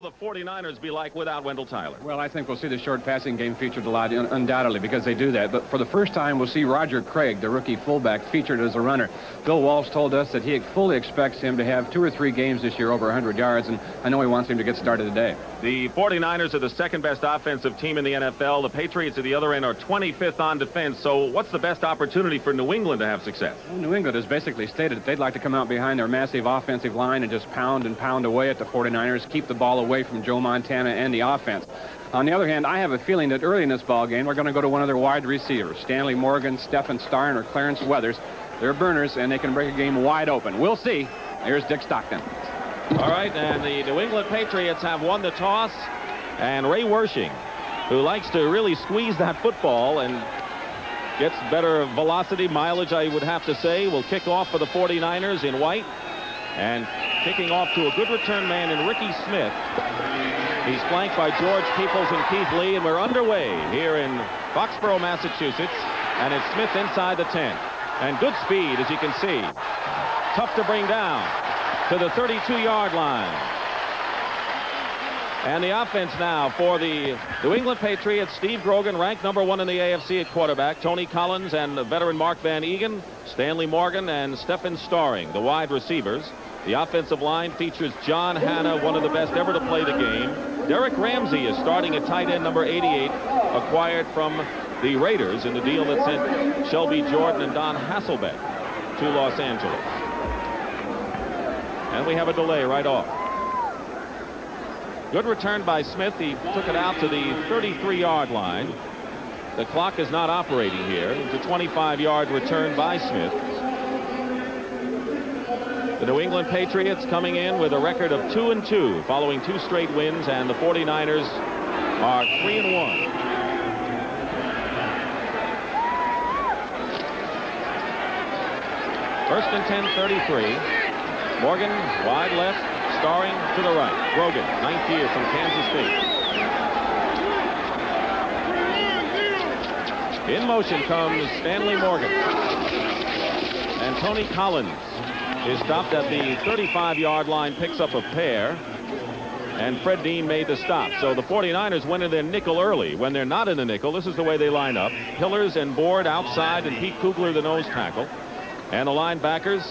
The 49ers be like without Wendell Tyler? Well, I think we'll see the short passing game featured a lot, undoubtedly, because they do that. But for the first time, we'll see Roger Craig, the rookie fullback, featured as a runner. Bill Walsh told us that he fully expects him to have 2 or 3 games this year over 100 yards, and I know he wants him to get started today. The 49ers are the second best offensive team in the NFL. The Patriots at the other end are 25th on defense. So what's the best opportunity for New England to have success? Well, New England has basically stated that they'd like to come out behind their massive offensive line and just pound and pound away at the 49ers, keep the ball away from Joe Montana and the offense. On the other hand, I have a feeling that early in this ball game, we're going to go to one of their wide receivers, Stanley Morgan, Stephen Starn, or Clarence Weathers. They're burners, and they can break a game wide open. We'll see. Here's Dick Stockton. All right, and the New England Patriots have won the toss, and Ray Wersching, who likes to really squeeze that football and gets better velocity, mileage, I would have to say, will kick off for the 49ers in white, and kicking off to a good return man in Ricky Smith. He's flanked by George Peoples and Keith Lee, and we're underway here in Foxborough, Massachusetts, and it's Smith inside the 10. And good speed, as you can see. Tough to bring down to the 32-yard line. And the offense now for the New England Patriots. Steve Grogan, ranked #1 in the AFC at quarterback. Tony Collins and veteran Mark Van Egan. Stanley Morgan and Stephen Starring, the wide receivers. The offensive line features John Hanna, one of the best ever to play the game. Derek Ramsey is starting at tight end number 88, acquired from the Raiders in the deal that sent Shelby Jordan and Don Hasselbeck to Los Angeles. And we have a delay right off. Good return by Smith. He took it out to the 33-yard line. The clock is not operating here. It's a 25-yard return by Smith. The New England Patriots coming in with a record of 2-2 following 2 straight wins, and the 49ers are 3-1. First and 10, 33. Morgan wide left, Starring to the right. Grogan, 9th year from Kansas State. In motion comes Stanley Morgan. And Tony Collins is stopped at the 35-yard line, picks up a pair. And Fred Dean made the stop. So the 49ers went in their nickel early. When they're not in the nickel, this is the way they line up. Pillars and Board outside, and Pete Kugler, the nose tackle. And the linebackers,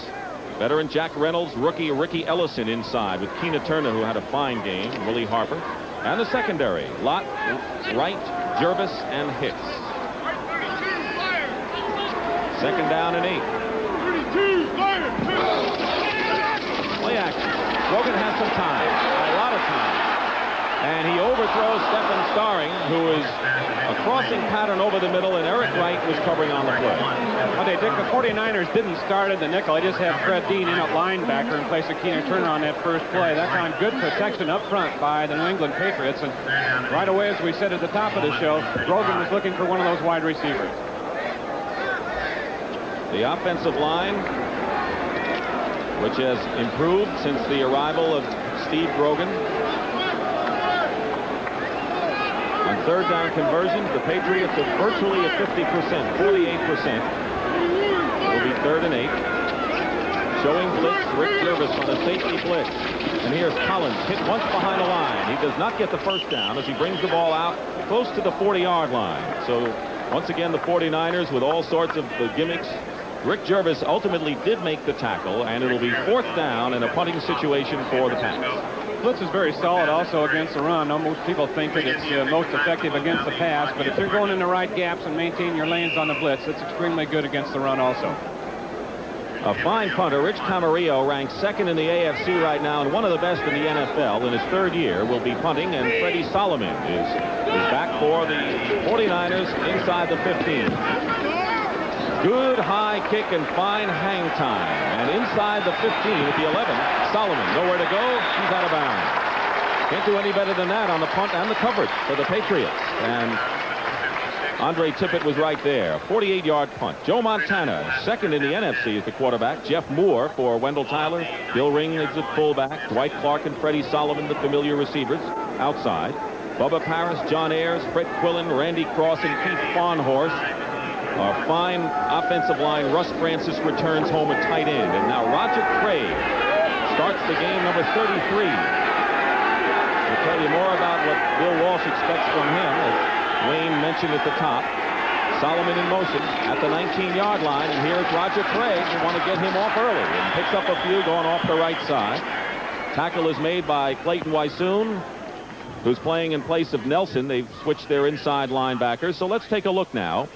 veteran Jack Reynolds, rookie Ricky Ellison inside with Keena Turner, who had a fine game, Willie Harper. And the secondary, Lott, Wright, Jervis, and Hicks. Second down and 8. Play action. Grogan has some time, a lot of time. And he overthrows Stephen Starring, who is a crossing pattern over the middle, and Eric Wright was covering on the play. Okay, Dick, the 49ers didn't start in the nickel. They just had Fred Dean in at linebacker in place of Keena Turner on that first play. That time, good protection up front by the New England Patriots. And right away, as we said at the top of the show, Grogan was looking for one of those wide receivers. The offensive line, which has improved since the arrival of Steve Grogan. On third down conversions, the Patriots are virtually at 50%, 48%. It'll be 3rd and 8. Showing blitz, Rick Jervis on a safety blitz. And here's Collins, hit once behind the line. He does not get the first down as he brings the ball out close to the 40-yard line. So once again, the 49ers with all sorts of gimmicks. Rick Jervis ultimately did make the tackle, and it'll be 4th down in a punting situation for the Pats. Blitz is very solid also against the run. Now, most people think that it's most effective against the pass, but if you're going in the right gaps and maintain your lanes on the blitz, it's extremely good against the run also. A fine punter, Rich Camarillo, ranked 2nd in the AFC right now and one of the best in the NFL. In his 3rd year will be punting, and Freddie Solomon is back for the 49ers inside the 15. Good high kick and fine hang time. And inside the 15 at the 11, Solomon nowhere to go. He's out of bounds. Can't do any better than that on the punt and the coverage for the Patriots. And Andre Tippett was right there. 48-yard punt. Joe Montana, 2nd in the NFC as the quarterback. Jeff Moore for Wendell Tyler. Bill Ring is at fullback. Dwight Clark and Freddie Solomon, the familiar receivers, outside. Bubba Paris, John Ayers, Fred Quillen, Randy Cross, and Keith Fawnhorse. Our fine offensive line. Russ Francis returns home at tight end. And now Roger Craig starts the game, number 33. The tell you more about what Bill Walsh expects from him, as Wayne mentioned at the top. Solomon in motion at the 19-yard line, and here's Roger Craig. They want to get him off early, and picks up a few going off the right side. Tackle is made by Clayton Wysoon, who's playing in place of Nelson. They've switched their inside linebackers. So let's take a look now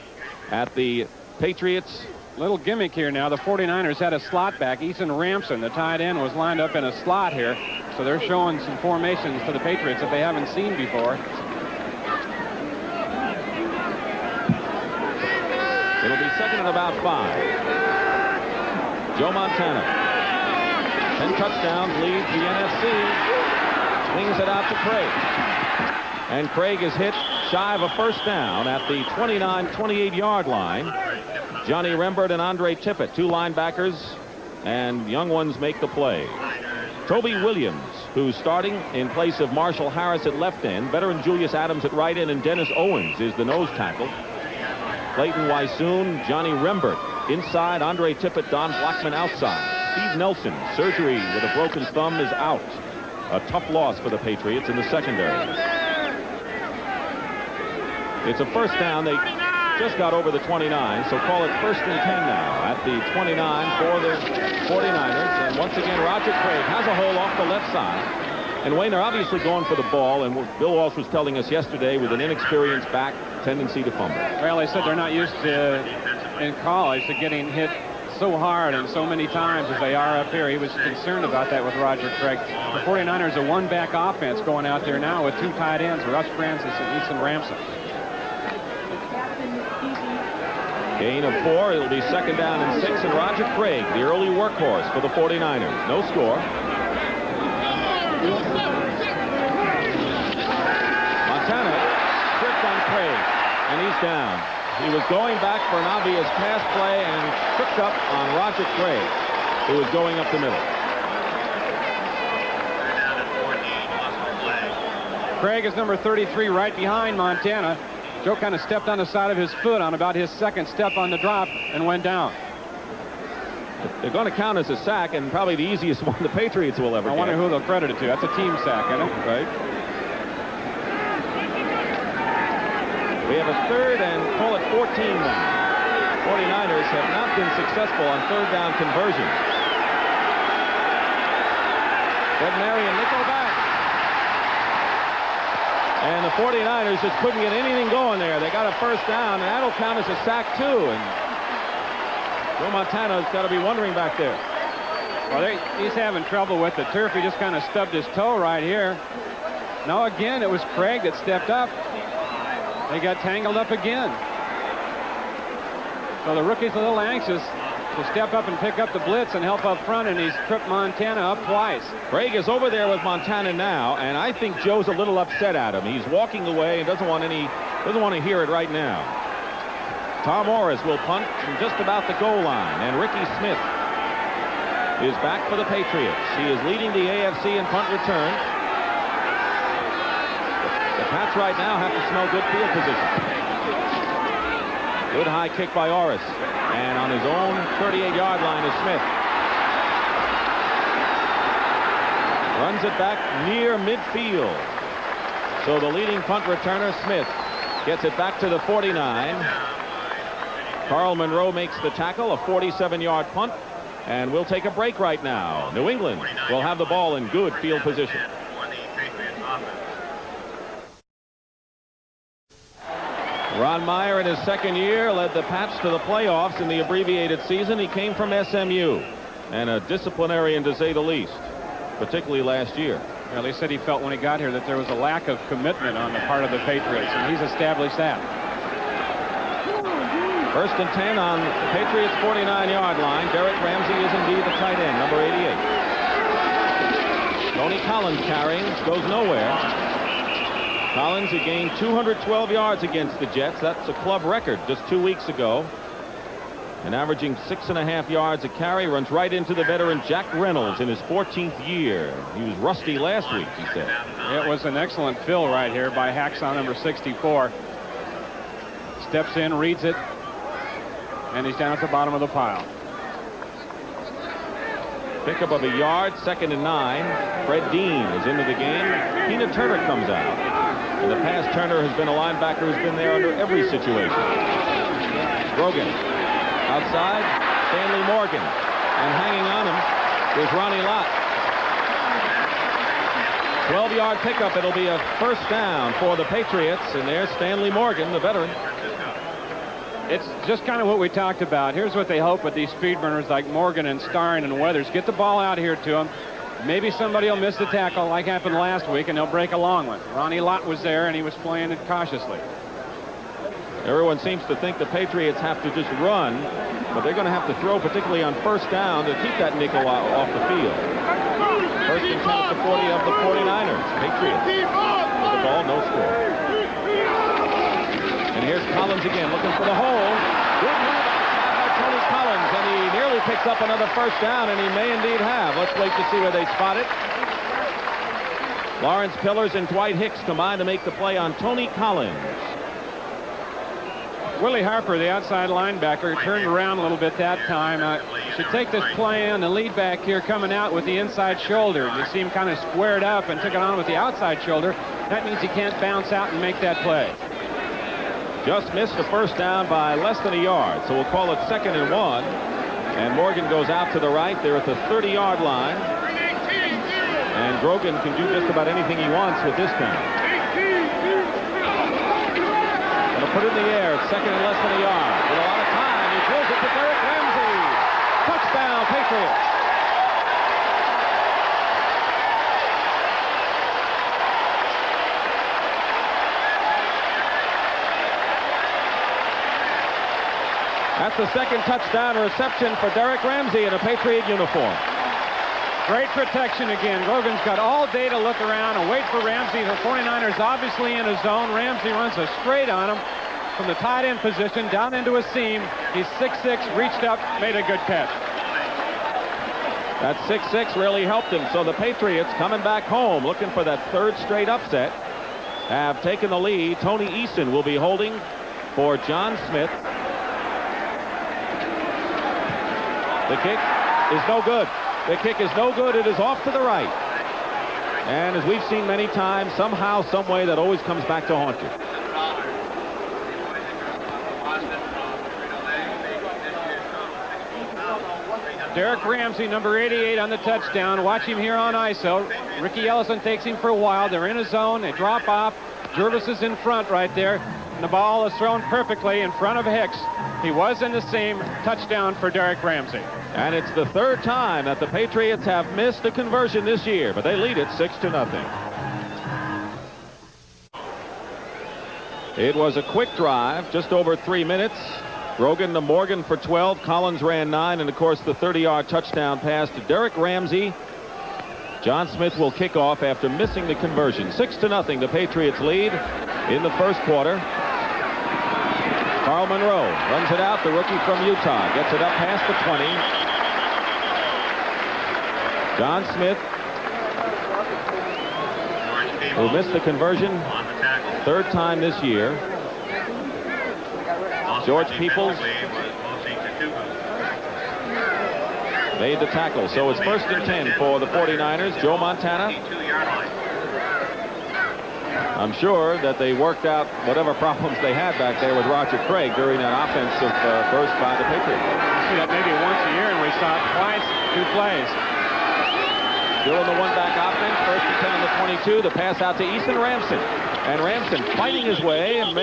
at the Patriots. Little gimmick here now. The 49ers had a slot back. Ethan Ramson, the tight end, was lined up in a slot here. So they're showing some formations to the Patriots that they haven't seen before. It'll be second and about 5. Joe Montana. 10 touchdowns, leads the NFC. Swings it out to Craig. And Craig is hit shy of a first down at the 28-yard line. Johnny Rembert and Andre Tippett, 2 linebackers, and young ones make the play. Toby Williams, who's starting in place of Marshall Harris at left end. Veteran Julius Adams at right end, and Dennis Owens is the nose tackle. Clayton Wysoon, Johnny Rembert inside, Andre Tippett, Don Blackman outside. Steve Nelson, surgery with a broken thumb, is out. A tough loss for the Patriots in the secondary. It's a first down. They just got over the 29, so call it first and 10 now at the 29 for the 49ers. And once again, Roger Craig has a hole off the left side. And Wayne, they're obviously going for the ball, and what Bill Walsh was telling us yesterday, with an inexperienced back, tendency to fumble. Well, they said they're not used to, in college, to getting hit so hard and so many times as they are up here. He was concerned about that with Roger Craig. The 49ers are one-back offense going out there now with 2 tight ends, Russ Francis and Ethan Ramson. Gain of 4. It'll be second down and 6, and Roger Craig, the early workhorse for the 49ers. No score. Montana tripped on Craig, and he's down. He was going back for an obvious pass play and tripped up on Roger Craig, who was going up the middle. Craig is number 33, right behind Montana. Joe kind of stepped on the side of his foot on about his second step on the drop and went down. They're going to count as a sack, and probably the easiest one the Patriots will ever get. I wonder who they'll credit it to. That's a team sack, isn't it? Right. We have a third and call it 14 now. 49ers have not been successful on third down conversions. Fred Marion nickel back. And the 49ers just couldn't get anything going there. They got a first down, and that'll count as a sack too. And Joe Montana's got to be wondering back there. Well, he's having trouble with the turf. He just kind of stubbed his toe right here. Now again, it was Craig that stepped up. They got tangled up again. So the rookie's a little anxious to step up and pick up the blitz and help up front, and he's tripped Montana up twice. Craig is over there with Montana now, and I think Joe's a little upset at him. He's walking away and doesn't want to hear it right now. Tom Morris will punt from just about the goal line, and Ricky Smith is back for the Patriots. He is leading the AFC in punt return. The Pats right now have to smell good field position. Good high kick by Orris. And on his own 38-yard line is Smith. Runs it back near midfield. So the leading punt returner, Smith, gets it back to the 49. Carl Monroe makes the tackle, a 47-yard punt. And we'll take a break right now. New England will have the ball in good field position. Ron Meyer in his second year led the Pats to the playoffs in the abbreviated season. He came from SMU, and a disciplinarian to say the least, particularly last year. Well, they said he felt when he got here that there was a lack of commitment on the part of the Patriots, and he's established that. First and 10 on the Patriots' 49-yard line. Derek Ramsey is indeed the tight end, number 88. Tony Collins carrying, goes nowhere. Collins, who gained 212 yards against the Jets. That's a club record just 2 weeks ago. And averaging 6.5 yards a carry, runs right into the veteran Jack Reynolds in his 14th year. He was rusty last week, he said. It was an excellent fill right here by Hacksaw number 64. Steps in, reads it, and he's down at the bottom of the pile. Pickup of a yard, 2nd and 9. Fred Dean is into the game. Tina Turner comes out. In the past, Turner has been a linebacker who's been there under every situation. Grogan outside, Stanley Morgan. And hanging on him is Ronnie Lott. 12-yard pickup. It'll be a first down for the Patriots. And there's Stanley Morgan, the veteran. It's just kind of what we talked about. Here's what they hope with these speed runners like Morgan and Starn and Weathers. Get the ball out here to them. Maybe somebody will miss the tackle like happened last week, and they'll break a long one. Ronnie Lott was there, and he was playing it cautiously. Everyone seems to think the Patriots have to just run, but they're going to have to throw, particularly on first down, to keep that nickel off the field. First and 10 at the 40 of the 49ers. Patriots with the ball, no score. And here's Collins again, looking for the hole. Good move by Tony Collins, and he nearly picks up another first down, and he may indeed have. Let's wait to see where they spot it. Lawrence Pillars and Dwight Hicks combined to make the play on Tony Collins. Willie Harper, the outside linebacker, turned around a little bit that time. Should take this play on the lead back here coming out with the inside shoulder. You see him kind of squared up and took it on with the outside shoulder. That means he can't bounce out and make that play. Just missed the first down by less than a yard, so we'll call it 2nd and 1. And Morgan goes out to the right. They're at the 30-yard line. And Grogan can do just about anything he wants with this time. Gonna put it in the air. It's 2nd and less than a yard. With a lot of time, he throws it to Derek Ramsey. Touchdown, Patriots. That's the second touchdown reception for Derek Ramsey in a Patriot uniform. Great protection again. Grogan's got all day to look around and wait for Ramsey. The 49ers obviously in a zone. Ramsey runs a straight on him from the tight end position down into a seam. He's 6'6", reached up, made a good catch. That 6'6" really helped him. So the Patriots coming back home looking for that third straight upset have taken the lead. Tony Eason will be holding for John Smith. The kick is no good. The kick is no good. It is off to the right. And as we've seen many times, somehow, some way, that always comes back to haunt you. Derek Ramsey, number 88 on the touchdown. Watch him here on ISO. Ricky Ellison takes him for a while. They're in a zone. They drop off. Jervis is in front right there. And the ball is thrown perfectly in front of Hicks. He was in the same. Touchdown for Derek Ramsey. And it's the third time that the Patriots have missed a conversion this year, but they lead it 6-0. It was a quick drive, just over 3 minutes. Grogan to Morgan for 12. Collins ran 9, and of course the 30-yard touchdown pass to Derek Ramsey. John Smith will kick off after missing the conversion. 6-0, the Patriots lead in the first quarter. Carl Monroe runs it out, the rookie from Utah. Gets it up past the 20. John Smith, who missed the conversion third time this year. George Peoples made the tackle. So it's 1st and 10 for the 49ers. Joe Montana. I'm sure that they worked out whatever problems they had back there with Roger Craig during that offensive burst by the Patriots. See that maybe once a year, and we saw it twice, 2 plays. Still in the one-back offense, 1st and 10 on the 22. The pass out to Eason Ramson. And Ramson fighting his way and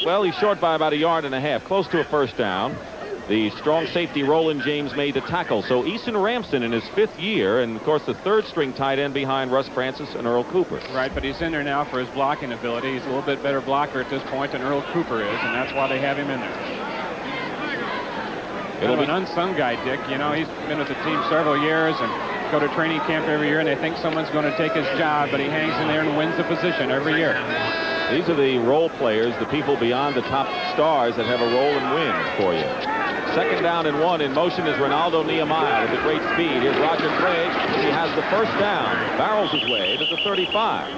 well, he's short by about a yard and a half, close to a first down. The strong safety Roland James made the tackle. So Eason Ramson in his 5th year, and of course the 3rd-string tight end behind Russ Francis and Earl Cooper. Right, but he's in there now for his blocking ability. He's a little bit better blocker at this point than Earl Cooper is, and that's why they have him in there. It'll be an unsung guy, Dick. You know, he's been with the team several years and go to training camp every year, and they think someone's going to take his job, but he hangs in there and wins the position every year. These are the role players, the people beyond the top stars that have a role and win for you. 2nd down and 1. In motion is Ronaldo Nehemiah with a great speed. Here's Roger Craig. He has the first down. Barrels his way to the 35.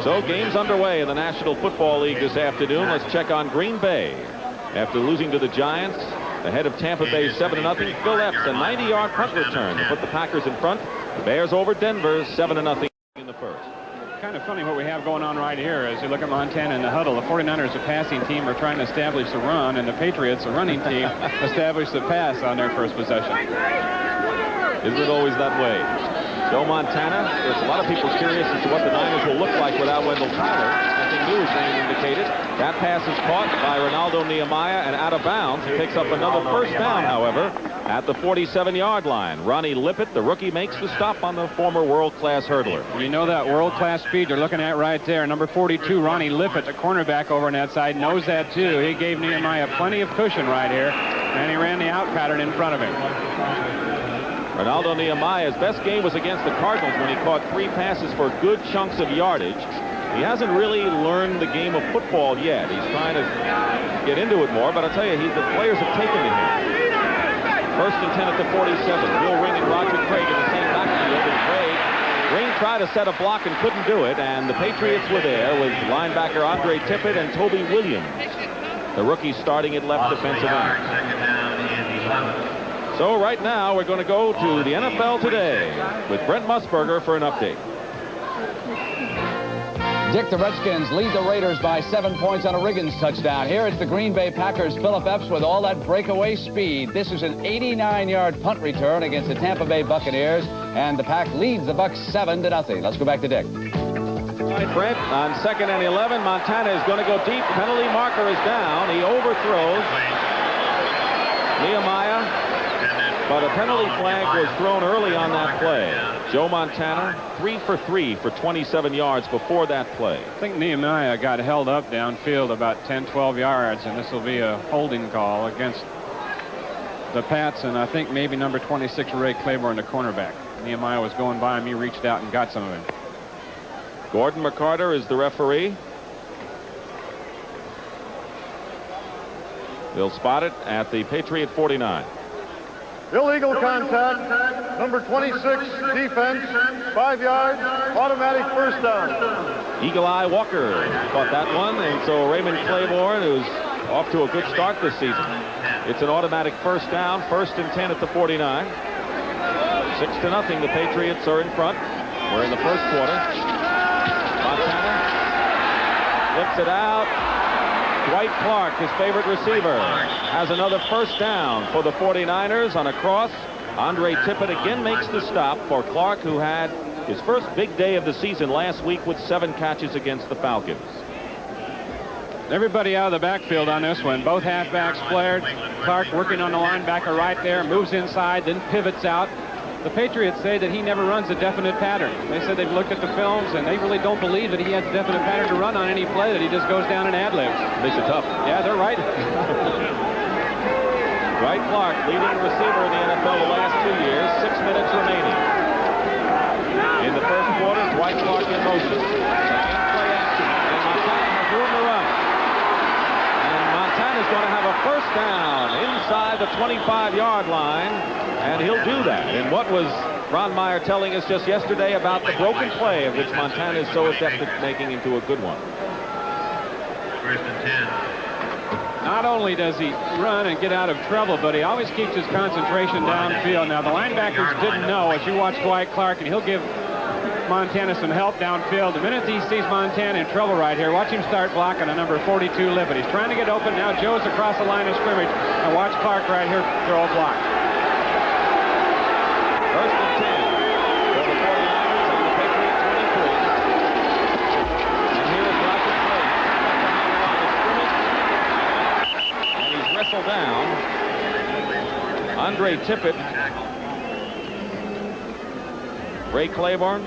So game's underway in the National Football League this afternoon. Let's check on Green Bay. After losing to the Giants Ahead of Tampa Bay 7-0. Phil Epps, a 90-yard punt return to put the Packers in front. The Bears over Denver 7-0 in the first. Kind of funny what we have going on right here as you look at Montana in the huddle. The 49ers, a passing team, are trying to establish the run, and the Patriots, a running team, establish the pass on their first possession. Isn't it always that way? Joe Montana, there's a lot of people curious as to what the Niners will look like without Wendell Tyler. I think New's name indicated. That pass is caught by Ronaldo Nehemiah and out of bounds. He picks up another first down, however, at the 47-yard line. Ronnie Lippett, the rookie, makes the stop on the former world-class hurdler. You know that world-class speed you're looking at right there. Number 42, Ronnie Lippett, the cornerback over on that side, knows that too. He gave Nehemiah plenty of cushion right here, and he ran the out pattern in front of him. Ronaldo Nehemiah's best game was against the Cardinals when he caught 3 passes for good chunks of yardage. He hasn't really learned the game of football yet. He's trying to get into it more, but I'll tell you, the players have taken to him. First and 10 at the 47. Bill Ring and Roger Craig in the same backfield, and Ring tried to set a block and couldn't do it, and the Patriots were there with linebacker Andre Tippett and Toby Williams, the rookie starting at left defensive end. So right now we're going to go to the NFL Today with Brent Musburger for an update. Dick, the Redskins lead the Raiders by 7 points on a Riggins touchdown. Here it's the Green Bay Packers' Philip Epps with all that breakaway speed. This is an 89-yard punt return against the Tampa Bay Buccaneers, and the Pack leads the Bucs 7-0. Let's go back to Dick. All right, Brent, on 2nd and 11, Montana is going to go deep. Penalty marker is down. He overthrows Nehemiah. But a penalty flag was thrown early on that play. Joe Montana, 3 for 3 for 27 yards before that play. I think Nehemiah got held up downfield about 10, 12 yards, and this will be a holding call against the Pats, and I think maybe number 26, Ray Claiborne, the cornerback. Nehemiah was going by him. He reached out and got some of him. Gordon McCarter is the referee. They'll spot it at the Patriot 49. Illegal contact, number 26, defense, 5 yards, automatic first down. Eagle Eye Walker caught that one, and so Raymond Claiborne, who's off to a good start this season. It's an automatic first down, 1st and 10 at the 49. 6-0, the Patriots are in front. We're in the first quarter. Montana flips it out. Dwight Clark, his favorite receiver, has another first down for the 49ers on a cross. Andre Tippett again makes the stop for Clark, who had his first big day of the season last week with 7 catches against the Falcons. Everybody out of the backfield on this one. Both halfbacks flared. Clark working on the linebacker right there, moves inside, then pivots out. The Patriots say that he never runs a definite pattern. They said they've looked at the films, and they really don't believe that he has a definite pattern to run on any play, that he just goes down and ad-libs. Makes it tough. Yeah, they're right. Dwight Clark, leading receiver in the NFL the last 2 years, 6 minutes remaining. In the first quarter, Dwight Clark in motion. In-play action, and Montana has room to run. And Montana's going to have a first down inside the 25-yard line. And he'll do that in what was Ron Meyer telling us just yesterday about the broken play of which Montana is so adept at making into a good one. 1st and 10. Not only does he run and get out of trouble, but he always keeps his concentration downfield. Now, the linebackers didn't know as you watch Dwight Clark, and he'll give Montana some help downfield. The minute he sees Montana in trouble right here, watch him start blocking a number 42 Lippett. He's trying to get open. Now Joe's across the line of scrimmage, and watch Clark right here throw a block. 1st and 10 for the 49ers on the Patriot 23. And here is Roger Craig. And he's wrestled down. Andre Tippett. Ray Claiborne.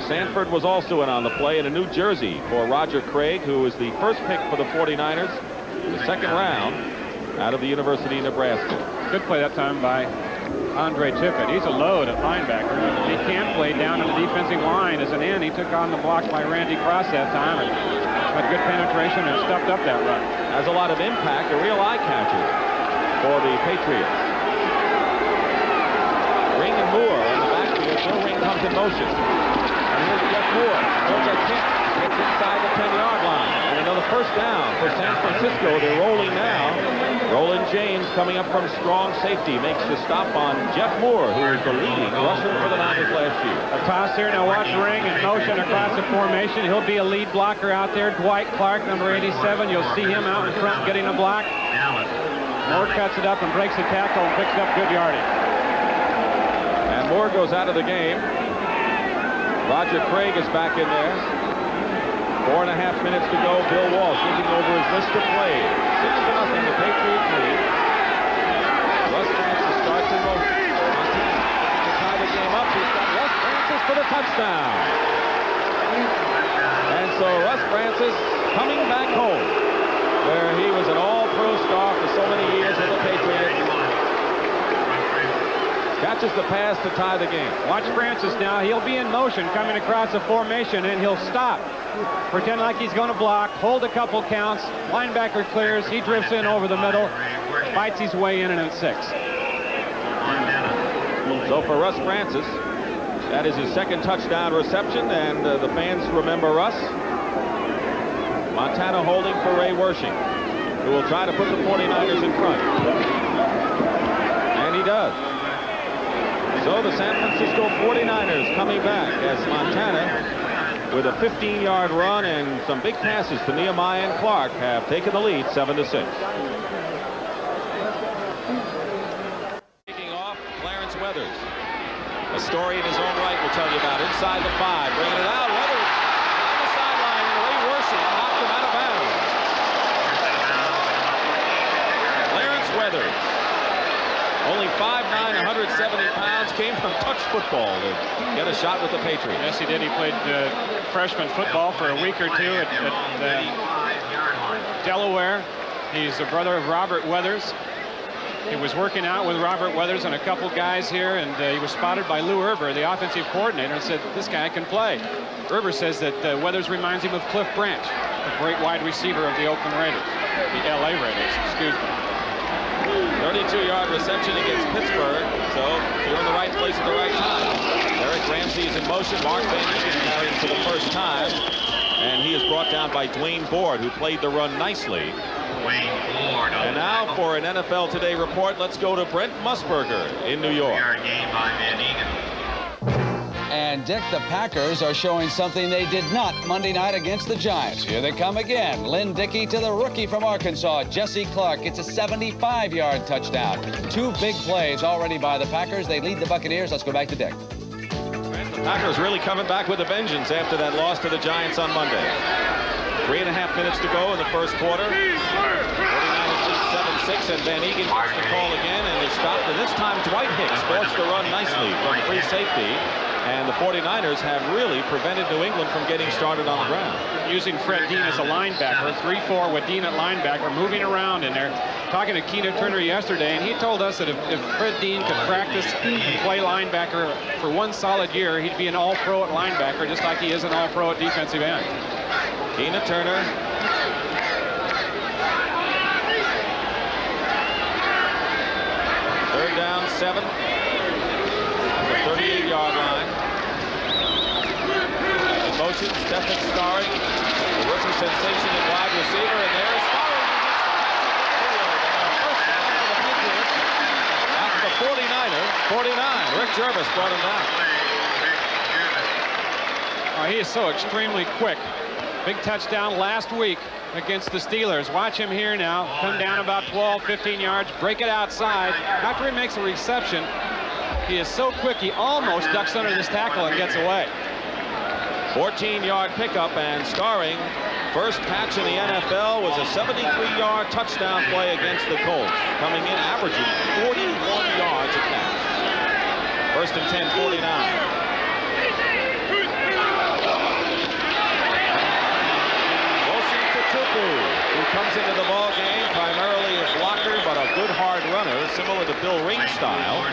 Sanford was also in on the play, and a new jersey for Roger Craig, who is the first pick for the 49ers in the 2nd round out of the University of Nebraska. Good play that time by Andre Tippett. He's a load at linebacker. He can play down in the defensive line as an end. He took on the block by Randy Cross that time and had good penetration and stuffed up that run. Has a lot of impact, a real eye catcher for the Patriots. Ring and Moore in the backfield. Bill Ring comes in motion. And here's Jeff Moore. Throws a kick. It's inside the 10-yard line. And another first down for San Francisco. They're rolling now. Roland James, coming up from strong safety, makes the stop on Jeff Moore, who is the leading rusher for the Niners last year. A toss here. Now watch Ring in motion across the formation. He'll be a lead blocker out there. Dwight Clark, number 87. You'll see him out in front getting a block. Moore cuts it up and breaks the tackle and picks up good yardage. And Moore goes out of the game. Roger Craig is back in there. 4.5 minutes to go. Bill Walsh looking over his list of plays. 6-0, the Patriots lead. Russ Francis starts in motion. To tie the game up, he's got Russ Francis for the touchdown. And so Russ Francis coming back home, where he was an all-pro star for so many years with the Patriots. Catches the pass to tie the game. Watch Francis now. He'll be in motion coming across the formation, and he'll stop. Pretend like he's going to block, hold a couple counts. Linebacker clears. He drifts in over the middle, fights his way in, and it's 6. So for Russ Francis, that is his second touchdown reception, and the fans remember Russ. Montana holding for Ray Wersching, who will try to put the 49ers in front. And he does. So the San Francisco 49ers coming back as Montana, with a 15-yard run and some big passes to Nehemiah and Clark, have taken the lead 7-6. Kicking off, Clarence Weathers. A story in his own right we'll tell you about. Inside the 5, bringing it out. Weathers on the sideline, and Ray Wersching knocked him out of bounds. Clarence Weathers, only 5'9", 170 pounds, came from touch football to get a shot with the Patriots. Yes, he did. He played freshman football for a week or two at Delaware. He's the brother of Robert Weathers. He was working out with Robert Weathers and a couple guys here, and he was spotted by Lou Erber, the offensive coordinator, and said, this guy can play. Erber says that Weathers reminds him of Cliff Branch, the great wide receiver of the Oakland Raiders, the LA Raiders, excuse me. 32-yard reception against Pittsburgh, so you're in the right place at the right time. Eric Ramsey is in motion. Mark Van Eaton carrying for the first time, and he is brought down by Dwayne Board, who played the run nicely. And now for an NFL Today report, let's go to Brent Musburger in New York. Game by Van Eaton. And Dick, the Packers are showing something they did not Monday night against the Giants. Here they come again. Lynn Dickey to the rookie from Arkansas, Jesse Clark. It's a 75-yard touchdown. 2 big plays already by the Packers. They lead the Buccaneers. Let's go back to Dick. The Packers really coming back with a vengeance after that loss to the Giants on Monday. 3.5 minutes to go in the first quarter. 49ers lead 7-6, and Van Eaton gets the call again, and is stopped. And this time Dwight Hicks forced the run nicely from free safety. And the 49ers have really prevented New England from getting started on the ground. Using Fred Dean as a linebacker, 3-4 with Dean at linebacker, moving around in there. Talking to Keena Turner yesterday, and he told us that if Fred Dean could practice and play linebacker for one solid year, he'd be an all-pro at linebacker, just like he is an all-pro at defensive end. Keena Turner. Third down, 7. The 38-yard line. In motion, Stephen Starring, the rookie sensation at wide receiver, and there's Starring. First down for the Patriots. That's the 49er. 49. Rick Jervis brought him down. Oh, he is so extremely quick. Big touchdown last week against the Steelers. Watch him here now. Come down about 12, 15 yards, break it outside. After he makes a reception, he is so quick, he almost ducks under this tackle and gets away. 14-yard pickup, and Starring, first catch in the NFL, was a 73-yard touchdown play against the Colts, coming in averaging 41 yards a catch. First and 10, 49. Who comes into the ball game primarily a blocker, but a good hard runner, similar to Bill Ring's style.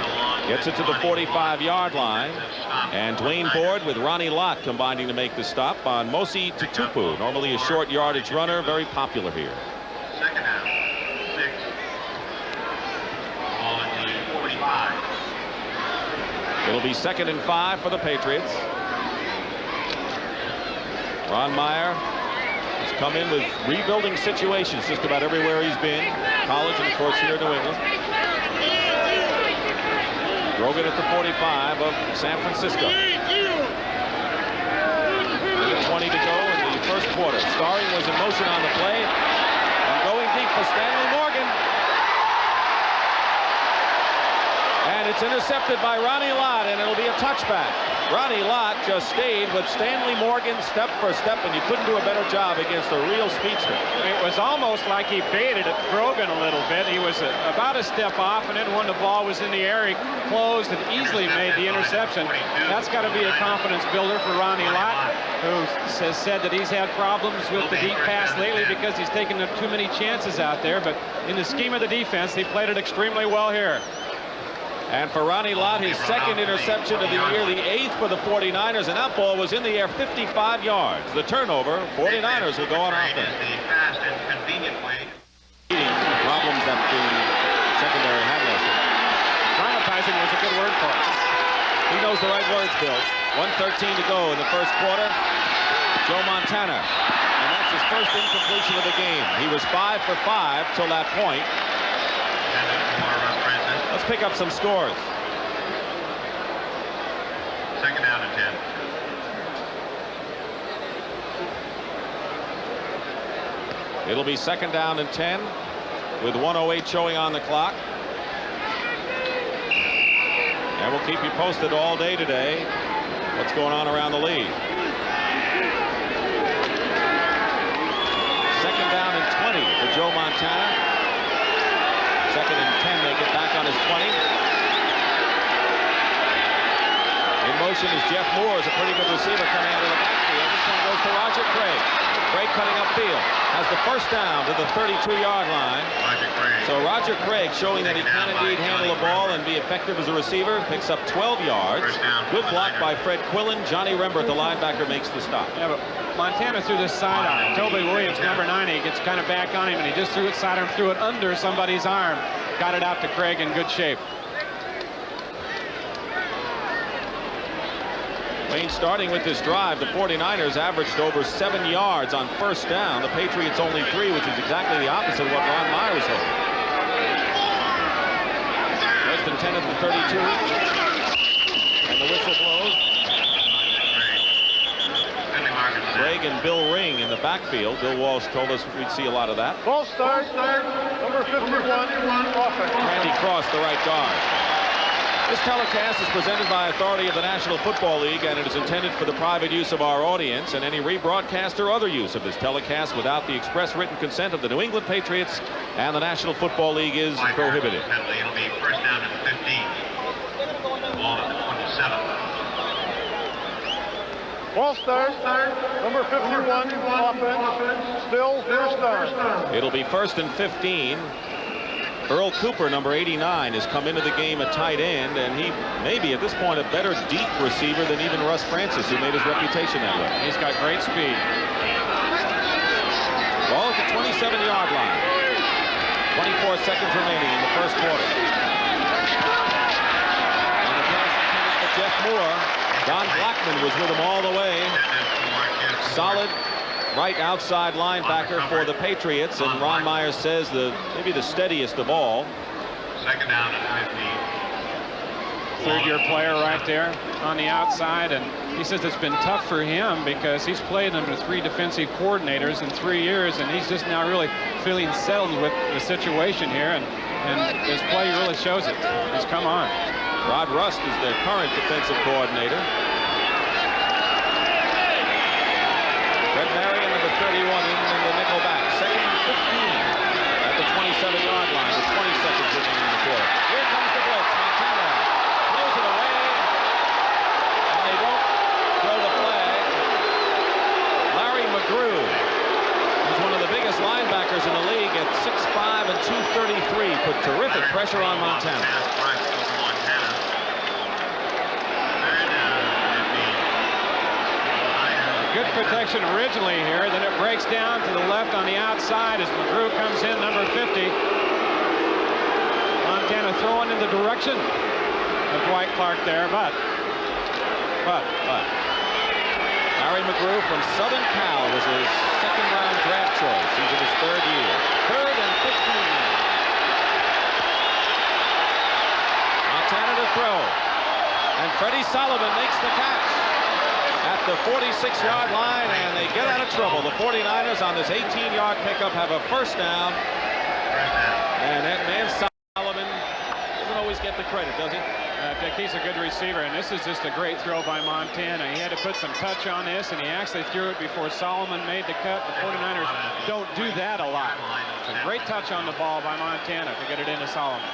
Gets it to the 45-yard line. And Dwayne Board with Ronnie Lott combining to make the stop on Mosi Tutupu, normally a short yardage runner, very popular here. Second half, 6. Ball at the 45. It'll be 2nd and 5 for the Patriots. Ron Meyer He's come in with rebuilding situations just about everywhere he's been. College and, of course, here in New England. Grogan at the 45 of San Francisco. 20 to go in the first quarter. Starring was in motion on the play. And going deep for Stanley Morgan. And it's intercepted by Ronnie Lott, and it'll be a touchback. Ronnie Lott just stayed with Stanley Morgan step for step, and you couldn't do a better job against a real speedster. It was almost like he baited at Grogan a little bit. He was about a step off, and then when the ball was in the air, he closed and easily made the interception. That's got to be a confidence builder for Ronnie Lott, who has said that he's had problems with the deep pass lately because he's taken too many chances out there. But in the scheme of the defense, he played it extremely well here. And for Ronnie Lott, his second interception of the year, the 8th for the 49ers, and that ball was in the air 55 yards. The turnover, 49ers will go on offense. The fast and convenient way. Problems that the secondary had last year. Dramatizing was a good word for him. He knows the right words, Bill. 1:13 to go in the first quarter. Joe Montana. And that's his first incompletion of the game. He was 5 for 5 till that point. Let's pick up some scores. Second down and 10. It'll be second down and 10 with 1:08 showing on the clock. And we'll keep you posted all day today what's going on around the league. Second down and 20 for Joe Montana. Second and 10, they get back on his 20. In motion is Jeff Moore, is a pretty good receiver coming out of the backfield. This one goes to Roger Craig. Craig cutting upfield. Has the first down to the 32-yard line. So Roger Craig showing that he can indeed handle the ball and be effective as a receiver. Picks up 12 yards. Good block by Fred Quillen. Johnny Rembert, the linebacker, makes the stop. Yeah, but Montana threw this sidearm. Toby Williams, number 90, gets kind of back on him, and he just threw it sidearm, threw it under somebody's arm. Got it out to Craig in good shape. Wayne, starting with this drive, the 49ers averaged over 7 yards on first down. The Patriots only 3, which is exactly the opposite of what Ron Meyer was hoping. First and 10 at the 32. And the whistle blows. Craig and Bill Ring in the backfield. Bill Walsh told us we'd see a lot of that. Ball start, number 51, offense. Randy Cross, the right guard. This telecast is presented by authority of the National Football League, and it is intended for the private use of our audience, and any rebroadcast or other use of this telecast without the express written consent of the New England Patriots and the National Football League is prohibited. It'll be first down and 15. Ball at the 27. Ball start, number 51, offense. Still first down. It'll be first and 15. Earl Cooper, number 89, has come into the game at tight end, and he may be at this point a better deep receiver than even Russ Francis, who made his reputation that way. He's got great speed. Ball at the 27-yard line. 24 seconds remaining in the first quarter. And the pass intended for Jeff Moore. Don Blackman was with him all the way. Solid right outside linebacker for the Patriots, and Ron Meyer says maybe the steadiest of all. Second down and 15. Third-year player right there on the outside, and he says it's been tough for him because he's played under 3 defensive coordinators in 3 years, and he's just now really feeling settled with the situation here, and his play really shows it. He's come on. Rod Rust is their current defensive coordinator. Fred Marion, number 31, in the nickel back. Second and 15 at the 27-yard line with 20 seconds remaining in the quarter. Here comes the blitz. Montana throws it away, and they don't throw the flag. Larry McGrew is one of the biggest linebackers in the league at 6'5" and 233. Put terrific pressure on Montana. Good protection originally here, then it breaks down to the left on the outside as McGrew comes in, number 50. Montana throwing in the direction of Dwight Clark there, but. Larry McGrew from Southern Cal was his second-round draft choice. He's in his third year. 3rd and 15 now. Montana to throw. And Freddie Solomon makes the catch at the 46-yard line, and they get out of trouble. The 49ers on this 18-yard pickup have a first down. And that man Solomon doesn't always get the credit, does he? Dick, he's a good receiver, and this is just a great throw by Montana. He had to put some touch on this, and he actually threw it before Solomon made the cut. The 49ers don't do that a lot. It's a great touch on the ball by Montana to get it into Solomon.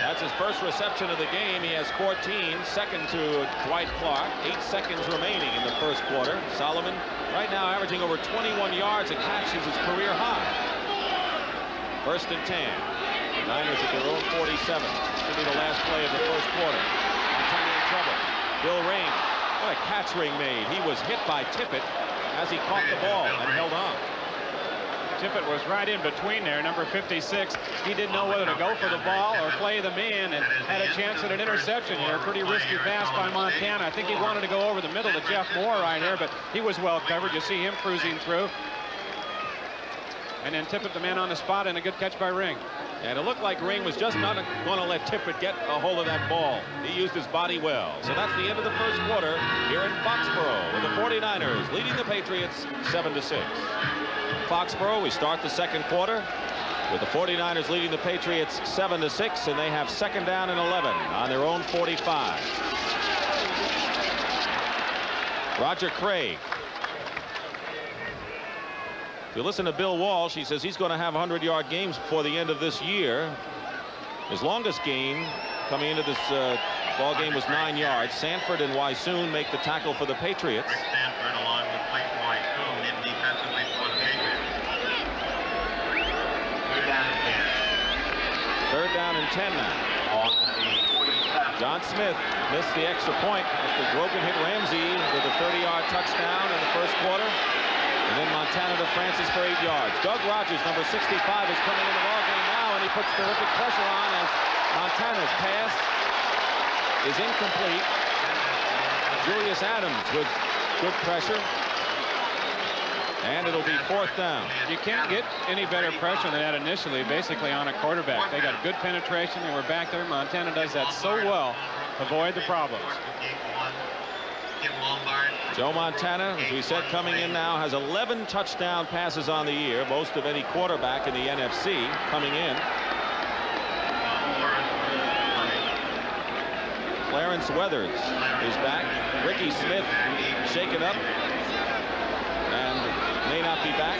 That's his first reception of the game. He has 14, second to Dwight Clark. 8 seconds remaining in the first quarter. Solomon right now averaging over 21 yards a catch is his career high. 1st and 10. The Niners at their own 47. Should be the last play of the first quarter. Montana in trouble. Bill Ring. What a catch Ring made. He was hit by Tippett as he caught the ball and held on. Tippett was right in between there, number 56. He didn't know whether to go for the ball or play the man, and had a chance at an interception here. Pretty risky pass by Montana. I think he wanted to go over the middle to Jeff Moore right here, but he was well covered. You see him cruising through. And then Tippett, the man on the spot, and a good catch by Ring. And it looked like Ring was just not going to let Tippett get a hold of that ball. He used his body well. So that's the end of the first quarter here in Foxborough, with the 49ers leading the Patriots 7-6. Foxborough, we start the second quarter with the 49ers leading the Patriots 7-6, and they have 2nd down and 11 on their own 45. Roger Craig. If you listen to Bill Walsh, he says he's going to have 100-yard games before the end of this year. His longest game coming into this ball game was 9 yards. Sanford and Wysoon make the tackle for the Patriots. Rick Sanford along with Blake Wysoon in defensively for the Patriots. 3rd down and 10 now. John Smith missed the extra point after Grogan hit Ramsey with a 30-yard touchdown in the first quarter. And then Montana to Francis for 8 yards. Doug Rogers, number 65, is coming in the ballgame now, and he puts terrific pressure on as Montana's pass is incomplete. Julius Adams with good pressure. And it'll be 4th down. You can't get any better pressure than that initially, basically, on a quarterback. They got good penetration. They were back there. Montana does that so well. Avoid the problems. Joe Montana, as we said, coming in now, has 11 touchdown passes on the year, most of any quarterback in the NFC coming in. Clarence Weathers is back. Ricky Smith shaken up and may not be back.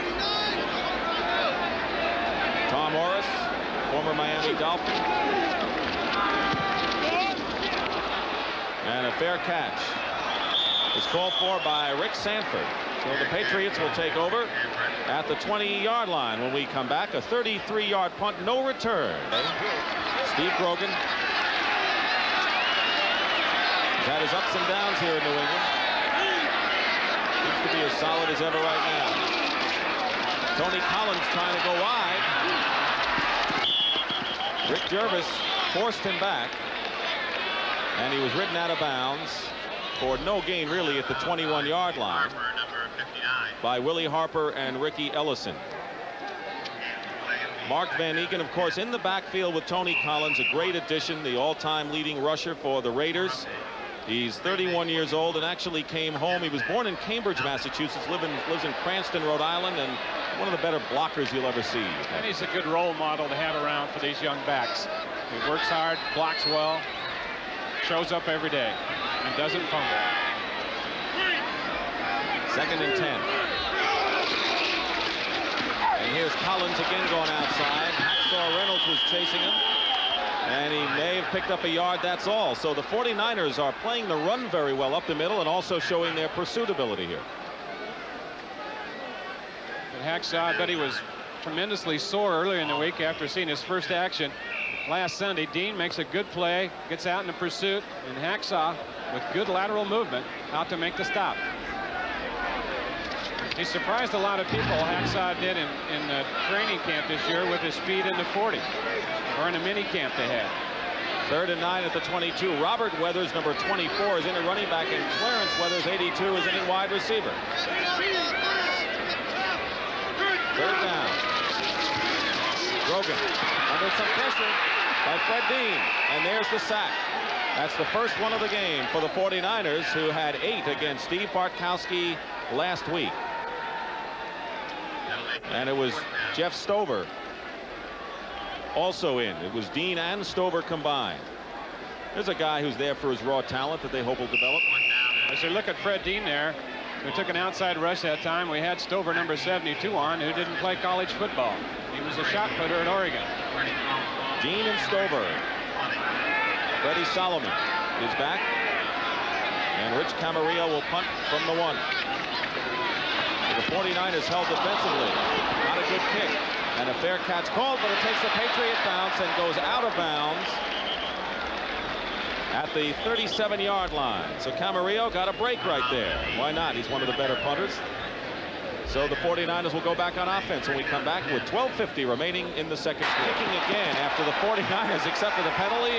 Tom Morris, former Miami Dolphin. And a fair catch is called for by Rick Sanford. So the Patriots will take over at the 20-yard line when we come back. A 33-yard punt, no return. Steve Grogan has had his ups and downs here in New England. Seems to be as solid as ever right now. Tony Collins trying to go wide. Rick Jervis forced him back, and he was ridden out of bounds for no gain really at the 21-yard line by Willie Harper and Ricky Ellison. Mark Van Eeken, of course, in the backfield with Tony Collins, a great addition, the all-time leading rusher for the Raiders. He's 31 years old and actually came home. He was born in Cambridge, Massachusetts, lives in Cranston, Rhode Island, and one of the better blockers you'll ever see. And he's a good role model to have around for these young backs. He works hard, blocks well, shows up every day, and doesn't fumble. 2nd and 10. And here's Collins again going outside. Hacksaw Reynolds was chasing him, and he may have picked up a yard, that's all. So the 49ers are playing the run very well up the middle and also showing their pursuit ability here. But Hacksaw, I bet he was tremendously sore earlier in the week after seeing his first action last Sunday. Dean makes a good play, gets out in the pursuit, and Hacksaw with good lateral movement out to make the stop. He surprised a lot of people, Hacksaw did in the training camp this year with his speed in the 40, or in a mini camp they had. 3rd and 9 at the 22. Robert Weathers, number 24, is in at running back, and Clarence Weathers, 82, is in at wide receiver. 3rd down. Grogan under some pressure by Fred Dean, and there's the sack. That's the first one of the game for the 49ers, who had 8 against Steve Bartkowski last week. And it was Jeff Stover also in. It was Dean and Stover combined. There's a guy who's there for his raw talent that they hope will develop. As you look at Fred Dean there, who took an outside rush that time, we had Stover, number 72, on, who didn't play college football. He was a shot putter at Oregon. Dean and Stover. Freddie Solomon is back. And Rich Camarillo will punt from the 1. The 49ers held defensively. Not a good kick. And a fair catch called, but it takes the Patriot bounce and goes out of bounds at the 37-yard line. So Camarillo got a break right there. Why not? He's one of the better punters. So the 49ers will go back on offense when we come back with 12:50 remaining in the second. Kicking again after the 49ers accepted the penalty.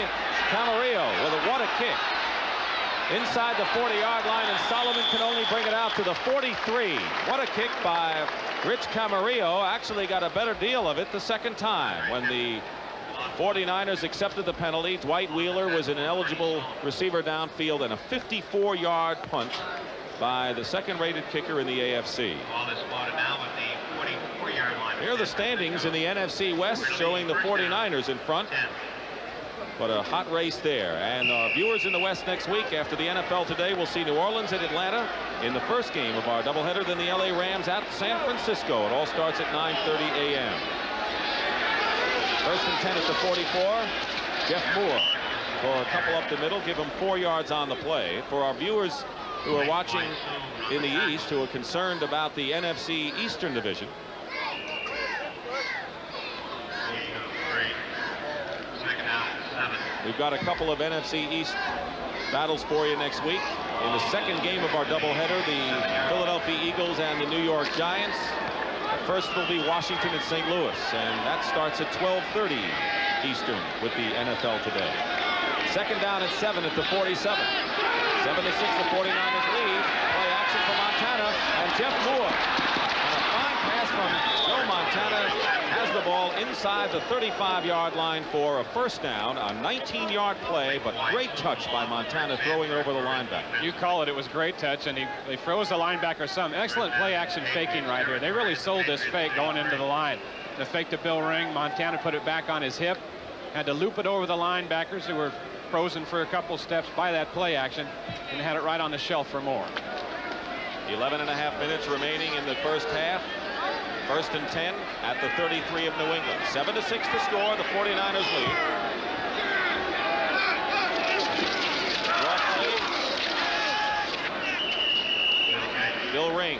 Camarillo with what a kick. Inside the 40-yard line, and Solomon can only bring it out to the 43. What a kick by Rich Camarillo. Actually got a better deal of it the second time when the 49ers accepted the penalty. Dwight Wheeler was an eligible receiver downfield, and a 54-yard punt by the second-rated kicker in the AFC. Here are the standings in the NFC West, showing the 49ers in front. But a hot race there. And our viewers in the West next week after the NFL Today will see New Orleans at Atlanta in the first game of our doubleheader, then the LA Rams at San Francisco. It all starts at 9:30 a.m. 1st and 10 at the 44. Jeff Moore for a couple up the middle, give him 4 yards on the play. For our viewers who are watching in the East, who are concerned about the NFC Eastern Division, we've got a couple of NFC East battles for you next week. In the second game of our doubleheader, the Philadelphia Eagles and the New York Giants. First will be Washington and St. Louis, and that starts at 12:30 Eastern with the NFL Today. 2nd down at 7 at the 47. 7-6, the 49ers lead. Play action for Montana, and Jeff Moore. And a fine pass from Joe Montana has the ball inside the 35-yard line for a first down. A 19-yard play, but great touch by Montana throwing over the linebacker. You call it. It was great touch, and he throws the linebacker some. Excellent play action faking right here. They really sold this fake going into the line. The fake to Bill Ring. Montana put it back on his hip. Had to loop it over the linebackers who were frozen for a couple steps by that play action, and had it right on the shelf for more. 11.5 minutes remaining in the first half. 1st and 10 at the 33 of New England. 7-6 to score. The 49ers lead. Bill Ring.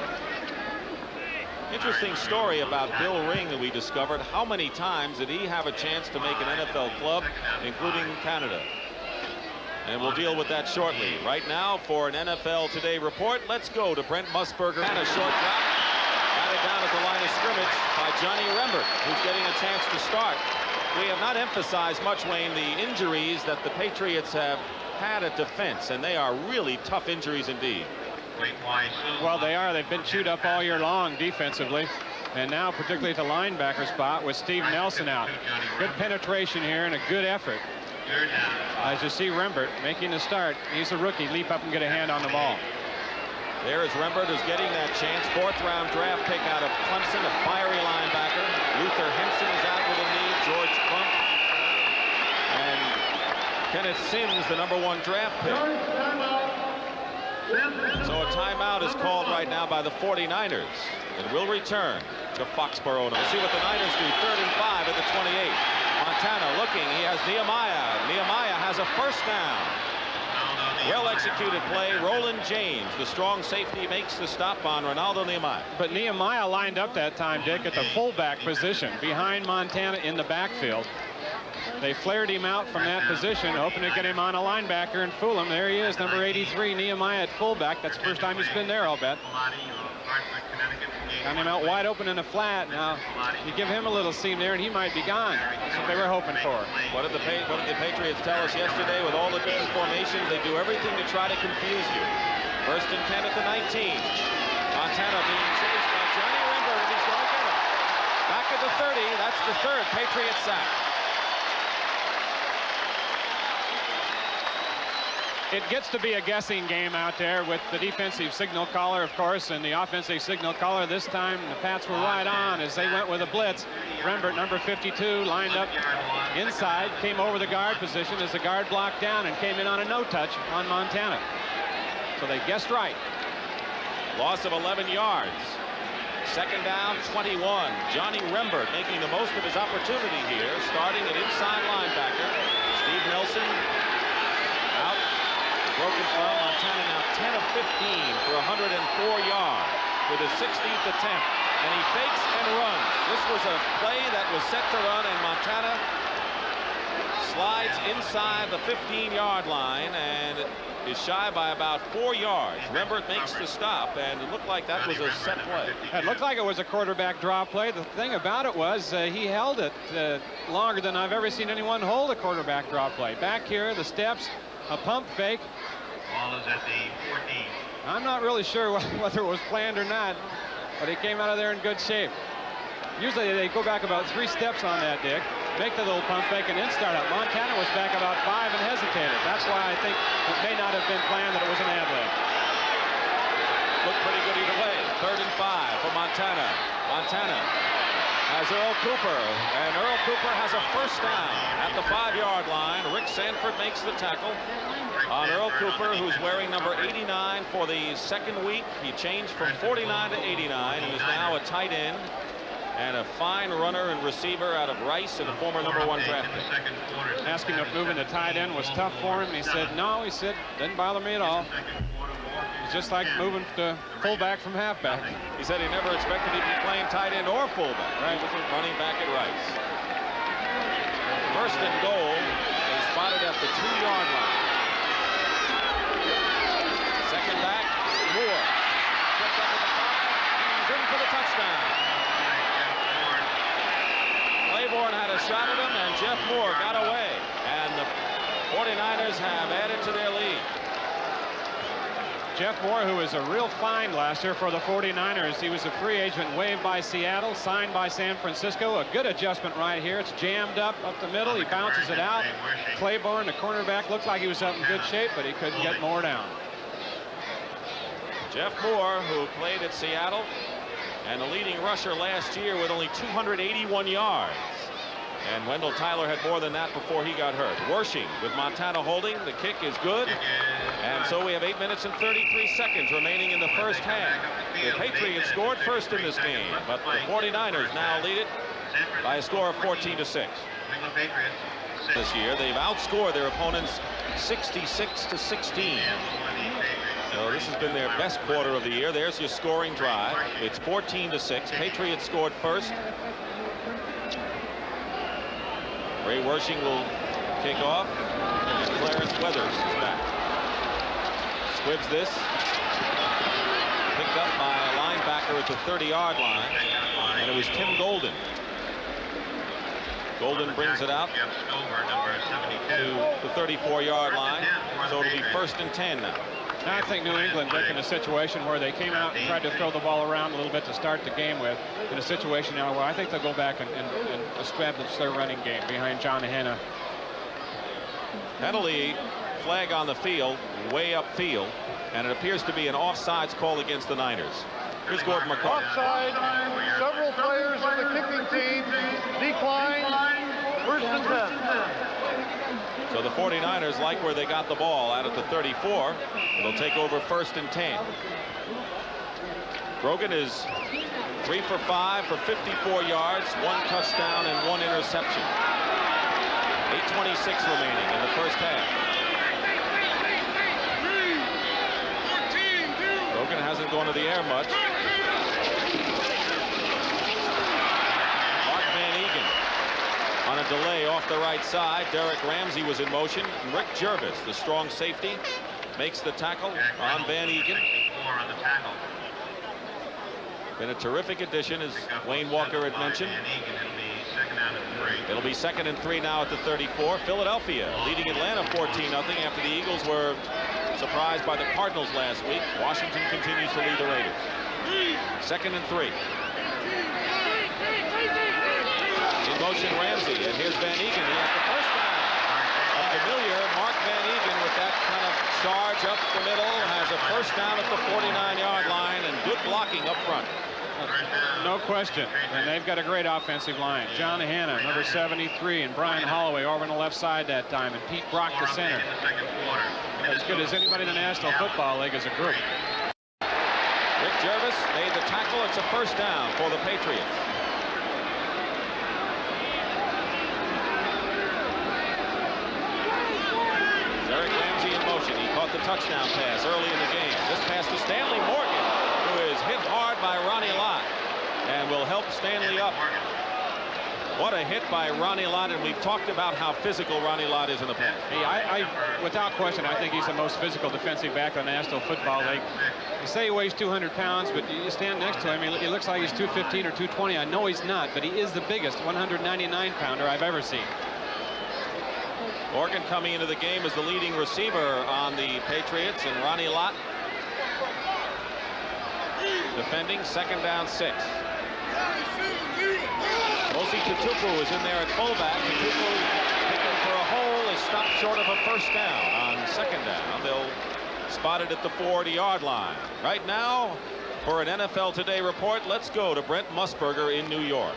Interesting story about Bill Ring that we discovered. How many times did he have a chance to make an NFL club, including Canada? And we'll deal with that shortly. Right now, for an NFL Today report, let's go to Brent Musburger. And a short drop. Batted down at the line of scrimmage by Johnny Rembert, who's getting a chance to start. We have not emphasized much, Wayne, the injuries that the Patriots have had at defense, and they are really tough injuries indeed. Well, they are. They've been chewed up all year long defensively. And now, particularly at the linebacker spot, with Steve Nelson out. Good penetration here and a good effort. As you see Rembert making the start, he's a rookie. Leap up and get a hand on the ball. There is Rembert, who's getting that chance. 4th-round draft pick out of Clemson, a fiery linebacker. Luther Henson is out with a knee. George Crump. And Kenneth Sims, the #1 draft pick. So a timeout is called right now by the 49ers. And will return to Foxborough. We'll see what the Niners do. 3rd and 5 at the 28. Montana looking. He has Nehemiah. Nehemiah has a first down. Well-executed play. Roland James, the strong safety, makes the stop on Ronaldo Nehemiah. But Nehemiah lined up that time, Dick, at the fullback position behind Montana in the backfield. They flared him out from that position, hoping to get him on a linebacker and fool him. There he is, number 83, Nehemiah at fullback. That's the first time he's been there, I'll bet. Got him out wide open in the flat. Now, you give him a little seam there, and he might be gone. That's what they were hoping for. What did the Patriots tell us yesterday? With all the different formations, they do everything to try to confuse you. First and 10 at the 19. Montana being chased by Johnny Rember, and he's going to get him. Back at the 30. That's the third Patriot sack. It gets to be a guessing game out there with the defensive signal caller, of course, and the offensive signal caller. This time, the Pats were right on as they went with a blitz. Rembert, number 52, lined up inside, came over the guard position as the guard blocked down and came in on a no-touch on Montana. So they guessed right. Loss of 11 yards. Second down, 21. Johnny Rembert making the most of his opportunity here, starting at inside linebacker. Steve Nelson out. Broken from Montana now 10 of 15 for 104 yards with his 16th attempt. And he fakes and runs. This was a play that was set to run, and Montana slides inside the 15-yard line and is shy by about 4 yards. Rembert makes the stop, and it looked like that was a set play. It looked like it was a quarterback draw play. The thing about it was he held it longer than I've ever seen anyone hold a quarterback draw play. Back here, the steps, a pump fake. Ball is at the 14. I'm not really sure whether it was planned or not, but he came out of there in good shape. Usually they go back about 3 steps on that, Dick, make the little pump fake, and then start up. Montana was back about 5 and hesitated. That's why I think it may not have been planned that it was an ad lib. Looked pretty good either way. 3rd and 5 for Montana. Montana has Earl Cooper, and Earl Cooper has a first down at the 5-yard line. Rick Sanford makes the tackle on Earl Cooper, who's wearing number 89 for the second week. He changed from 49 to 89 and is now a tight end and a fine runner and receiver out of Rice and a former number 1 draft pick. Asked him if moving to tight end was tough for him, and he said, no, he said, didn't bother me at all. It's just like moving to fullback from halfback. He said he never expected he'd be playing tight end or fullback. Right, running back at Rice. First and goal is spotted at the 2-yard line. Second back, Moore. Steps up at the 5. He's in for the touchdown. Claiborne had a shot at him, and Jeff Moore got away. And the 49ers have added to their lead. Jeff Moore, who was a real find last year for the 49ers. He was a free agent waived by Seattle, signed by San Francisco. A good adjustment right here. It's jammed up the middle. He bounces it out. Claiborne, the cornerback, looked like he was up in good shape, but he couldn't get Moore down. Jeff Moore, who played at Seattle, and the leading rusher last year with only 281 yards. And Wendell Tyler had more than that before he got hurt. Wershing with Montana holding. The kick is good. And so we have 8 minutes and 33 seconds remaining in the first half. The Patriots scored first in this game, but the 49ers now lead it by a score of 14-6. This year, they've outscored their opponents 66-16. So this has been their best quarter of the year. There's your scoring drive. It's 14-6. Patriots scored first. Ray Wershing will kick off. Clarence Weathers is back. Squibs this. Picked up by a linebacker at the 30-yard line. And it was Tim Golden. Golden brings it out to the 34-yard line. So it'll be 1st and 10 now. Now I think New England, Dick, in a situation where they came out and tried to throw the ball around a little bit to start the game with, in a situation now where I think they'll go back and establish their running game behind John Hanna. Penalty flag on the field, way upfield, and it appears to be an offsides call against the Niners. Here's Gordon McCarthy. Offside, several players on the kicking team decline. 1st and 10. So the 49ers like where they got the ball out at the 34. It'll take over 1st and 10. Brogan is 3 for 5 for 54 yards, 1 touchdown and 1 interception. 8:26 remaining in the first half. Brogan hasn't gone to the air much. Mark Van Egan on a a delay off the right side. Derek Ramsey was in motion. Rick Jervis, the strong safety, makes the tackle on Van Eegen. On the tackle. Been a terrific addition, as Wayne Walker had mentioned. It'll be 2nd and 3 now at the 34. Philadelphia leading Atlanta 14-0 after the Eagles were surprised by the Cardinals last week. Washington continues to lead the Raiders. 2nd and 3. In motion Ramsey, and here's Van Eegen. He has the first down. A familiar Mark Van Eegen with that kind of charge up the middle, has a first down at the 49-yard line, and good blocking up front. No question. And they've got a great offensive line. John Hanna, number 73, and Brian Holloway over on the left side that time, and Pete Brock, the center. As good as anybody in the National Football League as a group. Rick Jervis made the tackle. It's a first down for the Patriots. Derek Ramsey in motion. He caught the touchdown pass early in the game. This pass to Stanley Morgan, who is hit hard by Ronnie Lott and will help Stanley up. What a hit by Ronnie Lott, and we've talked about how physical Ronnie Lott is in the past. Hey, without question, I think he's the most physical defensive back in the National Football League. You say he weighs 200 pounds, but you stand next to him, he looks like he's 215 or 220. I know he's not, but he is the biggest 199-pounder I've ever seen. Morgan coming into the game as the leading receiver on the Patriots, and Ronnie Lott defending. 2nd down 6. Mosi Tutupu is in there at fullback. Tutupu picking for a hole, is stopped short of a first down. On 2nd down, they'll spot it at the 40-yard line. Right now, for an NFL Today report, let's go to Brent Musburger in New York.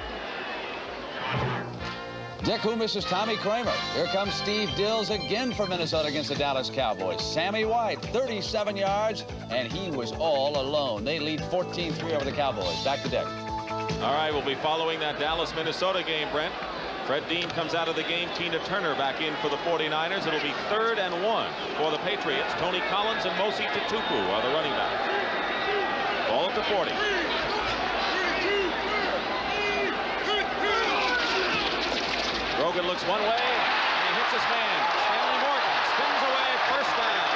Dick, who misses Tommy Kramer? Here comes Steve Dills again for Minnesota against the Dallas Cowboys. Sammy White, 37 yards, and he was all alone. They lead 14-3 over the Cowboys. Back to Dick. All right, we'll be following that Dallas-Minnesota game, Brent. Fred Dean comes out of the game. Tina Turner back in for the 49ers. It'll be 3rd and 1 for the Patriots. Tony Collins and Mosi Tutupu are the running backs. Ball at the 40. Grogan looks one way, and he hits his man. Stanley Morgan spins away, first down.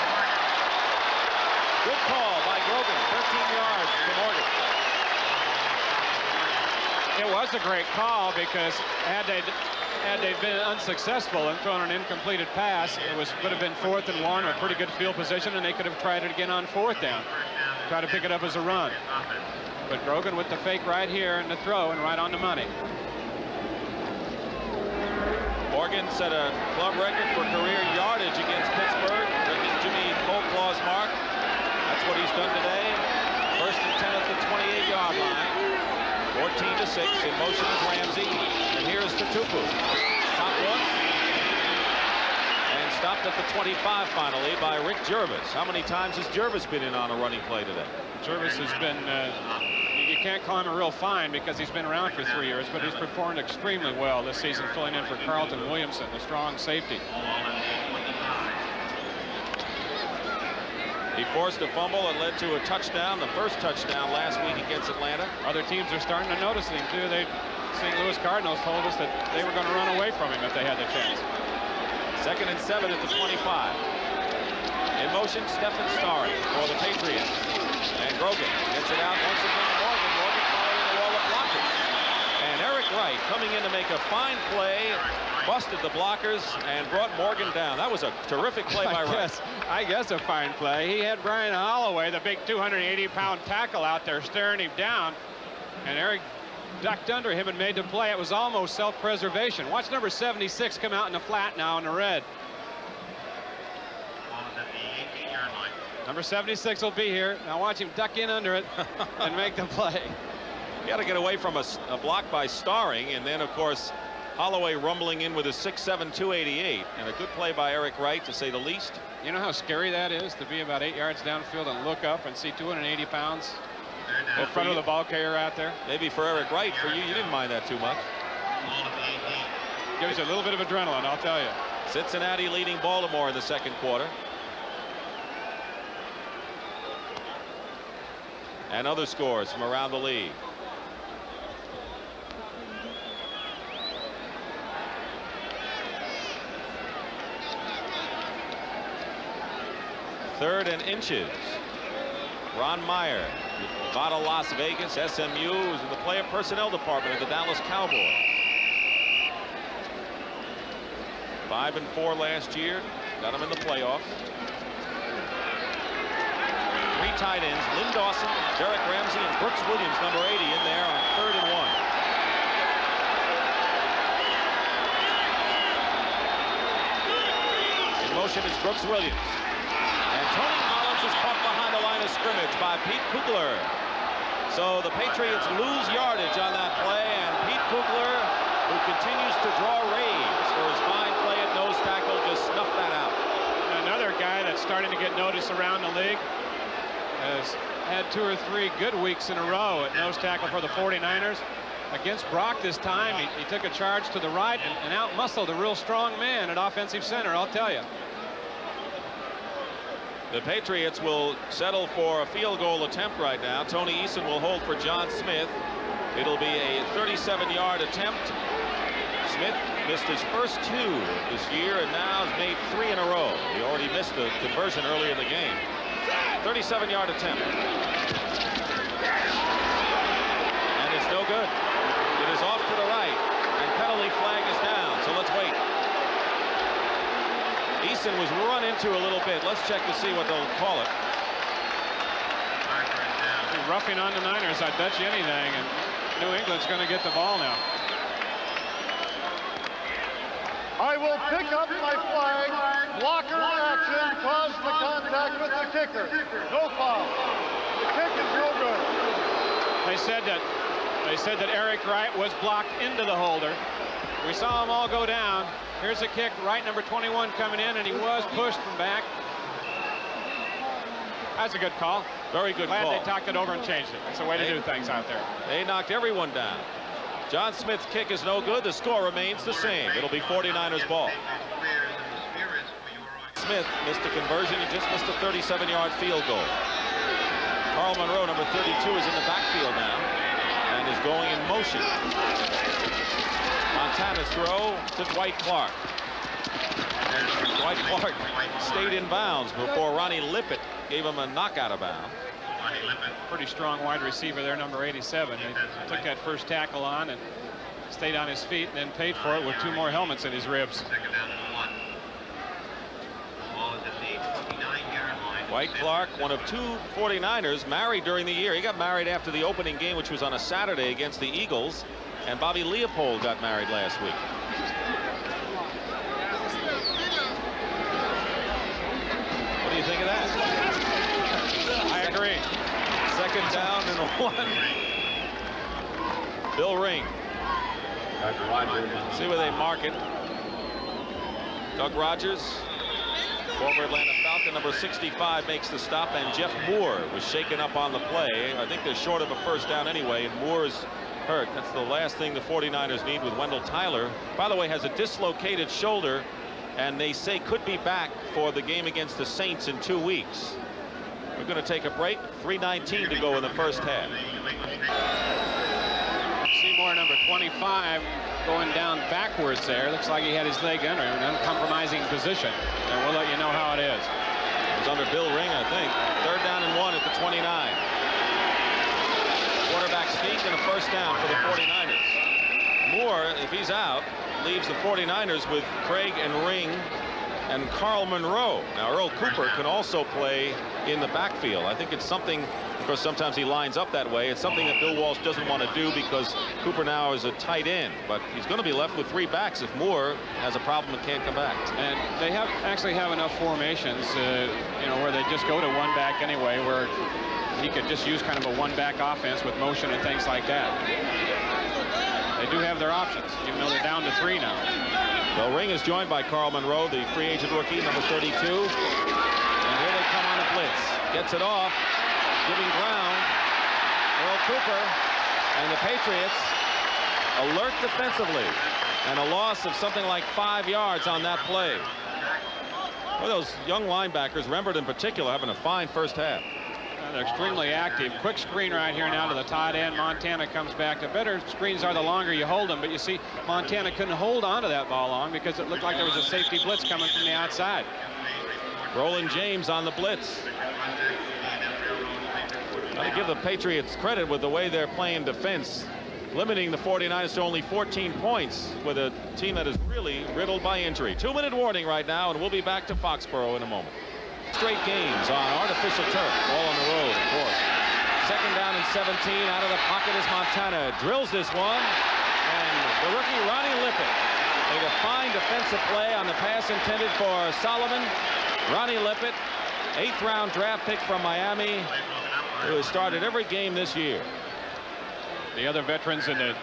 Good call by Grogan, 13 yards to Morgan. It was a great call, because had they been unsuccessful in throwing an incompleted pass, it would have been 4th and 1, a pretty good field position, and they could have tried it again on 4th down. Try to pick it up as a run. But Grogan with the fake right here and the throw, and right on the money. Morgan set a club record for career yardage against Pittsburgh, breaking Jimmy Colclaw's mark. That's what he's done today. 1st and 10 at the 28-yard line. 14-6. In motion is Ramsey, and here's Tutupu. Top one, and stopped at the 25 finally by Rick Jervis. How many times has Jervis been in on a running play today? Jervis has been, you can't call him a real fine because he's been around for 3 years, but he's performed extremely well this season, filling in for Carlton Williamson, the strong safety. He forced a fumble and led to a touchdown, the first touchdown last week against Atlanta. Other teams are starting to notice him too. St. Louis Cardinals told us that they were going to run away from him if they had the chance. 2nd and 7 at the 25. In motion, Stephen Starry for the Patriots. And Grogan gets it out once again to Morgan. Morgan following the wall of blockers. And Eric Wright coming in to make a fine play, busted the blockers and brought Morgan down. That was a terrific play by Wright. I guess a fine play. He had Brian Holloway, the big 280-pound tackle, out there staring him down, and Eric ducked under him and made the play. It was almost self-preservation. Watch number 76 come out in the flat now in the red. Number 76 will be here. Now watch him duck in under it and make the play. You got to get away from a block by Starring, and then, of course, Holloway rumbling in with a 6'7", 288, and a good play by Eric Wright, to say the least. You know how scary that is, to be about 8 yards downfield and look up and see 280 pounds in front of the ball carrier out there? Maybe for Eric Wright. For you didn't mind that too much. Gives you a little bit of adrenaline, I'll tell you. Cincinnati leading Baltimore in the 2nd quarter. And other scores from around the league. 3rd and inches. Ron Meyer, Nevada, Las Vegas, SMU, was in the player personnel department of the Dallas Cowboys. 5-4 last year, got him in the playoffs. 3 tight ends, Lynn Dawson, Derek Ramsey, and Brooks Williams, number 80, in there on 3rd and 1. In motion is Brooks Williams. And Tony Collins is caught behind the line of scrimmage by Pete Kugler. So the Patriots lose yardage on that play, and Pete Kugler, who continues to draw raves for his fine play at nose tackle, just snuffed that out. Another guy that's starting to get noticed around the league has had 2 or 3 good weeks in a row at nose tackle for the 49ers. Against Brock this time, he took a charge to the right and out-muscled a real strong man at offensive center, I'll tell you. The Patriots will settle for a field goal attempt right now. Tony Eason will hold for John Smith. It'll be a 37-yard attempt. Smith missed his first 2 this year and now has made 3 in a row. He already missed the conversion early in the game. 37-yard attempt. And it's no good. It is off to the right, and penalty flag is down, so let's wait. Eason was run into a little bit. Let's check to see what they'll call it. Roughing on the Niners, I'd bet you anything, and New England's going to get the ball now. I will pick up my flag. Blocker action caused the contact with the kicker. No foul. The kick is no good. They said that Eric Wright was blocked into the holder. We saw them all go down. Here's a kick, right number 21 coming in, and he was pushed from back. That's a good call. Very good call. Glad they talked it over and changed it. That's the way to do things out there. They knocked everyone down. John Smith's kick is no good. The score remains the same. It'll be 49ers ball. Smith missed a conversion. He just missed a 37-yard field goal. Carl Monroe, number 32, is in the backfield now and is going in motion. Montana's throw to Dwight Clark. Dwight Clark stayed in bounds before Ronnie Lippett gave him a knockout of bounds. Pretty strong wide receiver there, number 87. He took that first tackle on and stayed on his feet and then paid for it with 2 more helmets in his ribs. Dwight Clark, one of 2 49ers, married during the year. He got married after the opening game, which was on a Saturday against the Eagles. And Bobby Leopold got married last week. What do you think of that? I agree. 2nd down and 1. Bill Ring. See where they mark it. Doug Rogers, former Atlanta Falcon, number 65, makes the stop, and Jeff Moore was shaken up on the play. I think they're short of a first down anyway, and Moore's hurt. That's the last thing the 49ers need with Wendell Tyler. By the way, has a dislocated shoulder, and they say could be back for the game against the Saints in 2 weeks. We're going to take a break. 3:19 to go in the first half. Seymour, number 25, going down backwards there. Looks like he had his leg under an uncompromising position. And we'll let you know how it is. It was under Bill Ring, I think. 3rd down and 1 at the 29. Quarterback sneak and a first down for the 49ers. Moore, if he's out, leaves the 49ers with Craig and Ring and Carl Monroe. Now, Earl Cooper can also play in the backfield. I think it's something, of course, sometimes he lines up that way. It's something that Bill Walsh doesn't want to do because Cooper now is a tight end. But he's going to be left with 3 backs if Moore has a problem and can't come back. And they actually have enough formations, where they just go to 1 back anyway, where he could just use kind of a 1-back offense with motion and things like that. They do have their options, even though they're down to 3 now. Bill Ring is joined by Carl Monroe, the free agent rookie, number 32. And here they come on a blitz. Gets it off, giving ground. Earl Cooper and the Patriots alert defensively. And a loss of something like 5 yards on that play. Well, those young linebackers, Rembert in particular, having a fine first half. They're extremely active. Quick screen right here now to the tight end. Montana comes back. The better screens are the longer you hold them. But you see, Montana couldn't hold on to that ball long because it looked like there was a safety blitz coming from the outside. Roland James on the blitz. Got to give the Patriots credit with the way they're playing defense, limiting the 49ers to only 14 points with a team that is really riddled by injury. 2-minute warning right now, and we'll be back to Foxborough in a moment. Straight games on artificial turf, all on the road, of course. Second down and 17. Out of the pocket is Montana. Drills this one, and the rookie Ronnie Lippett made a fine defensive play on the pass intended for Solomon. Ronnie Lippett, 8th round draft pick from Miami, who has started every game this year. The other veterans in the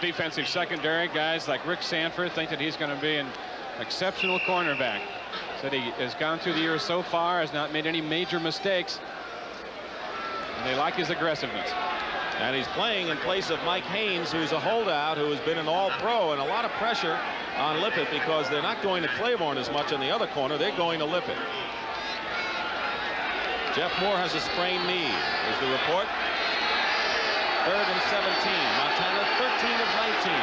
defensive secondary, guys like Rick Sanford, think that he's going to be an exceptional cornerback. Said he has gone through the year so far, has not made any major mistakes. And they like his aggressiveness. And he's playing in place of Mike Haynes, who's a holdout, who has been an all-pro, and a lot of pressure on Lippett because they're not going to Claiborne as much on the other corner. They're going to Lippett. Jeff Moore has a sprained knee, is the report. 3rd and 17. Montana 13 of 19.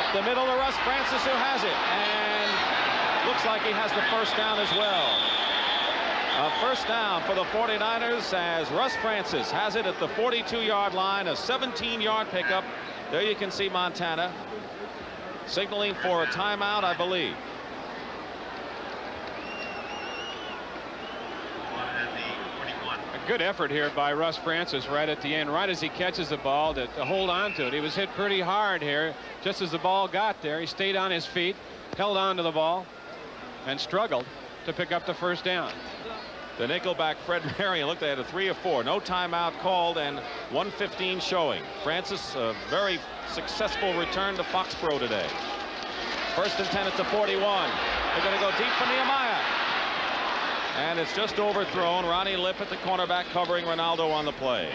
Up the middle to Russ Francis, who has it. And looks like he has the first down as well. A first down for the 49ers as Russ Francis has it at the 42-yard line. A 17-yard pickup. There you can see Montana signaling for a timeout, I believe. A good effort here by Russ Francis right at the end, right as he catches the ball to hold on to it. He was hit pretty hard here. Just as the ball got there, he stayed on his feet, held on to the ball, and struggled to pick up the first down. The nickelback Fred Marion looked at a 3 or 4. No timeout called and 1:15 showing. Francis, a very successful return to Foxborough today. 1st and 10 at the 41. They're going to go deep for Nehemiah. And it's just overthrown. Ronnie Lippett, the cornerback, covering Ronaldo on the play.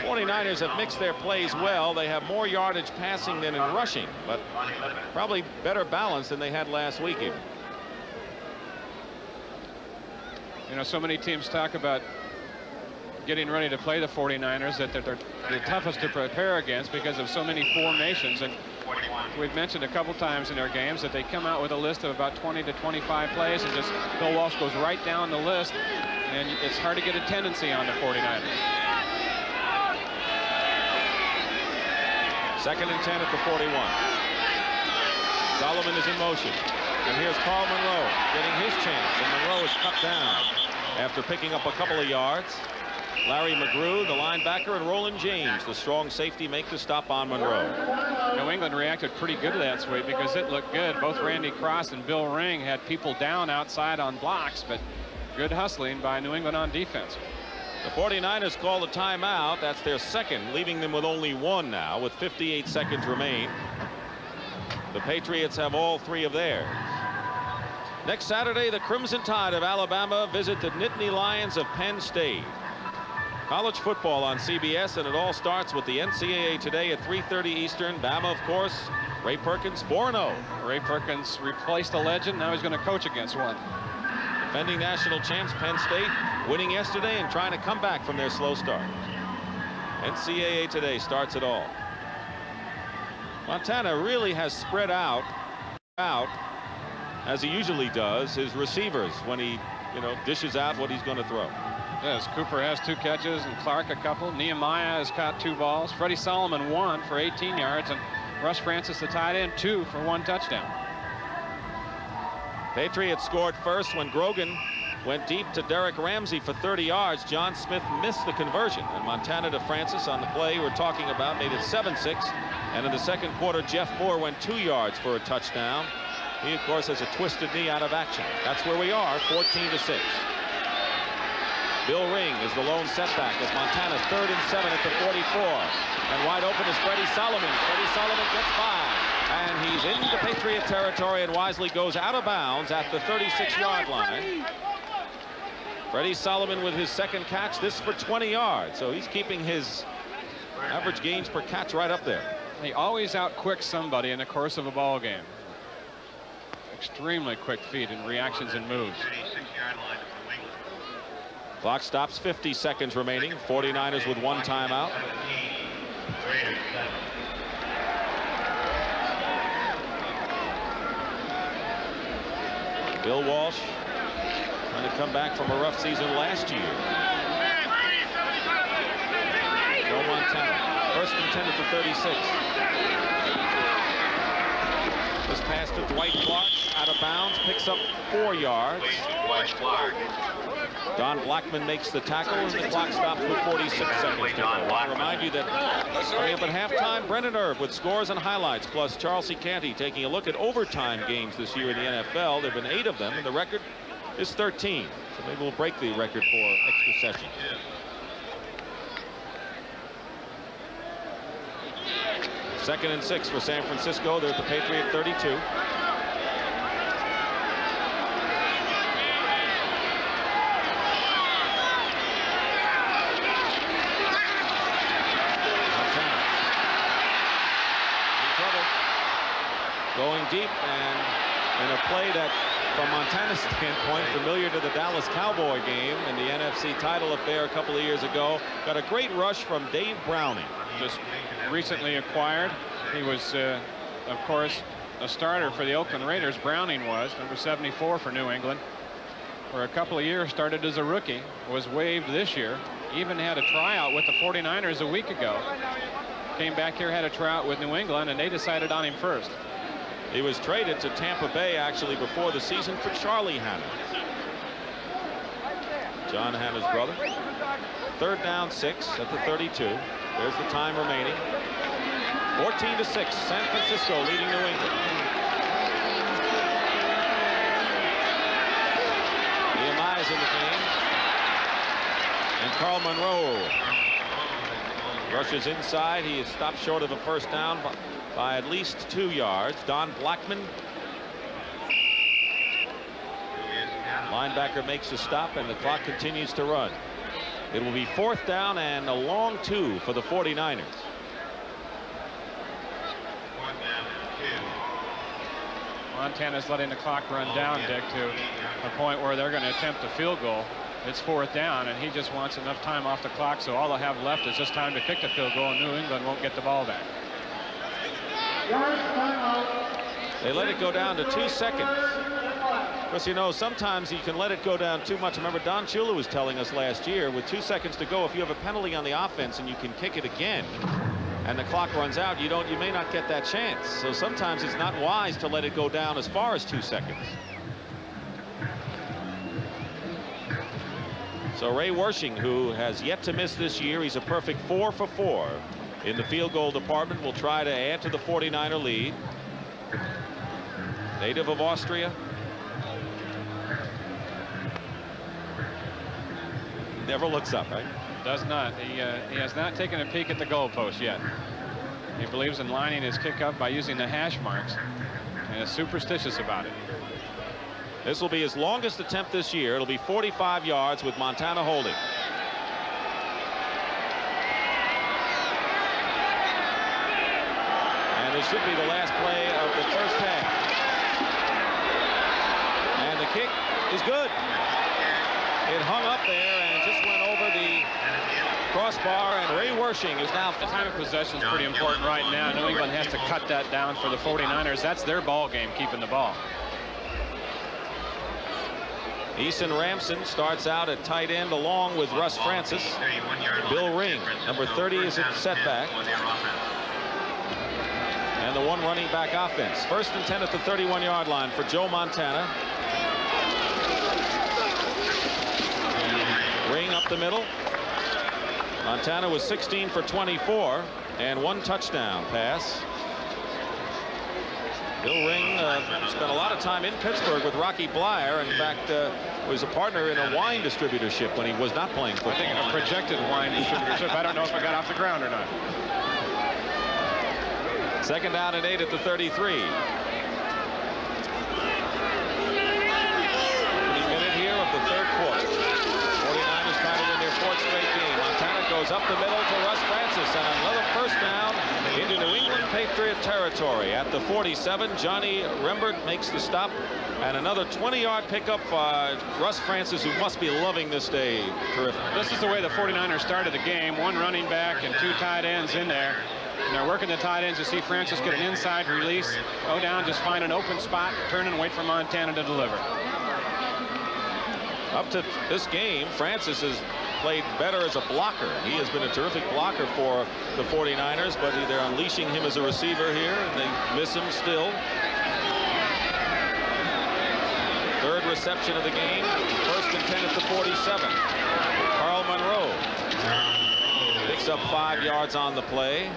49ers have mixed their plays well. They have more yardage passing than in rushing, but probably better balance than they had last week even. You know, so many teams talk about getting ready to play the 49ers that they're the toughest to prepare against because of so many formations. And we've mentioned a couple times in their games that they come out with a list of about 20 to 25 plays, and just Bill Walsh goes right down the list, and it's hard to get a tendency on the 49ers. 2nd and 10 at the 41. Solomon is in motion. And here's Carl Monroe getting his chance. And Monroe is cut down after picking up a couple of yards. Larry McGrew, the linebacker, and Roland James, the strong safety, make the stop on Monroe. New England reacted pretty good to that sweep because it looked good. Both Randy Cross and Bill Ring had people down outside on blocks, but good hustling by New England on defense. The 49ers call a timeout. That's their second, leaving them with only one now with 58 seconds remain. The Patriots have all 3 of theirs. Next Saturday, the Crimson Tide of Alabama visit the Nittany Lions of Penn State. College football on CBS, and it all starts with the NCAA today at 3:30 Eastern. Bama, of course. Ray Perkins 4-0. Ray Perkins replaced a legend. Now he's going to coach against one. Defending national champs Penn State, winning yesterday and trying to come back from their slow start. NCAA today starts it all. Montana really has spread out as he usually does his receivers when he dishes out what he's going to throw. Yes, Cooper has 2 catches and Clark a couple. Nehemiah has caught 2 balls. Freddie Solomon 1 for 18 yards, and Russ Francis, the tight end, 2 for 1 touchdown. Patriots scored first when Grogan went deep to Derek Ramsey for 30 yards. John Smith missed the conversion, and Montana to Francis on the play we're talking about made it 7-6. And in the second quarter, Jeff Moore went 2 yards for a touchdown. He, of course, has a twisted knee out of action. That's where we are, 14-6. Bill Ring is the lone setback as Montana 3rd and 7 at the 44. And wide open is Freddie Solomon. Freddie Solomon gets by. And he's into Patriot territory and wisely goes out of bounds at the 36-yard line. Freddie Solomon with his second catch, this for 20 yards. So he's keeping his average gains per catch right up there. He always out-quicks somebody in the course of a ball game. Extremely quick feet and reactions and moves. Clock stops, 50 seconds remaining. 49ers with 1 timeout. Bill Walsh trying to come back from a rough season last year. Joe Montana, 1st and 10 at the 36. This pass to Dwight Clark, out of bounds, picks up 4 yards. Don Blackman makes the tackle, and the clock stops with 46 seconds to go. I remind you that coming up at halftime, Brennan Irv with scores and highlights, plus Charles C. Canty taking a look at overtime games this year in the NFL. There have been 8 of them, and the record is 13. So maybe we'll break the record for extra sessions. Second and 6 for San Francisco. They're at the Patriot 32. Going deep, and in a play that, from Montana's standpoint, familiar to the Dallas Cowboy game in the NFC title affair a couple of years ago. Got a great rush from Dave Browning. Just recently acquired. He was, of course, a starter for the Oakland Raiders. Browning was, number 74 for New England. For a couple of years, started as a rookie, was waived this year. Even had a tryout with the 49ers a week ago. Came back here, had a tryout with New England, and they decided on him first. He was traded to Tampa Bay, actually, before the season for Charlie Hanna. John Hanna's brother. 3rd down, 6 at the 32. There's the time remaining. 14-6, San Francisco leading New England. Nehemiah's in the game. And Carl Monroe rushes inside. He is stopped short of a first down by at least 2 yards. Don Blackman, linebacker, makes a stop, and the clock continues to run. It will be 4th down and a long 2 for the 49ers. Montana's letting the clock run down, Dick, to a point where they're going to attempt a field goal. It's 4th down, and he just wants enough time off the clock, so all they'll have left is just time to kick the field goal, and New England won't get the ball back. They let it go down to 2 seconds. Of course, you know, sometimes you can let it go down too much. Remember, Don Chula was telling us last year, with 2 seconds to go, if you have a penalty on the offense and you can kick it again, and the clock runs out, you may not get that chance. So sometimes it's not wise to let it go down as far as 2 seconds. So Ray Wersching, who has yet to miss this year, he's a perfect 4 for 4 in the field goal department, will try to add to the 49er lead. Native of Austria. Never looks up, right? Does not. He has not taken a peek at the goalpost yet. He believes in lining his kick up by using the hash marks, and is superstitious about it. This will be his longest attempt this year. It'll be 45 yards with Montana holding. And this should be the last play of the first half. And the kick is good. It hung up there and just went over the crossbar, and Ray Wersching is now. The time of possession is pretty important right now. New England has to cut that down for the 49ers. That's their ball game, keeping the ball. Eason Ramson starts out at tight end along with Russ Francis. Bill Ring, number 30, is at setback. And the 1 running back offense. 1st and 10 at the 31-yard line for Joe Montana. Ring up the middle. Montana was 16 for 24 and 1 touchdown pass. Bill Ring spent a lot of time in Pittsburgh with Rocky Blyer. In fact, was a partner in a wine distributorship when he was not playing football. I think in a projected wine distributorship. I don't know if I got off the ground or not. 2nd down and 8 at the 33. 30-minute here of the 3rd quarter. 49ers trying to win their 4th straight game. Montana goes up the middle to Russ Francis, and another first down into New England Patriot territory. At the 47, Johnny Rembert makes the stop, and another 20-yard pickup by Russ Francis, who must be loving this day. Terrific. This is the way the 49ers started the game. 1 running back and 2 tight ends in there. And they're working the tight ends to see Francis get an inside release, go down, just find an open spot, turn and wait for Montana to deliver. Up to this game, Francis has played better as a blocker. He has been a terrific blocker for the 49ers, but they're unleashing him as a receiver here, and they miss him still. Third reception of the game. First and 10 at the 47. Carl Monroe picks up 5 yards on the play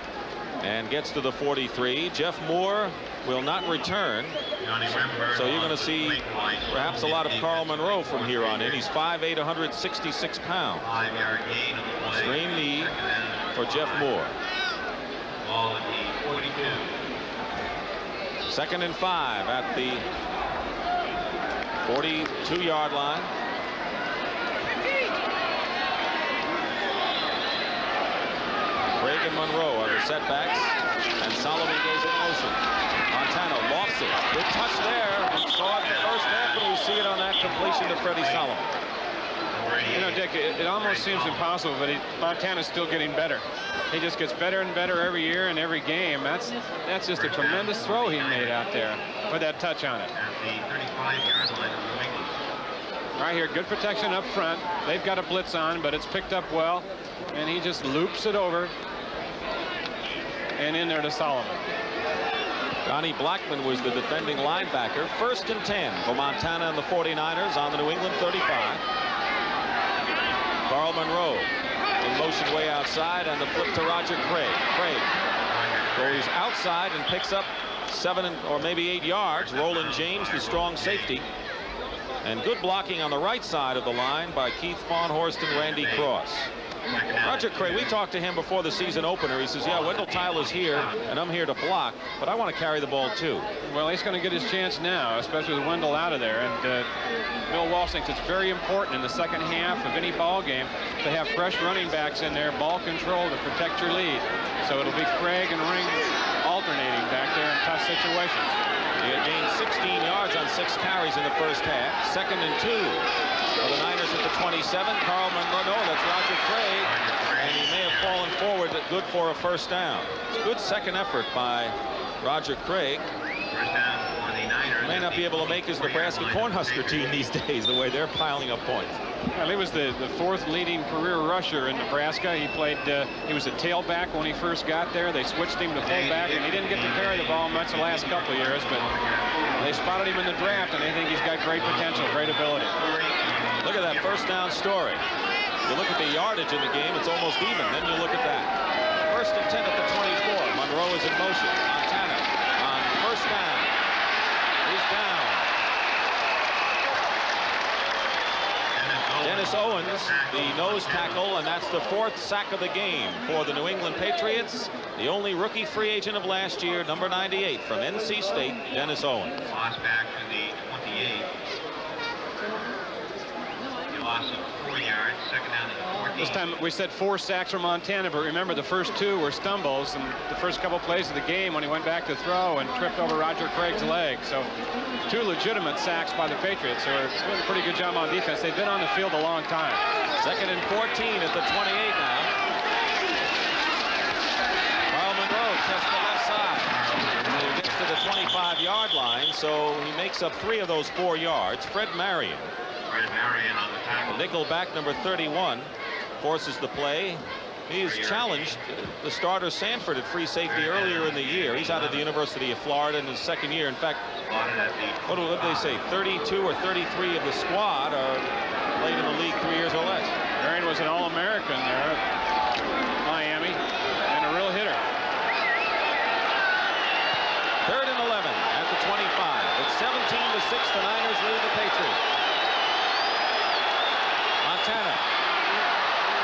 and gets to the 43. Jeff Moore will not return. So you're going to see perhaps a lot of Carl Monroe from here on in. He's 5'8", 166 pounds. Strained knee for Jeff Moore. Second and 5 at the 42-yard line. Craig and Monroe are the setbacks, and Solomon goes in motion. Montana lofts it. Good touch there. We saw it in the first half, but we see it on that completion to Freddie Solomon. You know, Dick, it almost seems impossible, but Montana's still getting better. He just gets better and better every year and every game. That's just a tremendous throw he made out there with that touch on it. At the 35-yard line of New England. Right here, good protection up front. They've got a blitz on, but it's picked up well, and he just loops it over and in there to Solomon. Johnny Blackman was the defending linebacker. First and 10 for Montana and the 49ers on the New England 35. Carl Monroe in motion way outside, and the flip to Roger Craig. Craig goes outside and picks up 7 or maybe 8 yards. Roland James, the strong safety. And good blocking on the right side of the line by Keith Fawnhorst and Randy Cross. Roger Craig, we talked to him before the season opener. He says, yeah, Wendell Tyler's here, and I'm here to block, but I want to carry the ball too. Well, he's going to get his chance now, especially with Wendell out of there. And Bill Walsh thinks it's very important in the second half of any ball game to have fresh running backs in there, ball control to protect your lead. So it'll be Craig and Ring alternating back there in tough situations. He had gained 16 yards on 6 carries in the first half. Second and 2 for the Niners at the 27. Carl Monroe, no, that's Roger Craig, and he may have fallen forward, good for a first down. It's a good second effort by Roger Craig. First down for the Niners. May not be able to make his Nebraska Cornhusker team these days, the way they're piling up points. Well, he was the 4th leading career rusher in Nebraska. He played, he was a tailback when he first got there. They switched him to fullback, and he didn't get to carry the ball much the last couple of years, but they spotted him in the draft, and they think he's got great potential, great ability. Look at that first down story. You look at the yardage in the game, it's almost even. Then you look at that. First and 10 at the 24. Monroe is in motion. Montana on first down. He's down. Dennis Owens, the nose tackle, and that's the 4th sack of the game for the New England Patriots. The only rookie free agent of last year, number 98 from NC State, Dennis Owens. Loss back to the 28. The loss of 4 yards. Second down at 14. This time we said 4 sacks for Montana, but remember the first 2 were stumbles, and the first couple plays of the game when he went back to throw and tripped over Roger Craig's leg. So 2 legitimate sacks by the Patriots, who are doing a pretty good job on defense. They've been on the field a long time. Second and 14 at the 28 now. Carl Monroe tests the left side. And he gets to the 25-yard line, so he makes up 3 of those 4 yards. Fred Marion, On the tackle. nickelback number 31, forces the play. He's challenged the starter Sanford at free safety earlier in the year. He's out of the University of Florida in his second year. In fact, what did they say? 32 or 33 of the squad are played in the league 3 years or less. Marion was an All-American there at Miami and a real hitter. Third and 11 at the 25. It's 17-6. The Niners lead the Patriots. Montana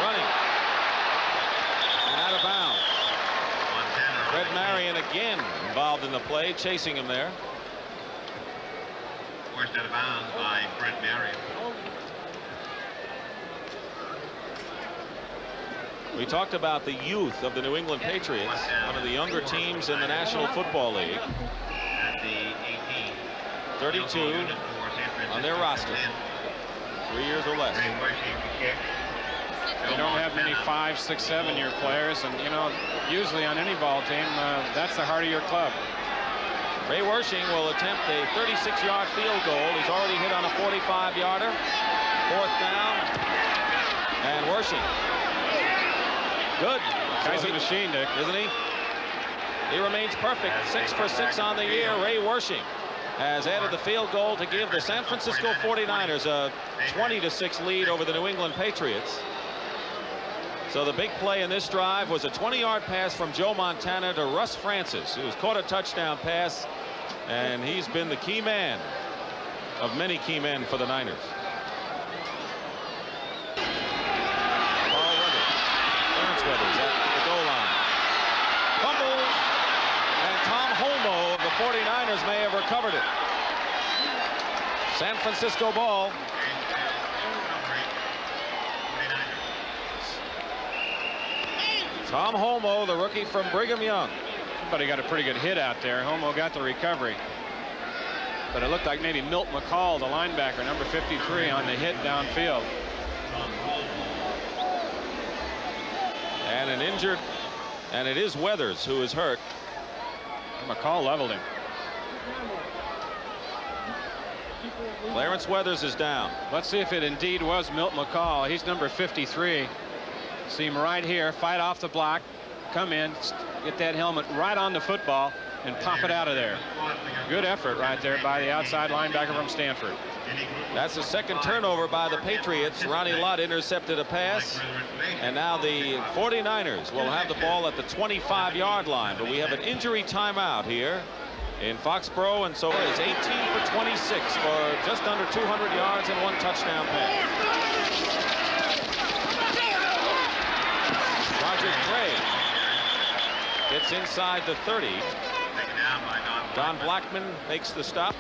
running. And out of bounds. Fred Marion again involved in the play, chasing him there. Forced out of bounds by Fred Marion. We talked about the youth of the New England Patriots, one of the younger teams in the National Football League. At the 18. 32 on their roster. 3 years or less. They don't have many 5, 6, 7-year players, and you know, usually on any ball team, that's the heart of your club. Ray Wersching will attempt a 36-yard field goal. He's already hit on a 45-yarder. 4th down. And Wershing. Good. Guy's a machine, Dick. Isn't he? He remains perfect. 6 for 6 on the year. Ray Wershing has added the field goal to give the San Francisco 49ers a 20-6 lead over the New England Patriots. So the big play in this drive was a 20-yard pass from Joe Montana to Russ Francis, who has caught a touchdown pass, and he's been the key man of many key men for the Niners. Clarence Weathers at the goal line. Fumbles, and Tom Holmoe of the 49ers may have recovered it. San Francisco ball. Tom Holmoe, the rookie from Brigham Young. Somebody got a pretty good hit out there. Holmoe got the recovery. But it looked like maybe Milt McCall, the linebacker, number 53, on the hit downfield. And an injured, and it is Weathers who is hurt. McCall leveled him. Clarence Weathers is down. Let's see if it indeed was Milt McCall. He's number 53. See him right here, fight off the block, come in, get that helmet right on the football, and pop it out of there. Good effort right there by the outside linebacker from Stanford. That's the second turnover by the Patriots. Ronnie Lott intercepted a pass, and now the 49ers will have the ball at the 25-yard line. But we have an injury timeout here in Foxborough, and so it's 18 for 26 for just under 200 yards and 1 touchdown pass. Roger Craig gets inside the 30. Don Blackman makes the stop.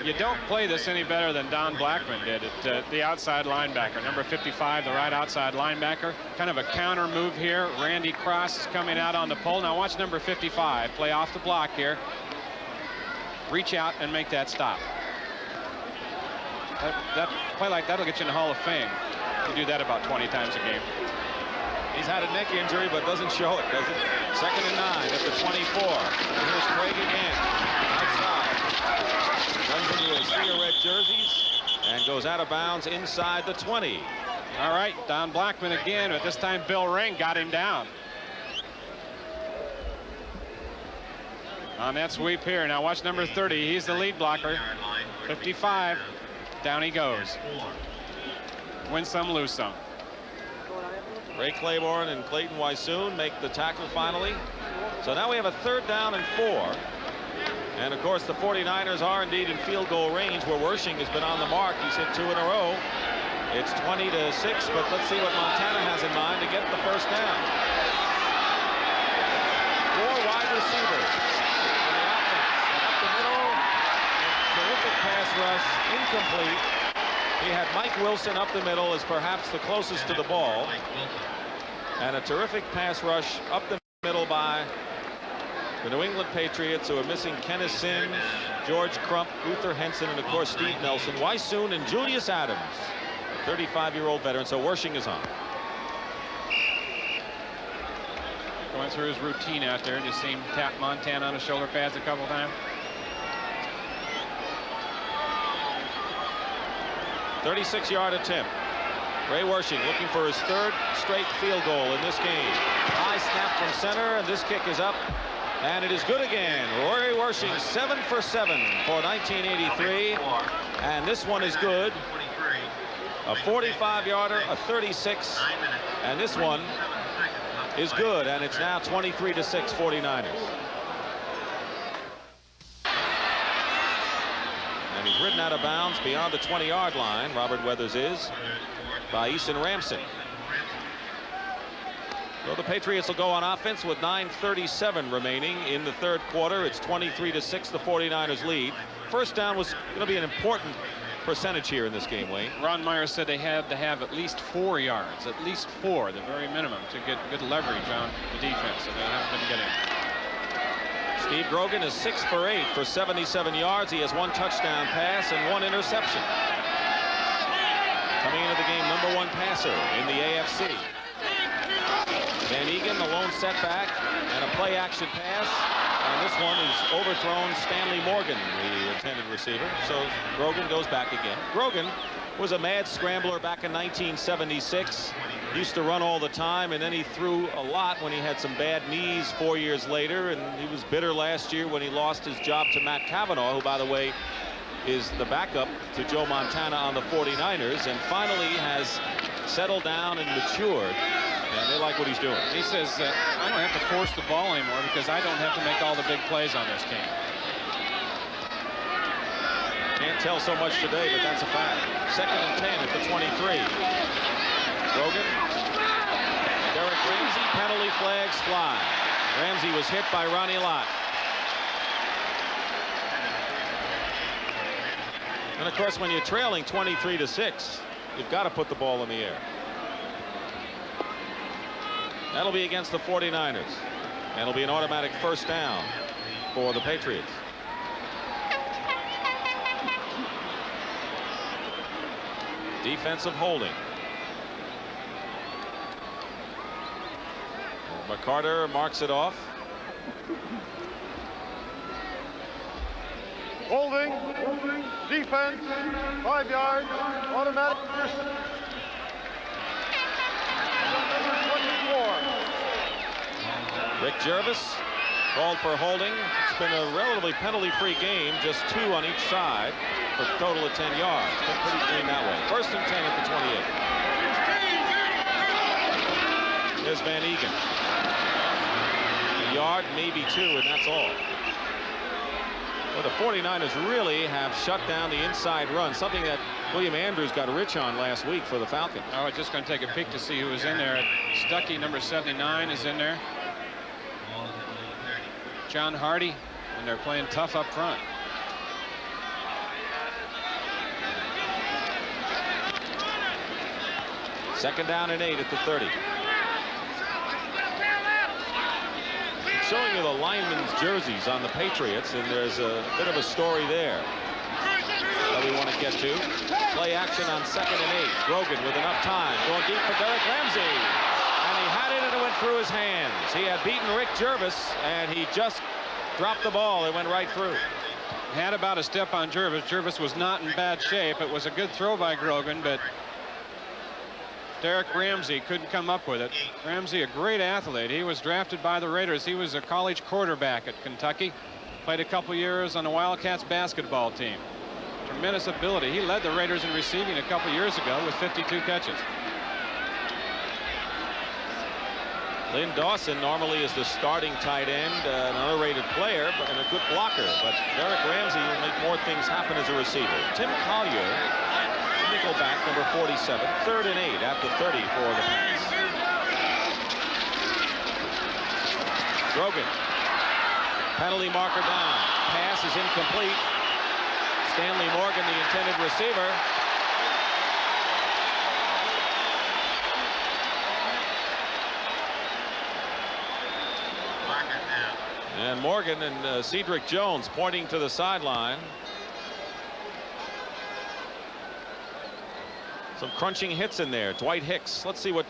You don't play this any better than Don Blackman did at the outside linebacker. Number 55, the right outside linebacker. Kind of a counter move here. Randy Cross is coming out on the pole. Now watch number 55 play off the block here. Reach out and make that stop. That play like that'll get you in the Hall of Fame. You do that about 20 times a game. He's had a neck injury, but doesn't show it, does it? 2nd and 9 at the 24. And here's Craig again. Outside. Runs into his sea red jerseys and goes out of bounds inside the 20. All right, Don Blackman again, but this time Bill Ring got him down. On that sweep here. Now watch number 30. He's the lead blocker. 55. Down he goes. Win some, lose some. Ray Claiborne and Clayton Wysoon make the tackle finally. So now we have a 3rd down and 4. And of course the 49ers are indeed in field goal range, where Wershing has been on the mark. He's hit 2 in a row. It's 20-6, but let's see what Montana has in mind to get the 1st down. 4 wide receivers in the offense. And up the middle, terrific pass rush, incomplete. He had Mike Wilson up the middle as perhaps the closest to the ball. And a terrific pass rush up the middle by the New England Patriots, who are missing Kenneth Sims, George Crump, Luther Henson, and of course Steve Nelson, Wysoon, and Julius Adams, a 35-year-old veteran. So Wershing is on. Going through his routine out there. Just see him tap Montana on the shoulder pads a couple times. 36-yard attempt. Ray Wershing looking for his 3rd straight field goal in this game. High snap from center, and this kick is up, and it is good again. Ray Wershing 7 for 7 for 1983, and this one is good. A 45-yarder, a 36, and this one is good, and it's now 23-6 49ers. And he's ridden out of bounds beyond the 20-yard line. Robert Weathers is, by Eason Ramsey. So the Patriots will go on offense with 9:37 remaining in the 3rd quarter. It's 23-6, the 49ers lead. 1st down was going to be an important percentage here in this game, Wayne. Ron Meyer said they had to have at least 4 yards, at least 4, the very minimum, to get good leverage on the defense, and they haven't been getting it. Steve Grogan is 6 for 8 for 77 yards. He has 1 touchdown pass and 1 interception. Coming into the game, number 1 passer in the AFC. Van Egan, the lone setback, and a play-action pass. And this one is overthrown Stanley Morgan, the intended receiver. So Grogan goes back again. Grogan was a mad scrambler back in 1976. Used to run all the time, and then he threw a lot when he had some bad knees 4 years later, and he was bitter last year when he lost his job to Matt Cavanaugh, who, by the way, is the backup to Joe Montana on the 49ers, and finally has settled down and matured, and they like what he's doing. He says, I don't have to force the ball anymore because I don't have to make all the big plays on this team. Can't tell so much today, but that's a fact. 2nd and 10 at the 23. Grogan. Derek Ramsey, penalty flags fly. Ramsey was hit by Ronnie Lott. And of course, when you're trailing 23-6, you've got to put the ball in the air. That'll be against the 49ers. And it'll be an automatic first down for the Patriots. Defensive holding. McCarter marks it off. Holding, defense, 5 yards, automatic. Rick Jervis called for holding. It's been a relatively penalty-free game, just 2 on each side for a total of 10 yards. Been pretty clean that way. 1st and 10 at the 28. There's Van Egan. A yard, maybe 2, and that's all. Well, the 49ers really have shut down the inside run, something that William Andrews got rich on last week for the Falcons. I was just going to take a peek to see who was in there. Stuckey, number 79, is in there. John Hardy, and they're playing tough up front. Second down and 8 at the 30. Showing you the linemen's jerseys on the Patriots, and there's a bit of a story there that we want to get to. Play action on 2nd and 8. Grogan with enough time, going deep for Derek Ramsey, and he had it and it went through his hands. He had beaten Rick Jervis, and he just dropped the ball. It went right through. Had about a step on Jervis. Jervis was not in bad shape. It was a good throw by Grogan, but Derek Ramsey couldn't come up with it. Ramsey, a great athlete. He was drafted by the Raiders. He was a college quarterback at Kentucky. Played a couple years on the Wildcats basketball team. Tremendous ability. He led the Raiders in receiving a couple years ago with 52 catches. Lynn Dawson normally is the starting tight end, an underrated player and a good blocker, but Derek Ramsey will make more things happen as a receiver. Tim Collier, nickelback, number 47, 3rd and 8 at the 30 for the pass. Grogan, penalty marker down. Pass is incomplete. Stanley Morgan, the intended receiver. And Morgan and Cedric Jones pointing to the sideline. Some crunching hits in there. Dwight Hicks. Let's see what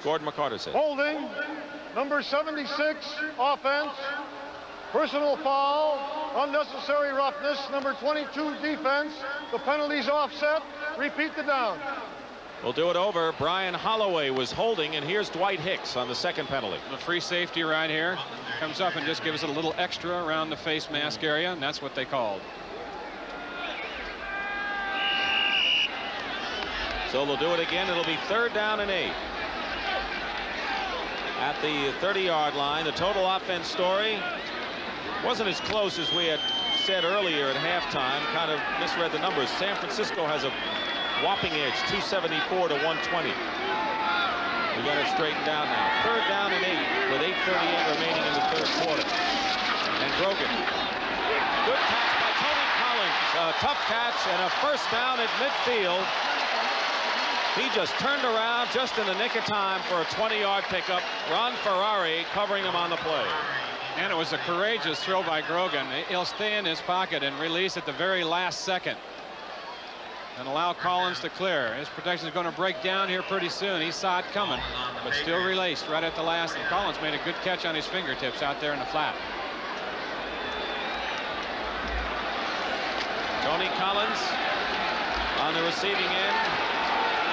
Gordon McCarter said. Holding, number 76, offense. Personal foul, unnecessary roughness, number 22, defense. The penalty's offset. Repeat the down. We'll do it over. Brian Holloway was holding, and here's Dwight Hicks on the 2nd penalty. The free safety right here comes up and just gives it a little extra around the face mask area, and that's what they called. So they'll do it again. It'll be 3rd down and 8. At the 30-yard line, the total offense story wasn't as close as we had said earlier at halftime. Kind of misread the numbers. San Francisco has a whopping edge, 274 to 120. We got it straightened out now. 3rd down and 8 with 8:38 remaining in the 3rd quarter. And Grogan. Good catch by Tony Collins. A tough catch and a first down at midfield. He just turned around just in the nick of time for a 20-yard pickup. Ron Ferrari covering him on the play. And it was a courageous throw by Grogan. He'll stay in his pocket and release at the very last second and allow Collins to clear. His protection is going to break down here pretty soon. He saw it coming, but still released right at the last. And Collins made a good catch on his fingertips out there in the flat. Tony Collins on the receiving end.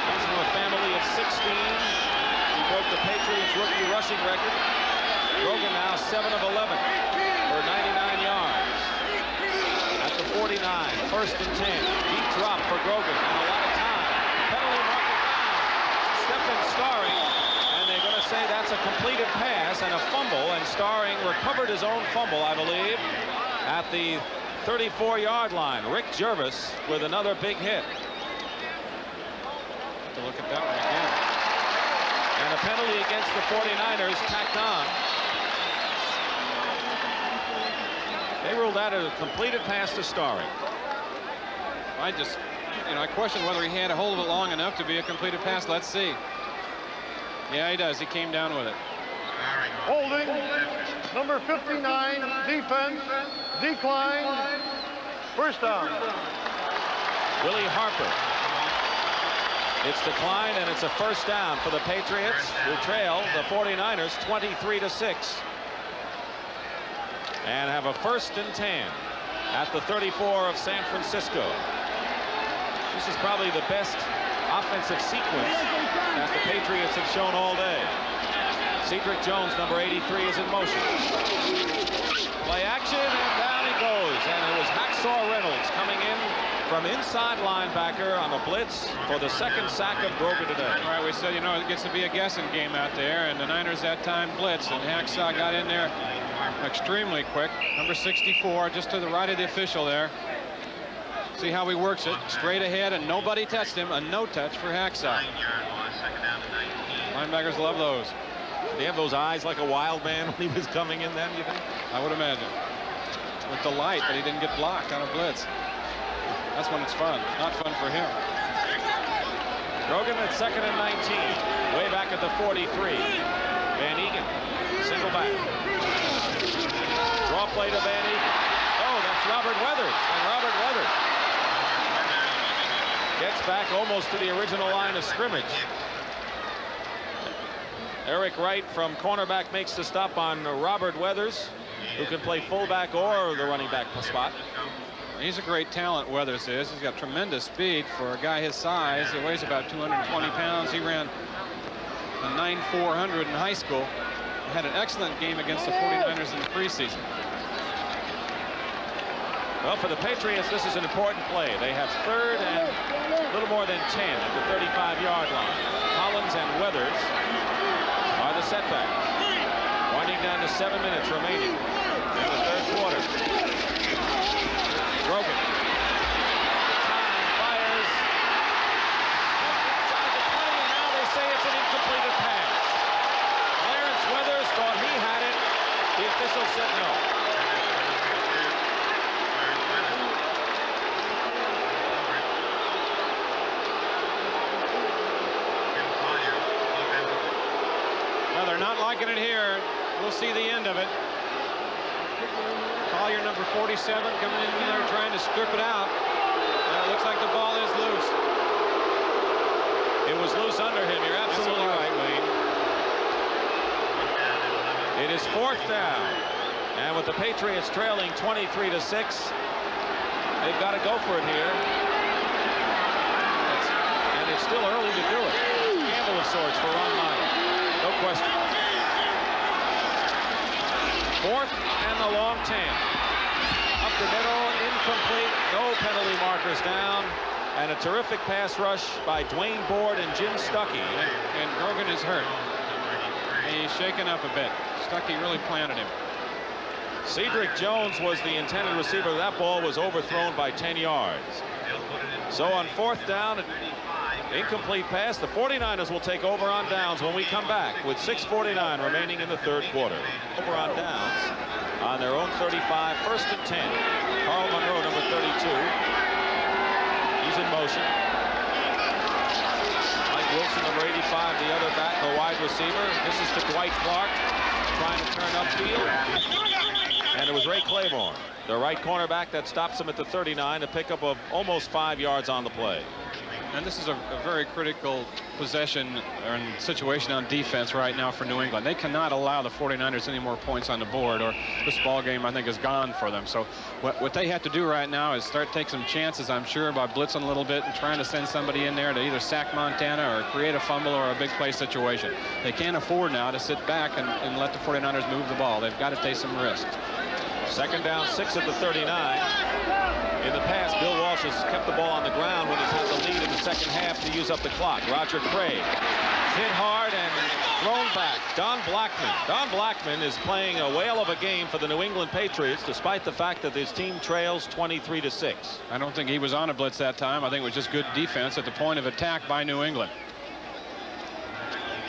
Comes from a family of 16. He broke the Patriots rookie rushing record. Grogan now 7 of 11 for 99 yards. At the 49, 1st and 10. Deep drop for Grogan and a lot of time. Penalty marker down. Stephen Starring, and they're going to say that's a completed pass and a fumble, and Starring recovered his own fumble, I believe, at the 34-yard line. Rick Jervis with another big hit. To look at that one again. And a penalty against the 49ers tacked on. They ruled that as a completed pass to Starring. I just, I question whether he had a hold of it long enough to be a completed pass. Let's see. Yeah, he does. He came down with it. Holding, number 59, defense, decline, 1st down. Willie Harper. It's declined, and it's a 1st down for the Patriots, who trail the 49ers 23-6. And have a 1st and 10 at the 34 of San Francisco. This is probably the best offensive sequence that the Patriots have shown all day. Cedric Jones, number 83, is in motion. Play action, and down he goes. And it was Hacksaw Reynolds coming in from inside linebacker on the blitz for the 2nd sack of Grogan today. All right, we said, it gets to be a guessing game out there, and the Niners that time blitzed, and Hacksaw got in there extremely quick. Number 64, just to the right of the official there. See how he works it. Straight ahead, and nobody touched him. A no touch for Hacksaw. Linebackers love those. Did he have those eyes like a wild man when he was coming in then, you think? I would imagine. With delight that he didn't get blocked on a blitz. That's when it's fun. Not fun for him. Grogan at 2nd and 19. Way back at the 43. Van Egan, single back. Draw play to Van Egan. Oh, that's Robert Weathers. And Robert Weathers gets back almost to the original line of scrimmage. Eric Wright from cornerback makes the stop on Robert Weathers, who can play fullback or the running back spot. He's a great talent, Weathers is. He's got tremendous speed for a guy his size. He weighs about 220 pounds. He ran a 9.400 in high school. Had an excellent game against the 49ers in the preseason. Well, for the Patriots, this is an important play. They have 3rd and a little more than 10 at the 35-yard line. Collins and Weathers are the setback. Winding down to 7 minutes remaining in the 3rd quarter. Grogan. Time fires. Outside the 20, and now they say it's an incompleted pass. Clarence Weathers thought he had it. The official said no. Well, they're not liking it here. We'll see the end of it. Collier, number 47, coming in there trying to strip it out. It looks like the ball is loose. It was loose under him. You're absolutely right, Wayne. It is 4th down. And with the Patriots trailing 23-6, they've got to go for it here. And it's still early to do it. Gamble of sorts for Ron Meyer. No question. 4th and the long 10. Up the middle, incomplete, no penalty markers down, and a terrific pass rush by Dwayne Board and Jim Stuckey. And Grogan is hurt. He's shaken up a bit. Stuckey really planted him. Cedric Jones was the intended receiver. That ball was overthrown by 10 yards. So on 4th down, incomplete pass. The 49ers will take over on downs when we come back with 6:49 remaining in the 3rd quarter. Over on downs on their own 35, 1st and 10. Carl Monroe, number 32. He's in motion. Mike Wilson, number 85, the other back, the wide receiver. This is to Dwight Clark, trying to turn upfield. And it was Ray Claiborne, the right cornerback, that stops him at the 39, a pickup of almost 5 yards on the play. And this is a very critical possession or situation on defense right now for New England. They cannot allow the 49ers any more points on the board, or this ball game, I think, is gone for them. So what they have to do right now is start taking some chances, I'm sure, by blitzing a little bit and trying to send somebody in there to either sack Montana or create a fumble or a big play situation. They can't afford now to sit back and let the 49ers move the ball. They've got to take some risks. 2nd down, 6 at the 39. In the past, Bill Walsh has kept the ball on the ground when he's had the lead in the second half to use up the clock. Roger Craig hit hard and thrown back. Don Blackman. Don Blackman is playing a whale of a game for the New England Patriots, despite the fact that his team trails 23-6. I don't think he was on a blitz that time. I think it was just good defense at the point of attack by New England.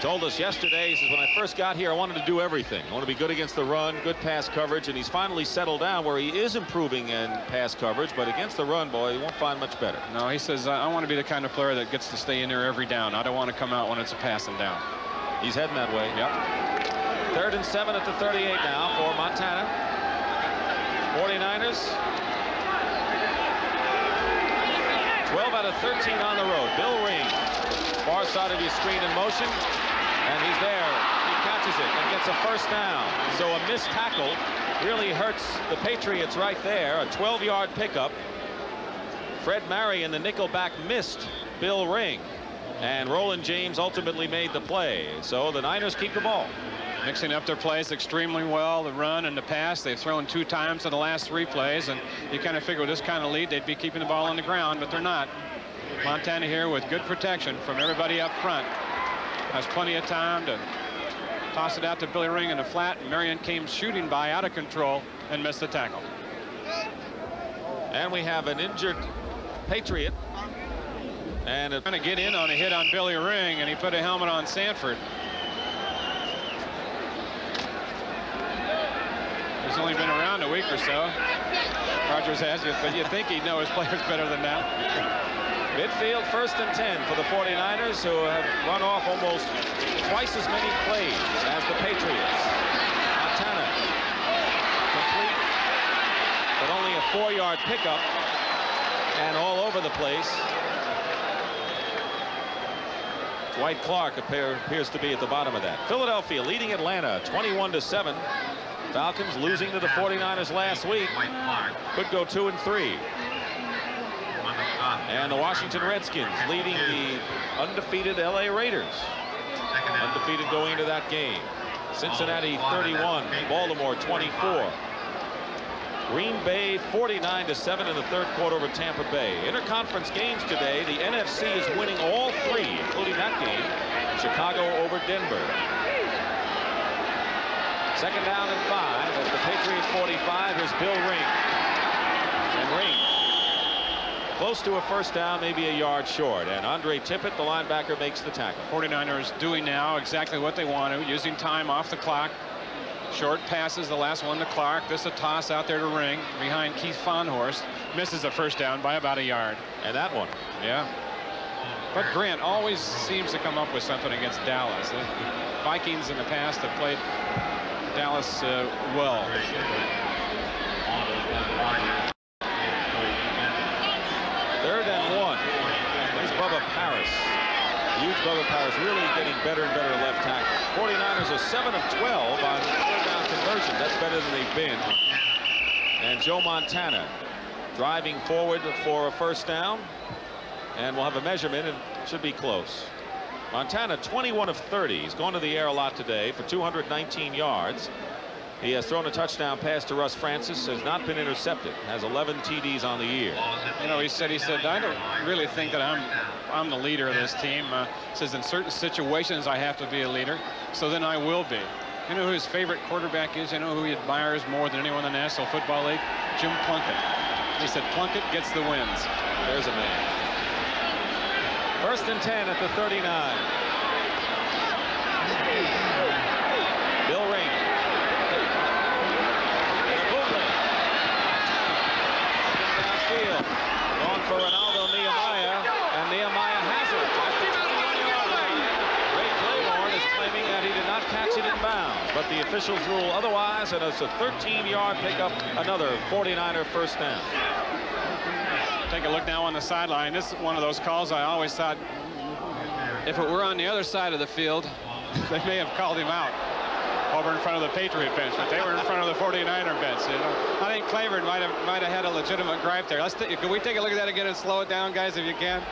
Told us yesterday, he says, when I first got here, I wanted to do everything. I want to be good against the run, good pass coverage, and he's finally settled down where he is improving in pass coverage, but against the run, boy, he won't find much better. No, he says, I want to be the kind of player that gets to stay in there every down. I don't want to come out when it's a passing down. He's heading that way. Yep. 3rd and 7 at the 38 now for Montana. 49ers. 12 out of 13 on the road. Bill Ring, far side of your screen in motion. And he's there. He catches it and gets a first down. So a missed tackle really hurts the Patriots right there. A 12-yard pickup. Fred Marion, the nickelback, missed Bill Ring. And Roland James ultimately made the play. So the Niners keep the ball. Mixing up their plays extremely well, the run and the pass. They've thrown 2 times in the last 3 plays, and you kind of figure with this kind of lead they'd be keeping the ball on the ground, but they're not. Montana here with good protection from everybody up front. Has plenty of time to toss it out to Billy Ring in the flat. Marion came shooting by out of control and missed the tackle. And we have an injured Patriot. And trying to get in on a hit on Billy Ring, and he put a helmet on Sanford. He's only been around a week or so. Rogers has you, but you think he'd know his players better than that. Midfield, 1st and 10 for the 49ers, who have run off almost twice as many plays as the Patriots. Montana complete, but only a 4-yard pickup, and all over the place. Dwight Clark appears to be at the bottom of that. Philadelphia leading Atlanta 21-7. Falcons losing to the 49ers last week. Could go 2 and 3. And the Washington Redskins leading the undefeated LA Raiders. Undefeated going into that game. Cincinnati 31, Baltimore 24. Green Bay 49-7 in the 3rd quarter over Tampa Bay. Interconference games today. The NFC is winning all 3, including that game. Chicago over Denver. 2nd down and 5 at the Patriots 45. Here's Bill Ring. And Ring close to a first down, maybe a yard short. And Andre Tippett, the linebacker, makes the tackle. 49ers doing now exactly what they want to, using time off the clock. Short passes, the last one to Clark. This a toss out there to Ring behind Keith Fonhorst. Misses a first down by about a yard. And that one. Yeah. But Grant always seems to come up with something against Dallas. The Vikings in the past have played Dallas well. 3rd and 1. There's Bubba Paris. Huge Bubba Paris really getting better and better left tackle. 49ers are 7 of 12 on 3rd down conversion. That's better than they've been. And Joe Montana driving forward for a first down. And we'll have a measurement and should be close. Montana 21 of 30. He's gone to the air a lot today for 219 yards. He has thrown a touchdown pass to Russ Francis, has not been intercepted, has 11 TDs on the year. You know, he said, I don't really think that I'm the leader of this team. Says in certain situations I have to be a leader, so then I will be. You know who his favorite quarterback is? You know who he admires more than anyone in the National Football League? Jim Plunkett. He said Plunkett gets the wins. There's a man. 1st and 10 at the 39. Bill Ring. Downfield. Going for Ronaldo Nehemiah, and Nehemiah has it at the 21-yard line. Ray Claiborne is claiming that he did not catch it in bounds, but the officials rule otherwise, and it's a 13-yard pickup, another 49er first down. Take a look now on the sideline. This is one of those calls I always thought if it were on the other side of the field, they may have called him out over in front of the Patriot bench, but they were in front of the 49er bench. You know? I think Claiborne might have had a legitimate gripe there. Can we take a look at that again and slow it down, guys, if you can?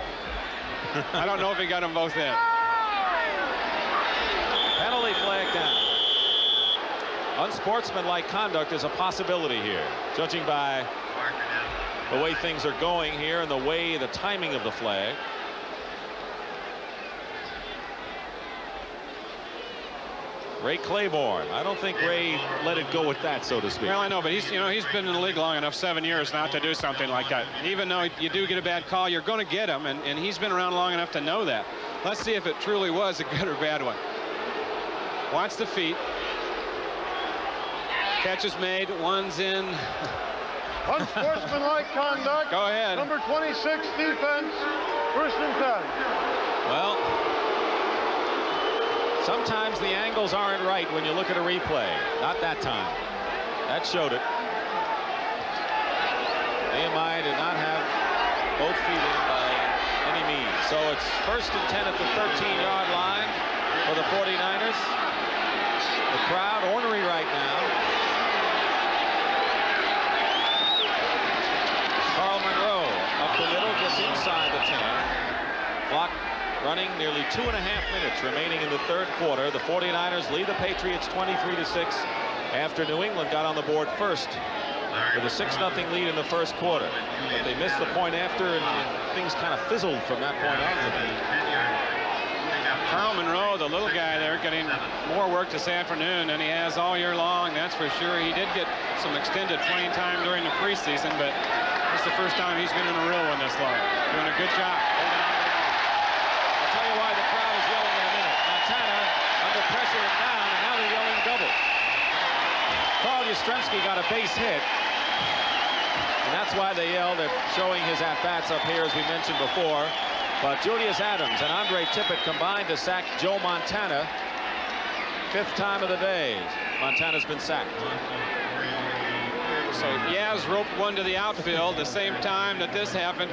I don't know if he got them both in. Penalty flag down. Unsportsmanlike conduct is a possibility here, judging by the way things are going here and the timing of the flag. Ray Claiborne. I don't think Ray let it go with that, so to speak. Well, I know, but he's been in the league long enough, 7 years, not to do something like that. Even though you do get a bad call, you're going to get him, and he's been around long enough to know that. Let's see if it truly was a good or bad one. Watch the feet. Catch is made. One's in. Unsportsmanlike conduct. Go ahead. Number 26 defense. 1st and 10. Well, sometimes the angles aren't right when you look at a replay. Not that time. That showed it. Nehemiah did not have both feet in by any means. So it's 1st and 10 at the 13-yard line for the 49ers. The crowd ornery right now. Carl Monroe up the middle, gets inside the 10. Clock running, nearly 2.5 minutes remaining in the 3rd quarter. The 49ers lead the Patriots 23-6 after New England got on the board first with a 6-0 lead in the 1st quarter. But they missed the point after, and things kind of fizzled from that point on. Carl Monroe, the little guy there, getting more work this afternoon than he has all year long, that's for sure. He did get some extended playing time during the preseason, but it's the first time he's been in a real one this long. Doing a good job. I'll tell you why the crowd is yelling in a minute. Montana under pressure and down, and now they're yelling double. Carl Yastrzemski got a base hit, and that's why they yelled at showing his at-bats up here, as we mentioned before. But Julius Adams and Andre Tippett combined to sack Joe Montana. 5th time of the day Montana's been sacked. So Yaz roped one to the outfield the same time that this happened.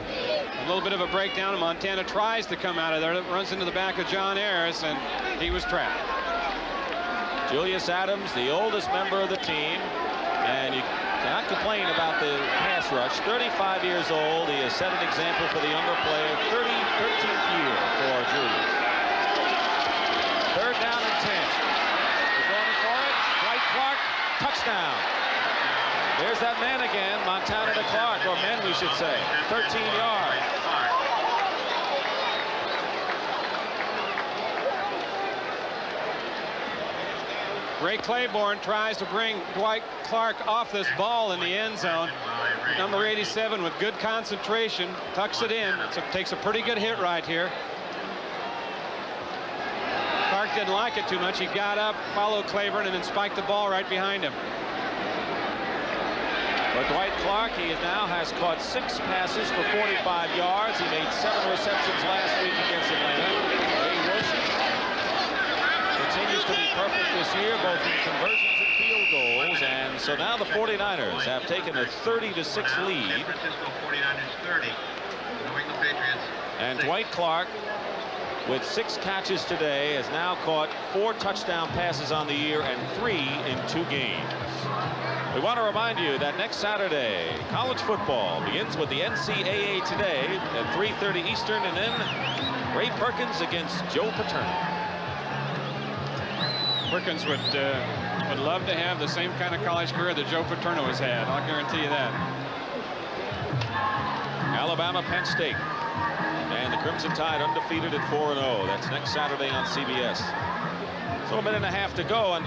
A little bit of a breakdown, and Montana tries to come out of there. It runs into the back of John Ayers, and he was trapped. Julius Adams, the oldest member of the team, and you cannot complain about the pass rush. 35 years old. He has set an example for the younger player. 13th year for Julius. 3rd down and 10. They're going for it. Dwight Clark, touchdown. There's that man again, Montana to Clark, or men we should say. 13 yards. Ray Claiborne tries to bring Dwight Clark off this ball in the end zone. Number 87 with good concentration tucks it in. Takes a pretty good hit right here. Clark didn't like it too much. He got up, followed Claiborne, and then spiked the ball right behind him. But Dwight Clark, he now has caught 6 passes for 45 yards. He made 7 receptions last week against Atlanta. Ray Wilson continues to be perfect this year, both in conversions and field goals. And so now the 49ers have taken a 30-6 lead. Fransisco 49ers 30. New England Patriots. And Dwight Clark, with 6 catches today, has now caught 4 touchdown passes on the year and 3 in 2 games. We want to remind you that next Saturday, college football begins with the NCAA today at 3:30 Eastern, and then Ray Perkins against Joe Paterno. Perkins would love to have the same kind of college career that Joe Paterno has had. I'll guarantee you that. Alabama, Penn State. And the Crimson Tide undefeated at 4-0. That's next Saturday on CBS. So a minute and a half to go, and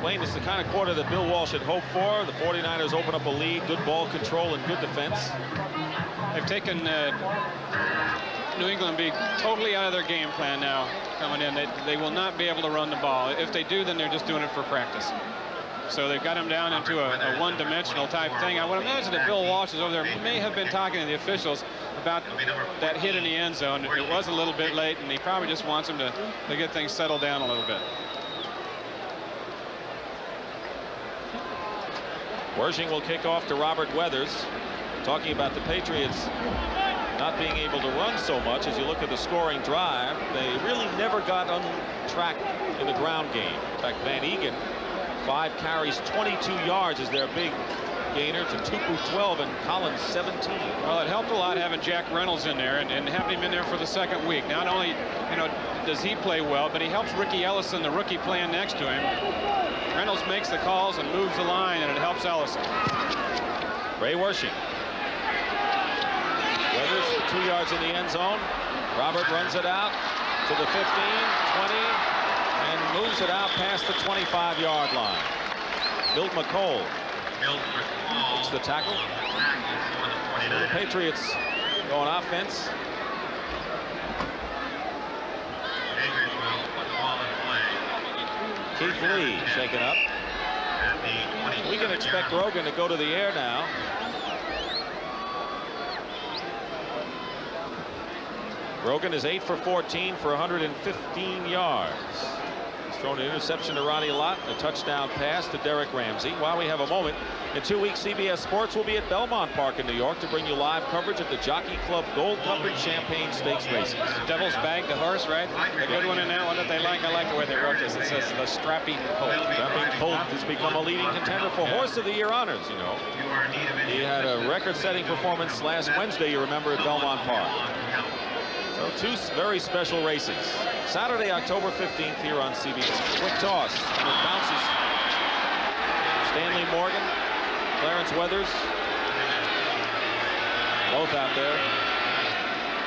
Wayne, is the kind of quarter that Bill Walsh had hoped for. The 49ers open up a lead, good ball control and good defense. They've taken New England be totally out of their game plan now coming in. They will not be able to run the ball. If they do, then they're just doing it for practice. So they've got them down into a one-dimensional type thing. I would imagine that Bill Walsh is over there, may have been talking to the officials about that hit in the end zone. It was a little bit late, and he probably just wants them to get things settled down a little bit. Wershing will kick off to Robert Weathers. Talking about the Patriots not being able to run so much. As you look at the scoring drive, they really never got on track in the ground game. In fact, Van Egan, 5 carries, 22 yards is their big gainer to Tupu 12 and Collins 17. Well, it helped a lot having Jack Reynolds in there and having him in there for the second week. Not only, you know, does he play well, but he helps Ricky Ellison, the rookie playing next to him. Reynolds makes the calls and moves the line, and it helps Ellison. Ray Wershing. Weathers 2 yards in the end zone. Robert runs it out to the 15, 20, and moves it out past the 25-yard line. Milt McCole makes the tackle. So the Patriots go on offense. Keith Lee shaken up. We can expect Rogan to go to the air now. Rogan is 8 for 14 for 115 yards. He's thrown an interception to Ronnie Lott, a touchdown pass to Derek Ramsey. While we have a moment, in 2 weeks, CBS Sports will be at Belmont Park in New York to bring you live coverage of the Jockey Club Gold Cup and Champagne Stakes races. Devil's Bag, the horse, right? A good one in that one that they like. I like the way they wrote this. It says the Strapping Colt. Strapping Colt has become a leading contender for Horse of the Year honors, you know. He had a record-setting performance last Wednesday, you remember, at Belmont Park. So 2 very special races. Saturday, October 15th here on CBS. Quick toss, and it bounces. Stanley Morgan, Clarence Weathers, both out there.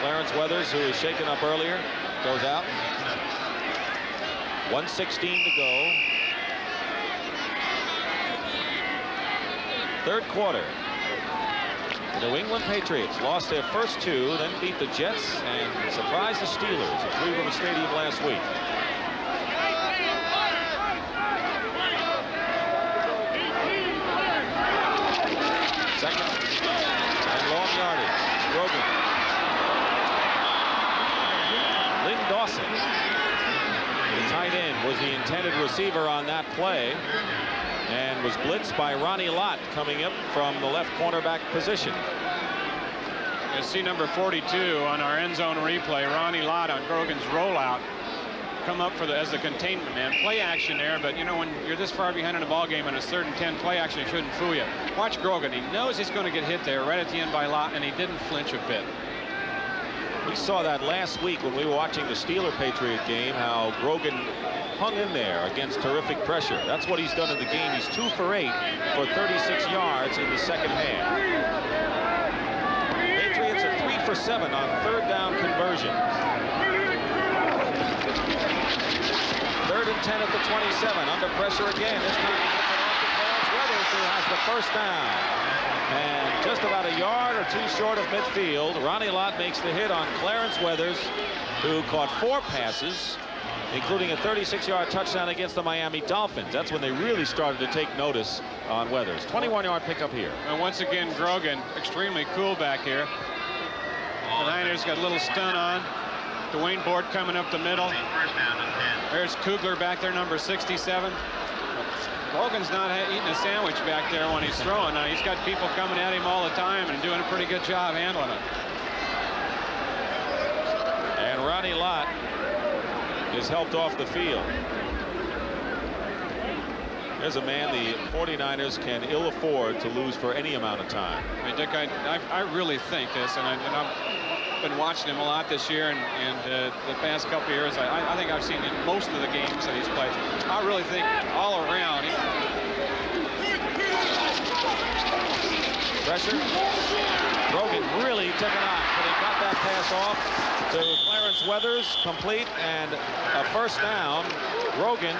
Clarence Weathers, who was shaken up earlier, goes out. 1:16 to go. Third quarter. The New England Patriots lost their first 2, then beat the Jets and surprised the Steelers at Cleveland Stadium last week. Second and long yardage. Rogan. Lynn Dawson, the tight end, was the intended receiver on that play and was blitzed by Ronnie Lott coming up from the left cornerback position. You see number 42 on our end zone replay, Ronnie Lott on Grogan's rollout, come up for as the containment man. Play action there, but you know, when you're this far behind in a ball game and it's 3rd and 10, play action shouldn't fool you. Watch Grogan. He knows he's going to get hit there right at the end by Lott, and he didn't flinch a bit. We saw that last week when we were watching the Steeler-Patriot game, how Grogan hung in there against terrific pressure. That's what he's done in the game. He's 2 for 8 for 36 yards in the second half. Patriots are 3 for 7 on 3rd down conversions. 3rd and 10 at the 27. Under pressure again. This time he gets it off to Clarence Weathers, who has the first down. And just about a yard or 2 short of midfield, Ronnie Lott makes the hit on Clarence Weathers, who caught 4 passes, including a 36-yard touchdown against the Miami Dolphins. That's when they really started to take notice on Weathers. 21-yard pickup here. And once again, Grogan, extremely cool back here. The Niners got a little stun on. Dwayne Board coming up the middle. There's Kugler back there, number 67. Grogan's not eating a sandwich back there when he's throwing. Now, he's got people coming at him all the time and doing a pretty good job handling it. And Ronnie Lott is helped off the field. There's a man the 49ers can ill afford to lose for any amount of time. Hey, Dick, I really think this, and I've been watching him a lot this year and the past couple of years. I think I've seen in most of the games that he's played. I really think all around. Pressure. Grogan really took it out, but he got that pass off to Clarence Weathers, complete, and a first down. Grogan,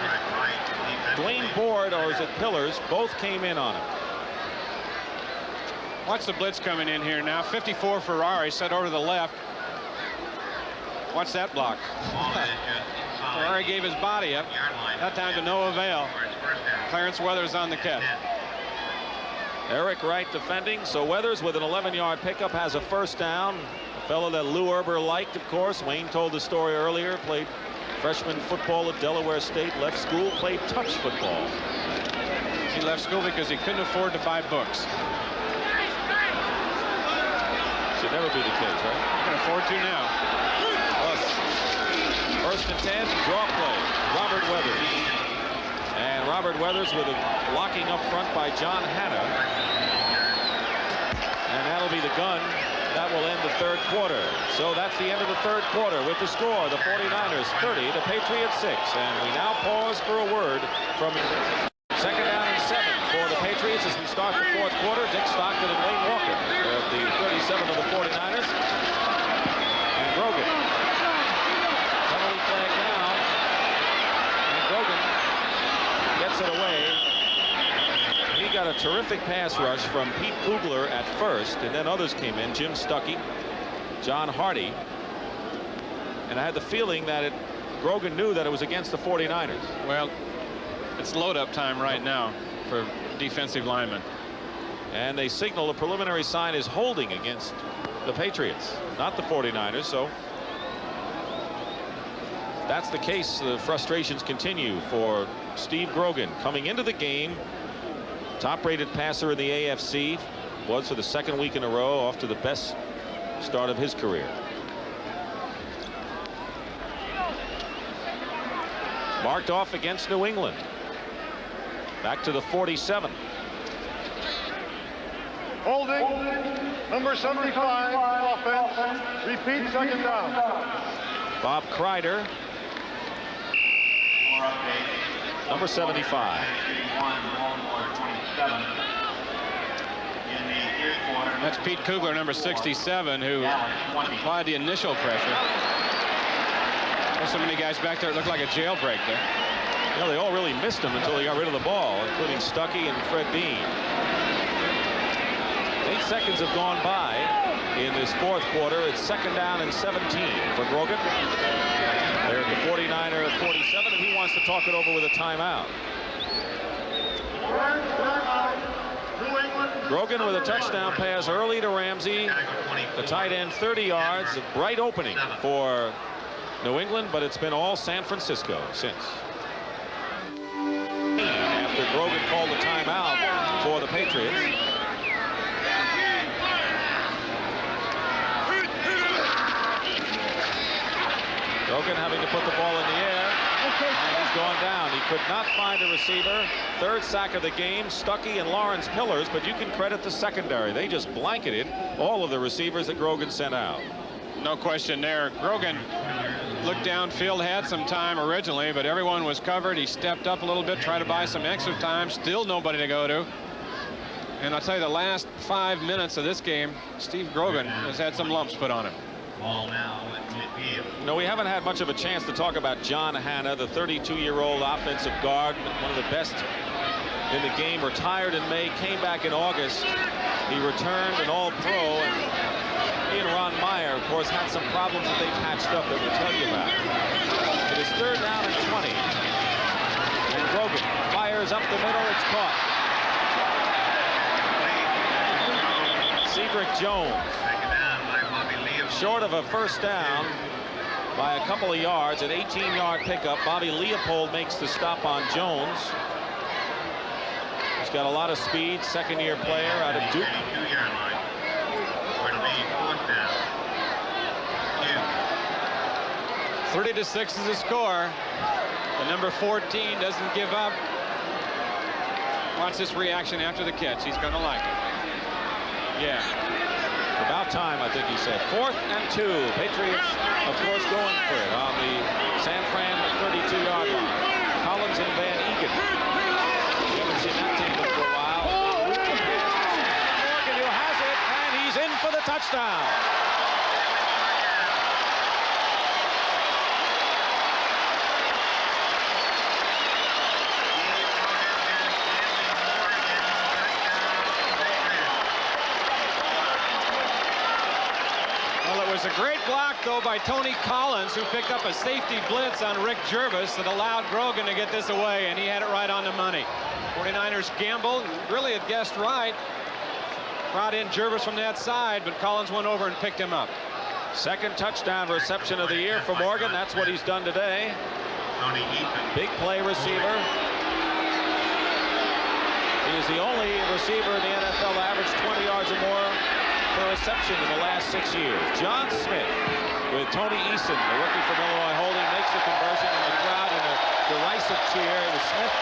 Dwayne Board, or is it Pillars, both came in on him. Watch the blitz coming in here now. 54 Ferrari set over to the left. Watch that block. Ferrari gave his body up. That time to no avail. Clarence Weathers on the catch. Eric Wright defending, so Weathers with an 11-yard pickup has a first down. A fellow that Lou Erber liked, of course. Wayne told the story earlier. Played freshman football at Delaware State. Left school, played touch football. He left school because he couldn't afford to buy books. So should never be the case, right? You can afford to now. First and 10, draw play. Robert Weathers. And Robert Weathers with a blocking up front by John Hanna. And that'll be the gun. That will end the third quarter. So that's the end of the third quarter with the score. The 49ers 30, the Patriots 6. And we now pause for a word from second down and 7 for the Patriots as we start the fourth quarter. Dick Stockton and Wayne Walker at the 37 of the 49ers. And Grogan. Penalty flag down. And Grogan gets it away. He got a terrific pass rush from Pete Kugler at first, and then others came in. Jim Stuckey, John Hardy. And I had the feeling that Grogan knew that it was against the 49ers. Well, it's load-up time right now for defensive linemen. And they signal the preliminary sign is holding against the Patriots, not the 49ers. So that's the case. The frustrations continue for Steve Grogan coming into the game. Top-rated passer in the AFC, was for the second week in a row, off to the best start of his career. Marked off against New England. Back to the 47. Holding, number 75, offense. Repeat, second down. Bob Kreider, number 75. That's Pete Kugler, number 67, who applied the initial pressure. There's so many guys back there. It looked like a jailbreak there. You know, they all really missed him until he got rid of the ball, including Stuckey and Fred Bean. 8 seconds have gone by in this fourth quarter. It's second down and 17 for Grogan. They're at the 49er 47, and he wants to talk it over with a timeout. Grogan with a touchdown pass early to Ramsey. The tight end 30 yards. A bright opening for New England, but it's been all San Francisco since. After Grogan called the timeout for the Patriots. Grogan having to put the ball in the air. And he's gone down. He could not find a receiver. Third sack of the game. Stuckey and Lawrence Pillars, but you can credit the secondary. They just blanketed all of the receivers that Grogan sent out. No question there. Grogan looked downfield, had some time originally, but everyone was covered. He stepped up a little bit, tried to buy some extra time. Still nobody to go to. And I'll tell you, the last 5 minutes of this game, Steve Grogan has had some lumps put on him. Ball now at midfield. No, we haven't had much of a chance to talk about John Hanna, the 32-year-old offensive guard, one of the best in the game. Retired in May, came back in August. He returned an All-Pro, and he and Ron Meyer, of course, had some problems that they patched up that we'll tell you about. It is third down and 20. And Grogan fires up the middle. It's caught. Cedric Jones. Short of a first down by a couple of yards, an 18-yard pickup. Bobby Leopold makes the stop on Jones. He's got a lot of speed, second-year player out of Duke. 32-yard line. It'll be fourth down. 30-6 is the score. The number 14 doesn't give up. Watch this reaction after the catch. He's going to like it. Yeah. About time, I think he said. 4th and 2. Patriots, of course, going for it on the San Fran 32-yard line. Collins and Van Egan. We haven't seen that team for a while. Morgan, who has it, and he's in for the touchdown. It was a great block, though, by Tony Collins, who picked up a safety blitz on Rick Jervis that allowed Grogan to get this away, and he had it right on the money. 49ers gambled, really had guessed right. Brought in Jervis from that side, but Collins went over and picked him up. Second touchdown reception of the year for Morgan. That's what he's done today. Big play receiver. He is the only receiver in the NFL to average 20 yards or more per reception in the last 6 years. John Smith with Tony Eason, the rookie from Illinois Holding, makes the conversion, and the crowd in a derisive cheer. It was Smith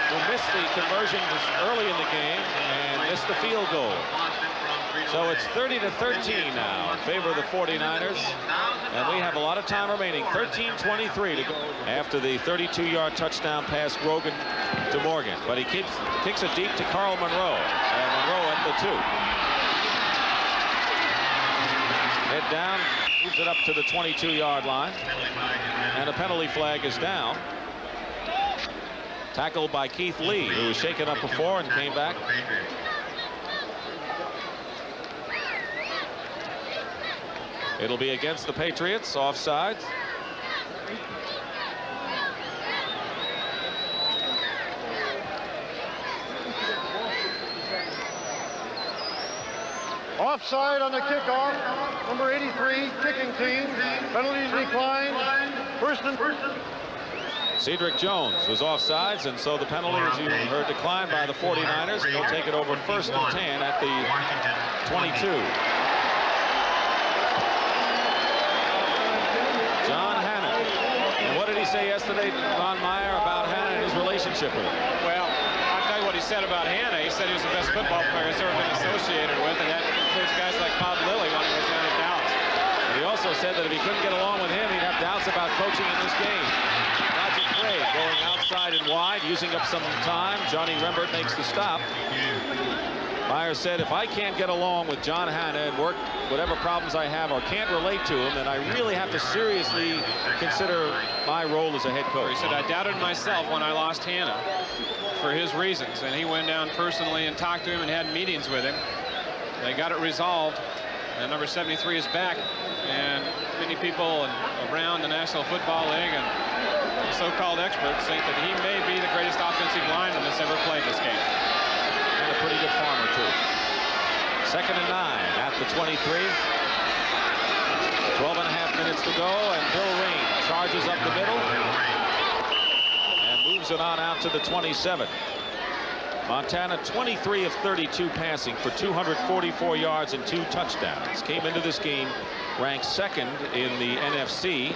who missed the conversion early in the game and missed the field goal. So it's 30-13 now in favor of the 49ers, and we have a lot of time remaining. 13:23 to go after the 32-yard touchdown pass Grogan to Morgan, but he kicks it deep to Carl Monroe, and Monroe at the 2. Head down, moves it up to the 22-yard line, and a penalty flag is down. Tackled by Keith Lee, who was shaken up before and came back. It'll be against the Patriots, offsides. Offside on the kickoff. Number 83, kicking team. Penalties declined. First and Cedric Jones was offsides, and so the penalty, as you heard, declined by the 49ers. They'll take it over 1st and 10 at the 22. John Hanna. And what did he say yesterday, Ron Meyer, about Hanna and his relationship with him? Well, I'll tell you what he said about Hanna. He said he was the best football player he's ever been associated with, and that includes guys like Bob Lilly when he was down in Dallas. And he also said that if he couldn't get along with him, he'd have doubts about coaching in this game. Roger Craig going outside and wide, using up some time. Johnny Rembert makes the stop. Meyer said, if I can't get along with John Hanna and work whatever problems I have or can't relate to him, then I really have to seriously consider my role as a head coach. He said, I doubted myself when I lost Hanna for his reasons, and he went down personally and talked to him and had meetings with him. They got it resolved, and number 73 is back, and many people around the National Football League and so-called experts think that he may be the greatest offensive lineman that's ever played this game. And a pretty good farmer, too. 2nd and 9 at the 23. 12.5 minutes to go, and Bill Rain charges up the middle and moves it on out to the 27. Montana 23 of 32 passing for 244 yards and 2 touchdowns. Came into this game ranked 2nd in the NFC.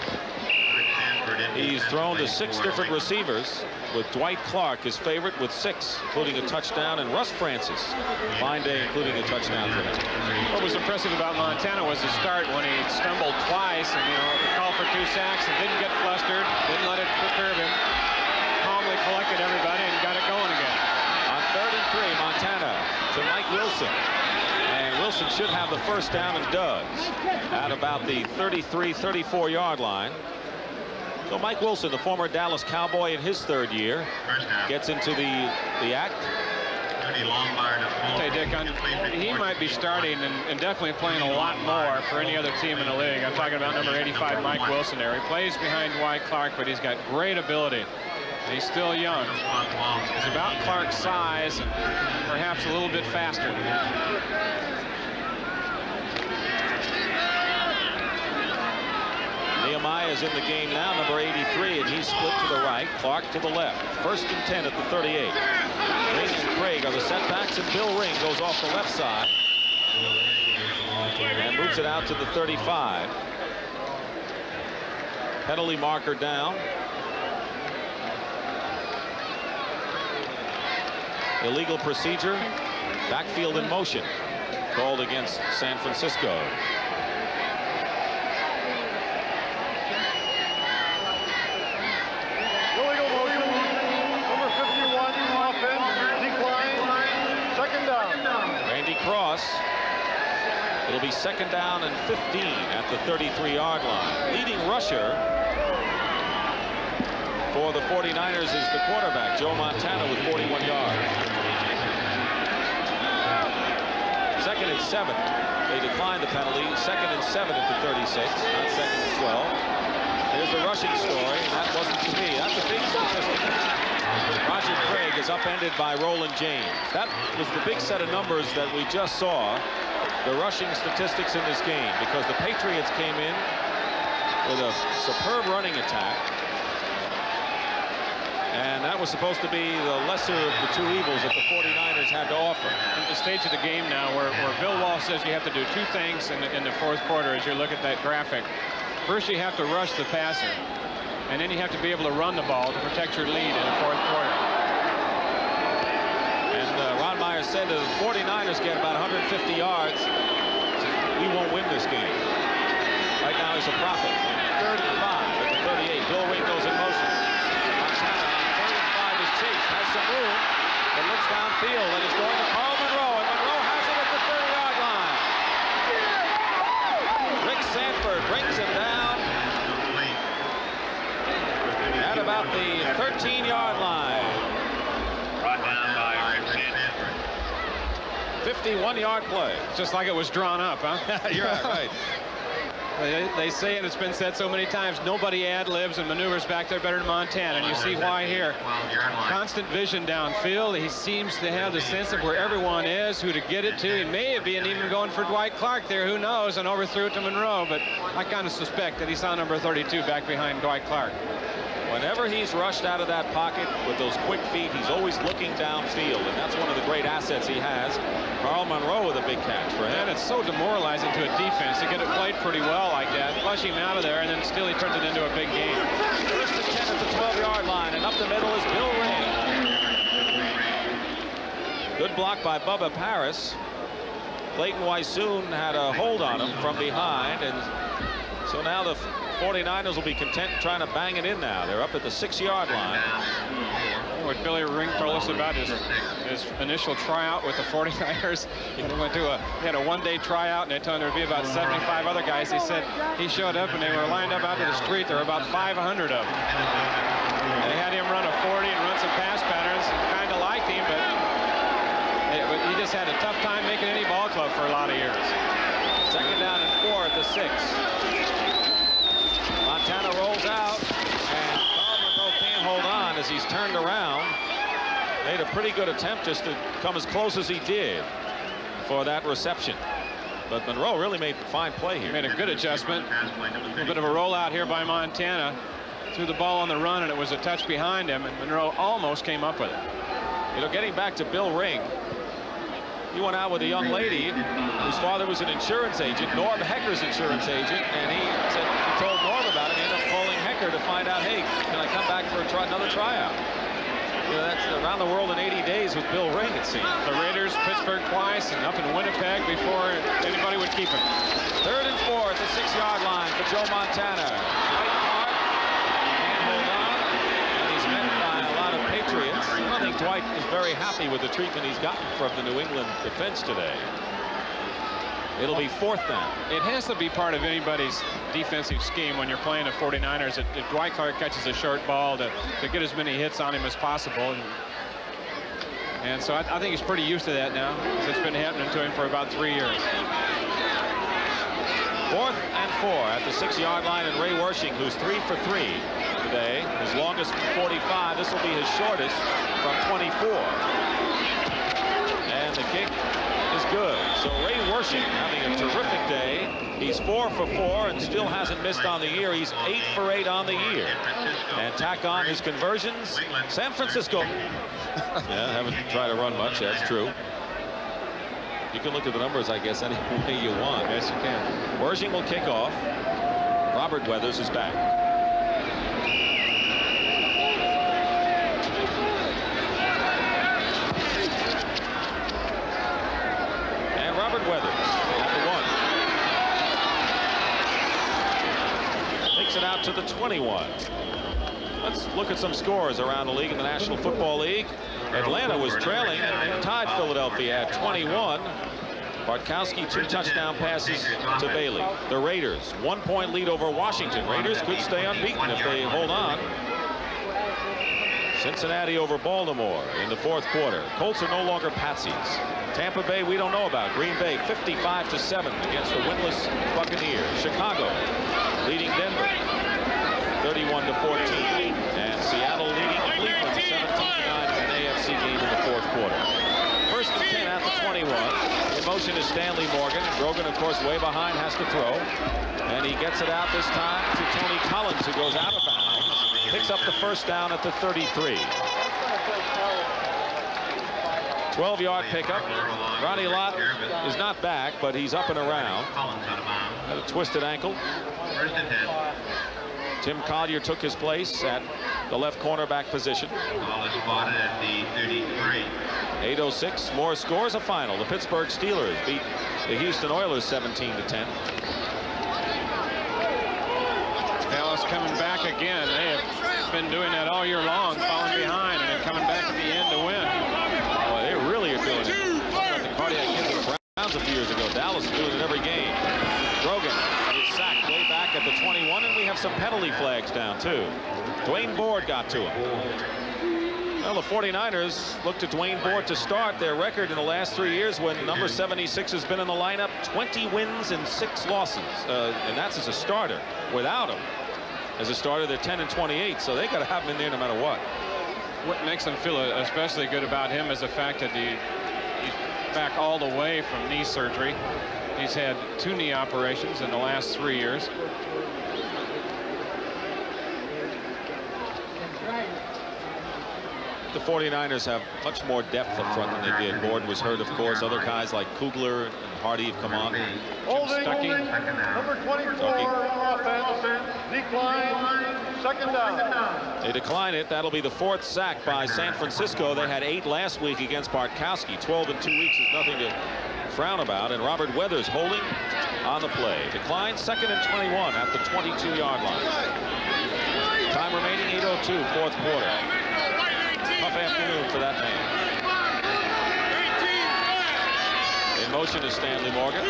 He's thrown to 6 different receivers, with Dwight Clark his favorite with 6, including a touchdown, and Russ Francis, fine day, including a touchdown for him. What was impressive about Montana was the start when he stumbled twice and, called for 2 sacks and didn't get flustered, didn't let it disturb him, calmly collected everybody and got it going again. On 3rd and 3, Montana to Mike Wilson. And Wilson should have the first down and does at about the 33-34 yard line. So Mike Wilson, the former Dallas Cowboy in his 3rd year, gets into the act. Hey, Dick, he might be starting and definitely playing a lot more for any other team in the league. I'm talking about number 85, Mike Wilson there. He plays behind Dwight Clark, but he's got great ability. He's still young. He's about Clark's size and perhaps a little bit faster. Nehemiah is in the game now, number 83, and he's split to the right, Clark to the left. 1st and 10 at the 38. Ring and Craig are the setbacks, and Bill Ring goes off the left side and moves it out to the 35. Penalty marker down. Illegal procedure, backfield in motion, called against San Francisco. illegal motion. Number 51, offense, decline. 2nd down. Randy Cross. It'll be 2nd down and 15 at the 33-yard line. Leading rusher for the 49ers is the quarterback, Joe Montana, with 41 yards. 2nd and 7. They declined the penalty. 2nd and 7 at the 36, not 2nd and 12. Here's the rushing story, and that wasn't to me. That's a big statistic. Roger Craig is upended by Roland James. That was the big set of numbers that we just saw, the rushing statistics in this game, because the Patriots came in with a superb running attack. And that was was supposed to be the lesser of the two evils that the 49ers had to offer. At the stage of the game now where Bill Walsh says you have to do two things in the fourth quarter as you look at that graphic. First, you have to rush the passer, and then you have to be able to run the ball to protect your lead in the fourth quarter. And Ron Meyer said that the 49ers get about 150 yards. We won't win this game. Right now is a profit. 3rd and 5 at the 38. Bill Ring goes in motion. Montana on 3rd and 5 is Chase. Has some room, but looks downfield and is going to Carl Monroe. And Monroe has it at the 30-yard line. Rick Sanford brings him down at about the 13-yard line. Brought down by Rick Sanford. 51-yard play. Just like it was drawn up, huh? You're right. They say, and it's been said so many times, nobody ad-libs and maneuvers back there better than Montana, and you see why here. 12-yard line. Constant vision downfield. He seems to have the sense of where everyone is, who to get it to. He may have been even going for Dwight Clark there, who knows, and overthrew it to Monroe, but I kind of suspect that he saw number 32 back behind Dwight Clark. Whenever he's rushed out of that pocket with those quick feet, he's always looking downfield, and that's one of the great assets he has. Carl Monroe with a big catch for him. And it's so demoralizing to a defense to get it played pretty well like that, flush him out of there, and then still he turns it into a big game. 1st and 10 at the 12-yard line, and up the middle is Bill Ring. Good block by Bubba Paris. Clayton Wysoon had a hold on him from behind, and so now the 49ers will be content trying to bang it in now. They're up at the 6-yard line. What Billy Ring told us about his initial tryout with the 49ers. He had a one-day tryout, and they told him there would be about 75 other guys. He said he showed up, and they were lined up out to the street. There were about 500 of them. They had him run a 40 and run some pass patterns. Kind of liked him, but he just had a tough time making any ball club for a lot of years. 2nd down and 4 at the 6. Montana rolls out, and Carl Monroe can't hold on as he's turned around. Made a pretty good attempt just to come as close as he did for that reception. But Monroe really made a fine play here. Made a good adjustment. A little bit of a rollout here by Montana. Threw the ball on the run, and it was a touch behind him, and Monroe almost came up with it. You know, getting back to Bill Ring, he went out with a young lady whose father was an insurance agent, Norm Hecker's insurance agent, and he told Norm about it. He ended up calling Hecker to find out, hey, can I come back for another tryout? You know, that's around the world in 80 days with Bill Ring, it seems. The Raiders, Pittsburgh twice, and up in Winnipeg before anybody would keep him. 3rd and 4 at the 6-yard line for Joe Montana. White Hart can't hold on, and he's met by a lot of Patriots. I don't think Dwight is very happy with the treatment he's gotten from the New England defense today. It'll be 4th down. It has to be part of anybody's defensive scheme when you're playing the 49ers. If Dwight Clark catches a short ball to get as many hits on him as possible. And so I think he's pretty used to that now, because it's been happening to him for about 3 years. 4th and 4 at the 6-yard line, and Ray Wersching, who's 3 for 3 today, his longest from 45. This will be his shortest from 24. And the kick is good. So Ray Wersching having a terrific day. He's 4 for 4 and still hasn't missed on the year. He's 8 for 8 on the year. And tack on his conversions. San Francisco. Yeah, haven't tried to run much. That's true. You can look at the numbers, I guess, any way you want. Yes, you can. Wersching will kick off. Robert Weathers is back. And Robert Weathers at the 1. Takes it out to the 21. Let's look at some scores around the league in the National Football League. Atlanta was trailing and tied Philadelphia at 21. Bartkowski 2 touchdown passes to Bailey. The Raiders 1-point lead over Washington. Raiders could stay unbeaten if they hold on. Cincinnati over Baltimore in the 4th quarter. Colts are no longer patsies. Tampa Bay we don't know about. Green Bay 55-7 against the winless Buccaneers. Chicago leading Denver 31-14. And Seattle leading Cleveland 17-9 in an AFC game in the 4th quarter. 1st and 10 at the 21. In motion is Stanley Morgan. Grogan, of course, way behind, has to throw. And he gets it out this time to Tony Collins, who goes out of bounds. Picks up the 1st down at the 33. 12-yard pickup. Ronnie Lott is not back, but he's up and around. Had a twisted ankle. Tim Collier took his place at the left cornerback position. Ball is spotted at the 33. 8:06. More scores. A final. The Pittsburgh Steelers beat the Houston Oilers 17-10. Dallas coming back again. They have been doing that all year long, falling behind and then coming back at the end to win. Boy, they really are doing it. The cardiac hit of the Browns a few years ago. Dallas is doing it every game. Grogan is sacked way back at the 21, and we have some penalty flags down too. Dwayne Board got to him. Well, the 49ers looked to Dwayne Board to start. Their record in the last 3 years when number 76 has been in the lineup, 20 wins and 6 losses. And that's as a starter. Without him as a starter, they're 10-28, so they got to have him in there no matter what. What makes them feel especially good about him is the fact that he's back all the way from knee surgery. He's had 2 knee operations in the last 3 years. The 49ers have much more depth up front than they did. Board was hurt, of course. Other guys like Kugler and Hardy have come on. Holding, Stuckey. number 24, offense, decline, second down. They decline it. That'll be the 4th sack by San Francisco. They had 8 last week against Bartkowski. 12 in 2 weeks is nothing to frown about. And Robert Weathers holding on the play. Decline, 2nd and 21 at the 22-yard line. Time remaining, 8:02, 4th quarter. Tough afternoon for that man. In motion is Stanley Morgan.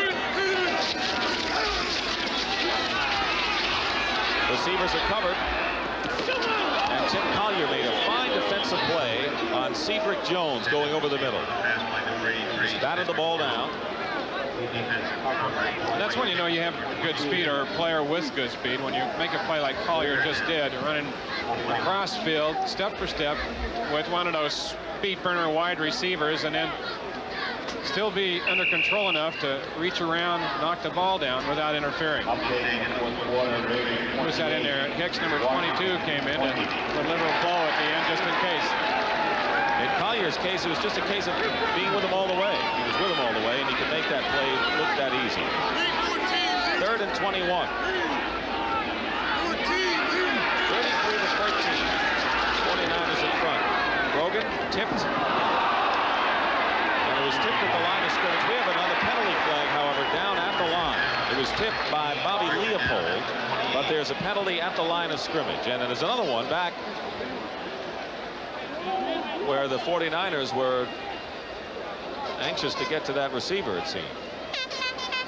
Receivers are covered. And Tim Collier made a fine defensive play on Cedric Jones going over the middle. Just batted the ball down. And that's when you know you have good speed, or a player with good speed. When you make a play like Collier just did, running across field, step for step, with one of those speed burner wide receivers, and then still be under control enough to reach around, knock the ball down without interfering. Who's that in there? Hicks, number 22, came in and delivered a blow at the end just in case. In Collier's case, it was just a case of being with him all the way. He was with him all the way, and he could make that play look that easy. 3rd and 21. 33 to 13. 49ers in front. Grogan tipped. And it was tipped at the line of scrimmage. We have another penalty flag, however, down at the line. It was tipped by Bobby Leopold, but there's a penalty at the line of scrimmage. And then there's another one back where the 49ers were anxious to get to that receiver, it seemed.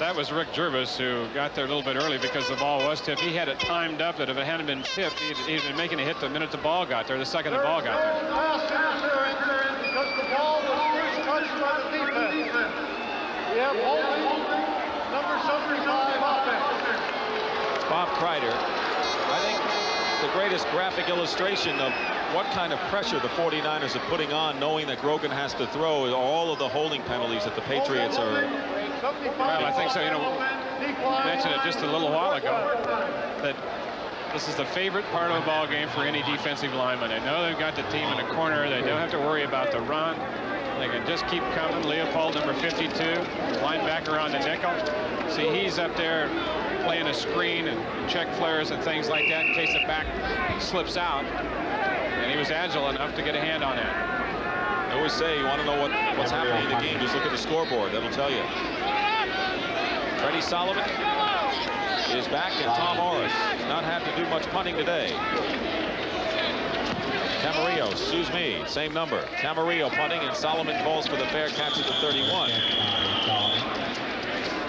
That was Rick Jervis, who got there a little bit early because the ball was tipped. He had it timed up that if it hadn't been tipped, he'd been making a hit the minute the ball got there, the second the ball got there. Pass interference because the ball was first touched by the defense. We have holding, number 75, offense. Bob Kreider, I think the greatest graphic illustration of what kind of pressure the 49ers are putting on, knowing that Grogan has to throw, is all of the holding penalties that the Patriots are. Well, I think so. You know, I mentioned it just a little while ago that this is the favorite part of the ball game for any defensive lineman. They know they've got the team in the corner. They don't have to worry about the run. They can just keep coming. Leopold, number 52, linebacker on the nickel. See, he's up there playing a screen and check flares and things like that in case the back slips out. And he was agile enough to get a hand on that. I always say you want to know what's happening in the game, just look at the scoreboard. That'll tell you. Freddie Solomon is back, and Tom Orris has not had to do much punting today. Camarillo, excuse me, same number. Camarillo punting, and Solomon calls for the fair catch at the 31.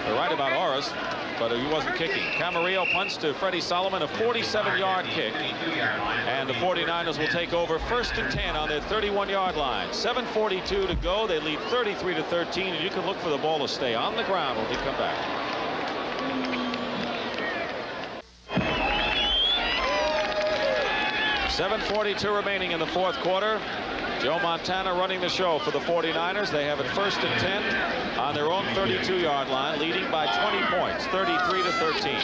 They're right about Orris, but he wasn't kicking. Camarillo punts to Freddie Solomon, a 47-yard kick. And the 49ers will take over 1st and 10 on their 31-yard line. 7:42 to go. They lead 33 to 13, and you can look for the ball to stay on the ground when we come back. .742 remaining in the 4th quarter. Joe Montana running the show for the 49ers. They have it 1st and 10 on their own 32-yard line, leading by 20 points, 33 to 13.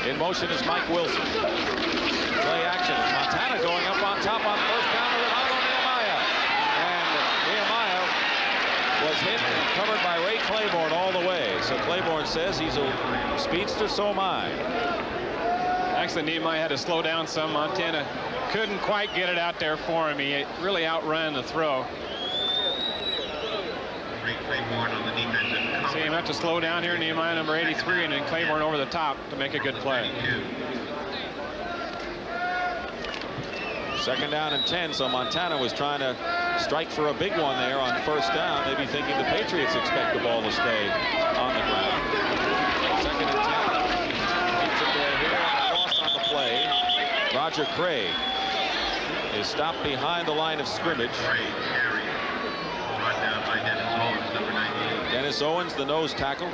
In motion is Mike Wilson. Play action. Montana going up on top on 1st down with an out on the covered by Ray Claiborne all the way. So Claiborne says he's a speedster, so am I. Actually, Nehemiah had to slow down some. Montana couldn't quite get it out there for him. He really outran the throw. See him have to slow down here. Nehemiah, number 83, and then Claiborne over the top to make a good play. 2nd down and 10, so Montana was trying to strike for a big one there on 1st down, maybe thinking the Patriots expect the ball to stay on the ground. 2nd and 10. Keeps it there here. Loss on the play. Roger Craig is stopped behind the line of scrimmage. Dennis Owens, the nose tackle.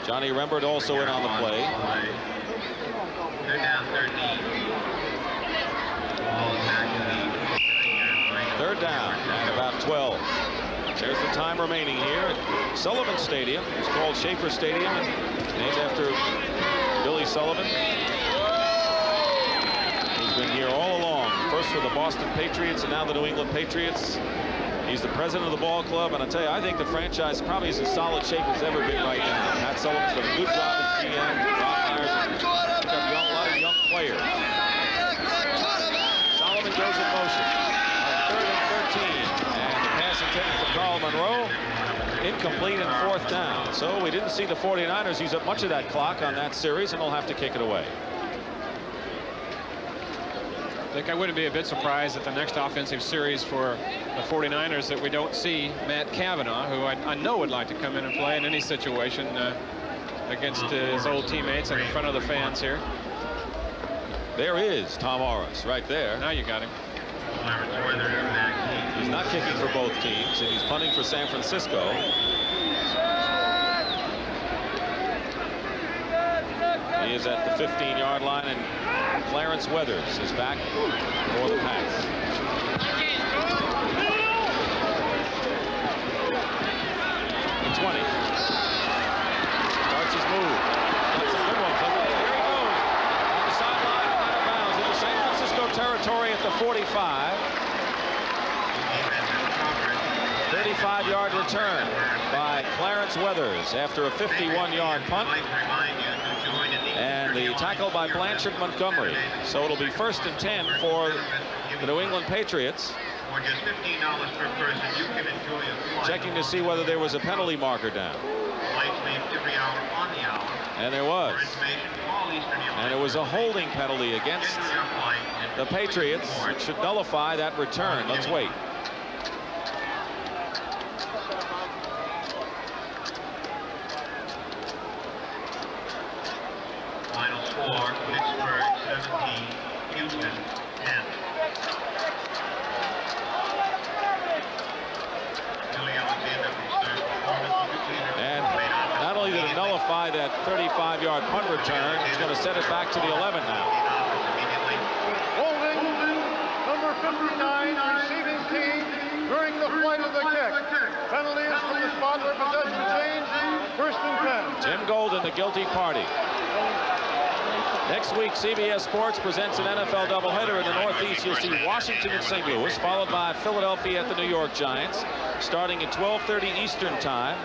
Johnny Rembert also in on the play. 3rd down, 13. 3rd down and about 12. There's the time remaining here at Sullivan Stadium. It's called Schaefer Stadium, named after Billy Sullivan. He's been here all along, first for the Boston Patriots and now the New England Patriots. He's the president of the ball club, and I tell you, I think the franchise probably is in solid shape as ever been right now. Pat Sullivan's done a good job as GM. Ron Myers got a lot of young players. Sullivan goes in motion. 3rd and 13, and the pass intended for Carl Monroe, incomplete and 4th down. So we didn't see the 49ers use up much of that clock on that series, and they'll have to kick it away. I think I wouldn't be a bit surprised at the next offensive series for the 49ers that we don't see Matt Cavanaugh, who I know would like to come in and play in any situation against his old teammates and in front of the fans here. There is Tom Orris right there. Now you got him. He's not kicking for both teams, and he's punting for San Francisco. He is at the 15-yard line, and Clarence Weathers is back for the pass. The 20. Starts his move. That's a good one. Here he goes. On the sideline, out of bounds into San Francisco territory at the 45. 35-yard return by Clarence Weathers after a 51-yard punt. And the tackle by Blanchard Montgomery. So it'll be 1st and 10 for the New England Patriots. For just $15 per person, you can enjoy a flight. Checking to see whether there was a penalty marker down. Flights leave every hour on the hour. And there was. For information, call Eastern Airlines. And it was a holding penalty against Schedule your flight and the Patriots, which should nullify that return. Let's wait. Final score, Pittsburgh 17, Houston 10. And not only did it nullify that 35-yard punt return, it's going to set it back to the 11 now. Holding number 59, receiving team during the flight of the kick. Penalty is from the spot where possession changed. 1st and 10. Tim Golden, the guilty party. Next week, CBS Sports presents an NFL doubleheader. In the Northeast, you'll see Washington and St. Louis, followed by Philadelphia at the New York Giants, starting at 12:30 Eastern Time.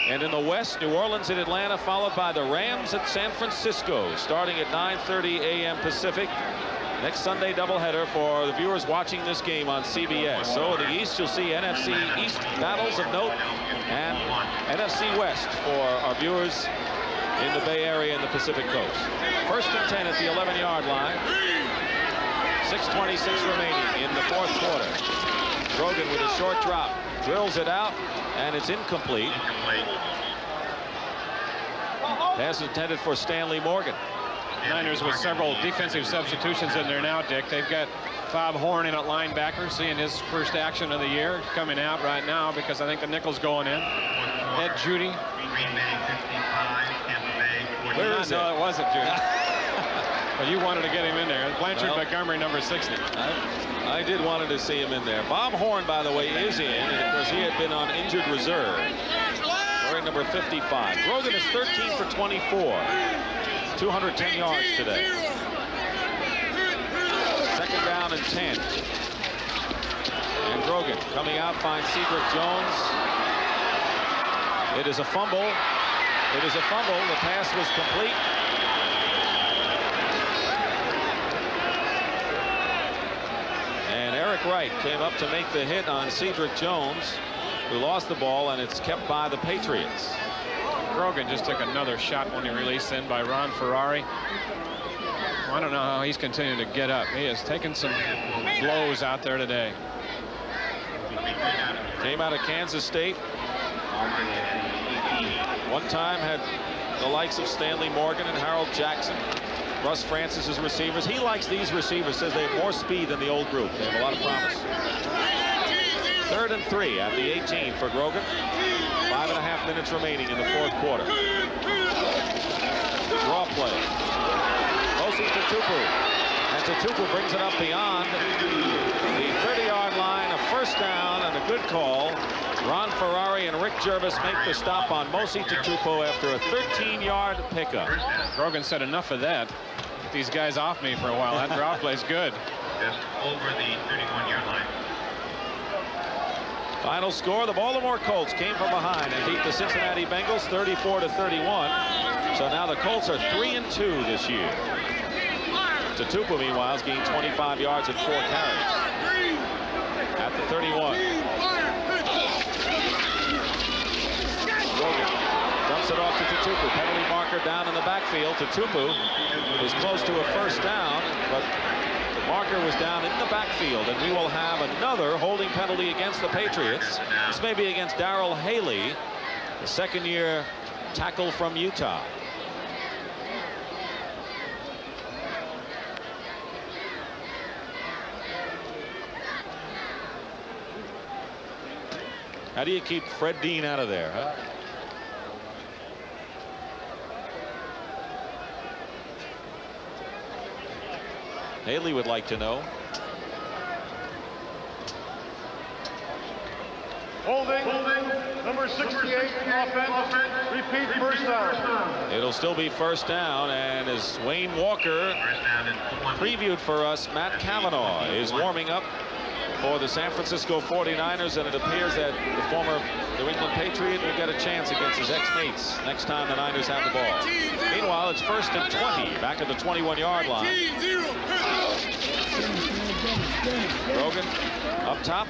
And in the West, New Orleans and Atlanta, followed by the Rams at San Francisco, starting at 9:30 a.m. Pacific. Next Sunday doubleheader for the viewers watching this game on CBS. So in the East, you'll see NFC East battles of note and NFC West for our viewers in the Bay Area and the Pacific Coast. 1st and 10 at the 11-yard line. 6:26 remaining in the 4th quarter. Grogan with a short drop, drills it out, and it's incomplete. Pass intended for Stanley Morgan. Niners with several defensive substitutions in there now, Dick. They've got Bob Horn in at linebacker, seeing his first action of the year, coming out right now because I think the nickel's going in. Ed Judy. Where is it? No, it wasn't Judy. But you wanted to get him in there. Blanchard Montgomery, number 60. I did wanted to see him in there. Bob Horn, by the way, is in, and of course he had been on injured reserve. Wearing number 55. Grogan is 13 for 24. 210 yards today. 2nd down and 10. And Grogan coming out finds Cedric Jones. It is a fumble. It is a fumble. The pass was complete. And Eric Wright came up to make the hit on Cedric Jones, who lost the ball, and it's kept by the Patriots. Grogan just took another shot when he released in by Ron Ferrari. I don't know how he's continuing to get up. He has taken some blows out there today. Came out of Kansas State. One time had the likes of Stanley Morgan and Harold Jackson, Russ Francis as receivers. He likes these receivers, says they have more speed than the old group. They have a lot of promise. 3rd and 3 at the 18 for Grogan. 5.5 minutes remaining in the 4th quarter. Draw play. Mosi to Tupu. And Tupu brings it up beyond the 30-yard line. A first down and a good call. Ron Ferrari and Rick Jervis make the stop on Mosi Tupu after a 13-yard pickup. Grogan said enough of that. Get these guys off me for a while. That draw play's good. Just over the 31-yard line. Final score, the Baltimore Colts came from behind and beat the Cincinnati Bengals 34-31. So now the Colts are 3-2 this year. Tupu, meanwhile, has gained 25 yards and 4 carries. At the 31. Grogan dumps it off to Tupu. Penalty marker down in the backfield. Tupu is close to a first down, but the marker was down in the backfield, and we will have another holding penalty against the Patriots. This may be against Darrell Haley, the second-year tackle from Utah. How do you keep Fred Dean out of there, huh? Haley would like to know. Holding. Number 68 offense. Repeat first down. It'll still be first down, and as Wayne Walker previewed for us, Matt Cavanaugh is warming up for the San Francisco 49ers, and it appears that the former New England Patriot will get a chance against his ex-mates next time the Niners have the ball. Meanwhile, it's 1st and 20 back at the 21-yard line. Grogan up top,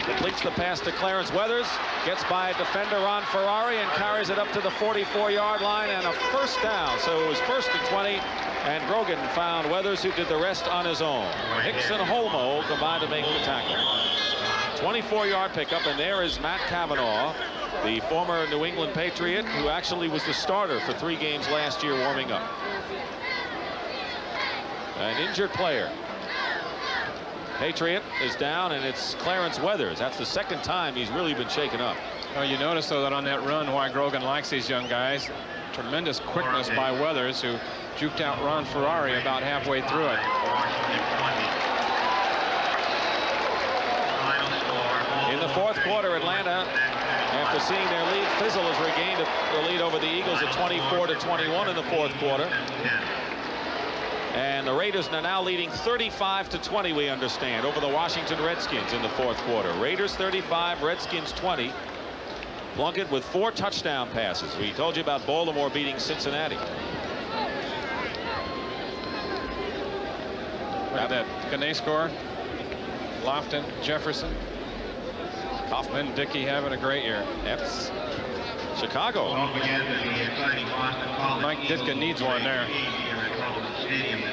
completes the pass to Clarence Weathers, gets by a defender Ron Ferrari and carries it up to the 44-yard line, and a first down. So it was 1st and 20. And Grogan found Weathers, who did the rest on his own. Hicks and Holmo combined to make the tackle. 24-yard pickup, and there is Matt Cavanaugh, the former New England Patriot, who actually was the starter for 3 games last year warming up. An injured player. Patriot is down, and it's Clarence Weathers. That's the 2nd time he's really been shaken up. Well, you notice, though, that on that run, why Grogan likes these young guys. Tremendous quickness by Weathers, who juked out Ron Ferrari about halfway through it. In the 4th quarter, Atlanta, after seeing their lead fizzle, has regained the lead over the Eagles at 24-21 in the 4th quarter. And the Raiders are now leading 35-20, we understand, over the Washington Redskins in the 4th quarter. Raiders 35, Redskins 20. Plunkett with 4 touchdown passes. We told you about Baltimore beating Cincinnati. Look at that. Can score? Lofton, Jefferson, Kaufman, Dickey having a great year. That's Chicago. Mike Ditka needs one there.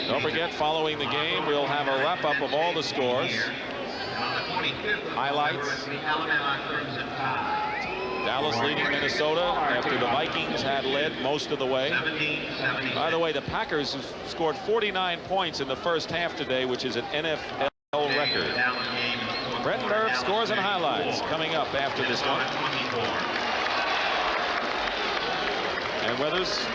Don't forget, following the game, we'll have a wrap-up of all the scores. Highlights. Dallas leading Minnesota after the Vikings had led most of the way. By the way, the Packers have scored 49 points in the first half today, which is an NFL record. Brett Nerve scores and highlights coming up after this one. And Weathers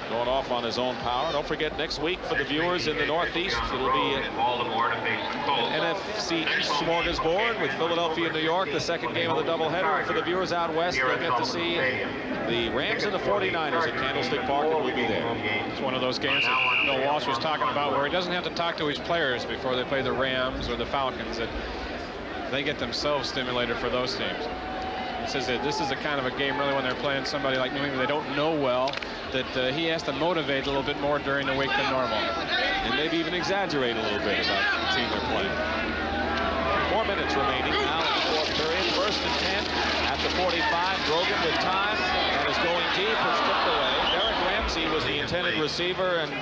going off on his own power. Don't forget, next week for the viewers in the Northeast, it'll be an NFC East smorgasbord with Philadelphia and New York, the 2nd game of the doubleheader. And for the viewers out west, they'll get to see the Rams and the 49ers at Candlestick Park, and we'll be there. It's one of those games that Bill Walsh was talking about, where he doesn't have to talk to his players before they play the Rams or the Falcons. That they get themselves stimulated for those teams. He says that this is a kind of a game really when they're playing somebody like New England they don't know well, that he has to motivate a little bit more during the week than normal. And maybe even exaggerate a little bit about the team they're playing. 4 minutes remaining now in the fourth period. First and 10 at the 45. Grogan with time and is going deep. It's tipped away. Derek Ramsey was the intended receiver, and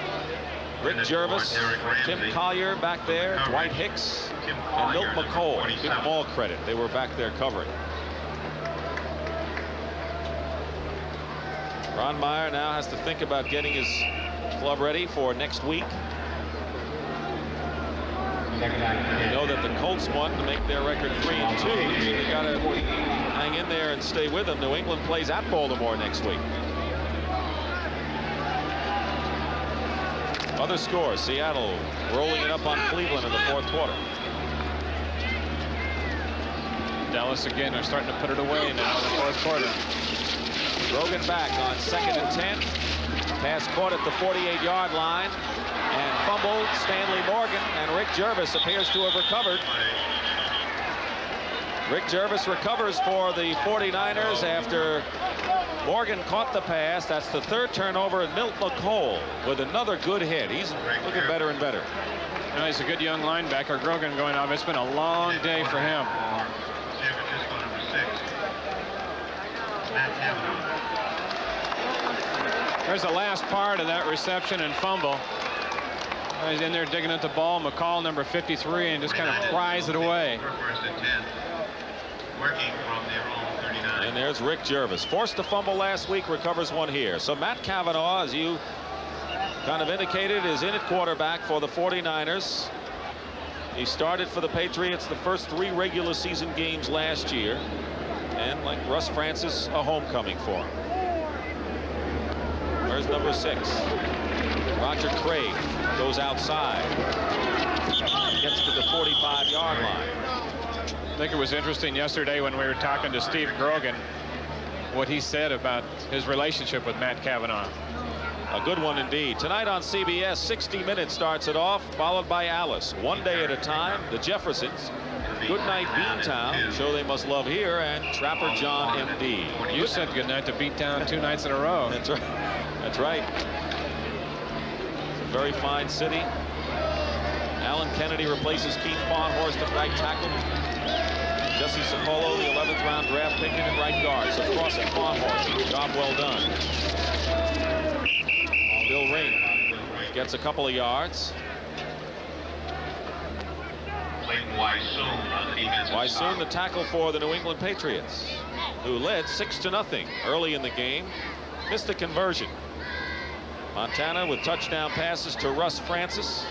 Rick Jervis, Tim Collier back there, Dwight Hicks, and Milt McCole. Give them all credit. They were back there covering. Ron Meyer now has to think about getting his club ready for next week. You know that the Colts won to make their record 3-2. So they got to hang in there and stay with them. New England plays at Baltimore next week. Other scores: Seattle rolling it up on Cleveland in the fourth quarter. Dallas again are starting to put it away now in the fourth quarter. Grogan back on 2nd and 10. Pass caught at the 48-yard line and fumbled. Stanley Morgan, and Rick Jervis appears to have recovered. Rick Jervis recovers for the 49ers after Morgan caught the pass. That's the third turnover, and Milt McCole with another good hit. He's looking better and better. You know, he's a good young linebacker. Grogan going off. It's been a long day for him. San Francisco, number 6. Matt Kavanaugh. There's the last part of that reception and fumble. He's in there digging at the ball. McCall, number 53, and just kind of pries it away. First and 10. Working from their own 39. And there's Rick Jervis. Forced to fumble last week, recovers one here. So Matt Kavanaugh, as you kind of indicated, is in at quarterback for the 49ers. He started for the Patriots the first 3 regular season games last year. And like Russ Francis, a homecoming for him. Where's number 6? Roger Craig goes outside. Gets to the 45-yard line. I think it was interesting yesterday when we were talking to Steve Grogan, what he said about his relationship with Matt Kavanaugh. A good one indeed. Tonight on CBS, 60 Minutes starts it off, followed by Alice. One Day at a Time, the Jeffersons, Goodnight Beantown, show they must love here, and Trapper John M.D. You said goodnight to Beantown 2 nights in a row. That's right. That's right. It's a very fine city. Alan Kennedy replaces Keith Farnhorst at right tackle. Jesse Sapolo, the 11th round draft pick, in at right guard. So Cross and Farnhorst, job well done. Bill Ring gets a couple of yards. Wysoon, the tackle for the New England Patriots, who led 6-0 early in the game, missed the conversion. Montana with touchdown passes to Russ Francis,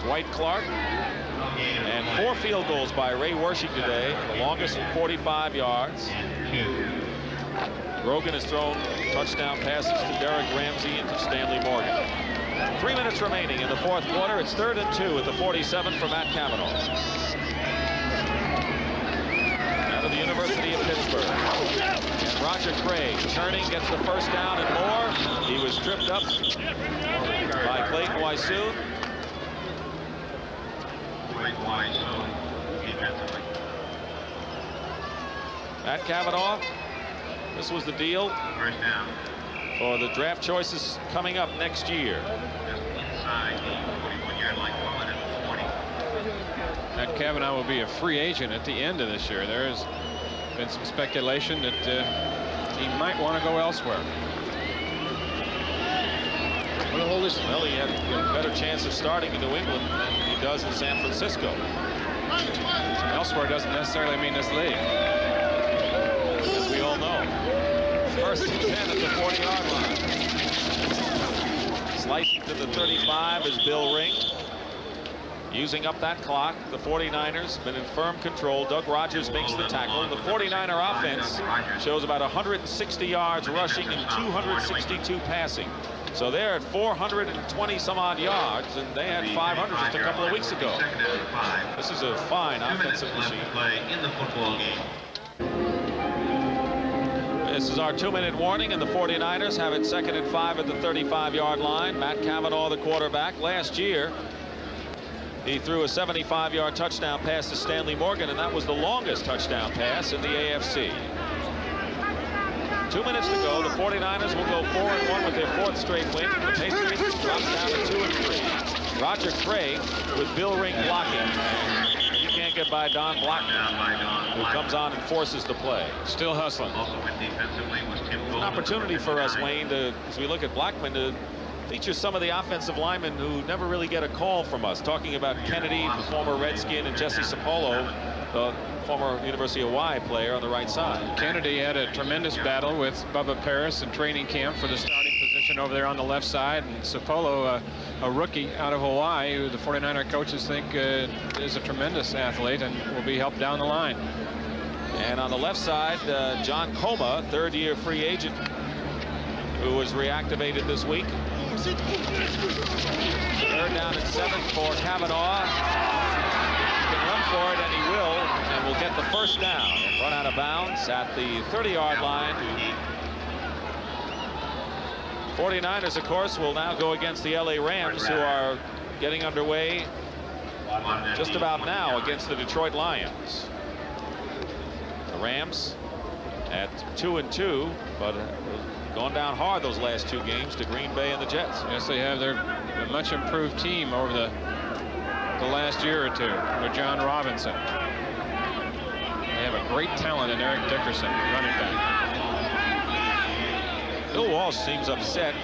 Dwight Clark, and 4 field goals by Ray Wersching today, the longest from 45 yards. Grogan has thrown touchdown passes to Derek Ramsey and to Stanley Morgan. 3 minutes remaining in the fourth quarter. It's 3rd and 2 at the 47 for Matt Kavanaugh. Out of the University of Pittsburgh. And Roger Craig turning, gets the first down and more. He was tripped up by Clayton Wysoon. Matt Kavanaugh, this was the deal for the draft choices coming up next year. Matt Kavanaugh will be a free agent at the end of this year. There has been some speculation that he might want to go elsewhere. Well, he had a better chance of starting in New England than he does in San Francisco. Elsewhere doesn't necessarily mean this league, as we all know. 1st and 10 at the 40-yard line. Slicing to the 35 is Bill Ring. Using up that clock, the 49ers been in firm control. Doug Rogers makes the tackle. The 49er offense shows about 160 yards rushing and 262 passing. So they're at 420 some odd yards, and they had 500 just a couple of weeks ago. This is a fine offensive machine. This is our 2-minute warning, and the 49ers have it 2nd and 5 at the 35-yard line. Matt Kavanaugh, the quarterback. Last year, He threw a 75-yard touchdown pass to Stanley Morgan, and that was the longest touchdown pass in the AFC. 2 minutes to go. The 49ers will go 4-1 with their 4th straight win. The Patriots drop down to 2-3. Roger Craig with Bill Ring blocking. You can't get by Don Blackman, who comes on and forces the play. Still hustling. An opportunity for us, Wayne, to, as we look at Blackman, to feature some of the offensive linemen who never really get a call from us. Talking about Kennedy, the former Redskin, and Jesse Sapolo, the former University of Hawaii player on the right side. Kennedy had a tremendous battle with Bubba Paris in training camp for the starting position over there on the left side. And Sapolo, a rookie out of Hawaii, who the 49er coaches think is a tremendous athlete and will be helped down the line. And on the left side, John Coma, 3rd-year free agent, who was reactivated this week. 3rd down and 7 for Kavanaugh. He can run for it, and he will, and will get the 1st down and run out of bounds at the 30-yard line. 49ers, of course, will now go against the LA Rams, who are getting underway just about now against the Detroit Lions. The Rams at 2-2, but gone down hard those last 2 games to Green Bay and the Jets. Yes, they have. They're a much improved team over the last year or two with John Robinson. They have a great talent in Eric Dickerson, running back. Bill Walsh seems upset,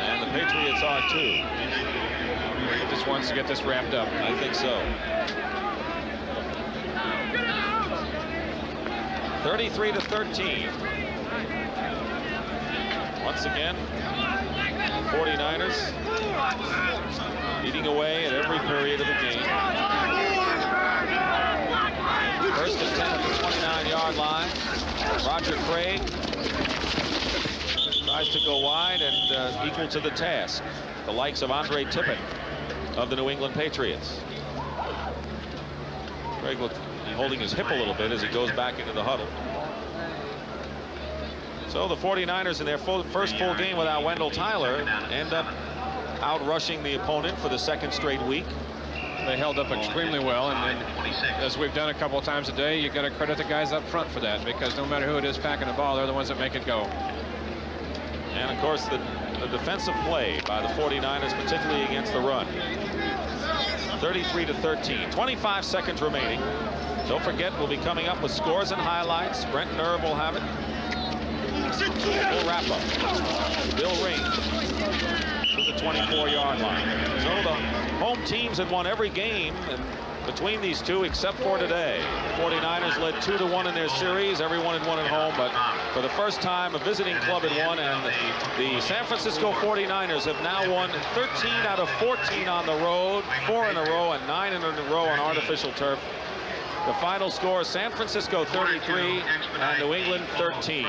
and the Patriots are too. He just wants to get this wrapped up. I think so. 33-13. Once again, 49ers eating away at every period of the game. 1st and 10 at the 29-yard line. Roger Craig tries to go wide and equal to the task. The likes of Andre Tippett of the New England Patriots. Craig looked holding his hip a little bit as he goes back into the huddle. So the 49ers in their first full game without Wendell Tyler end up out-rushing the opponent for the 2nd straight week. They held up extremely well, and as we've done a couple of times today, you got to credit the guys up front for that, because no matter who it is packing the ball, they're the ones that make it go. And of course the defensive play by the 49ers, particularly against the run. 33-13. 25 seconds remaining. Don't forget, we'll be coming up with scores and highlights. Brent Nerve will have it. We'll wrap up. Bill Ring to the 24-yard line. So the home teams had won every game between these two except for today. The 49ers led 2-1 in their series. Everyone had won at home, but for the first time, a visiting club had won, and the San Francisco 49ers have now won 13 out of 14 on the road, 4 in a row, and 9 in a row on artificial turf. The final score, San Francisco 33 and New England 13.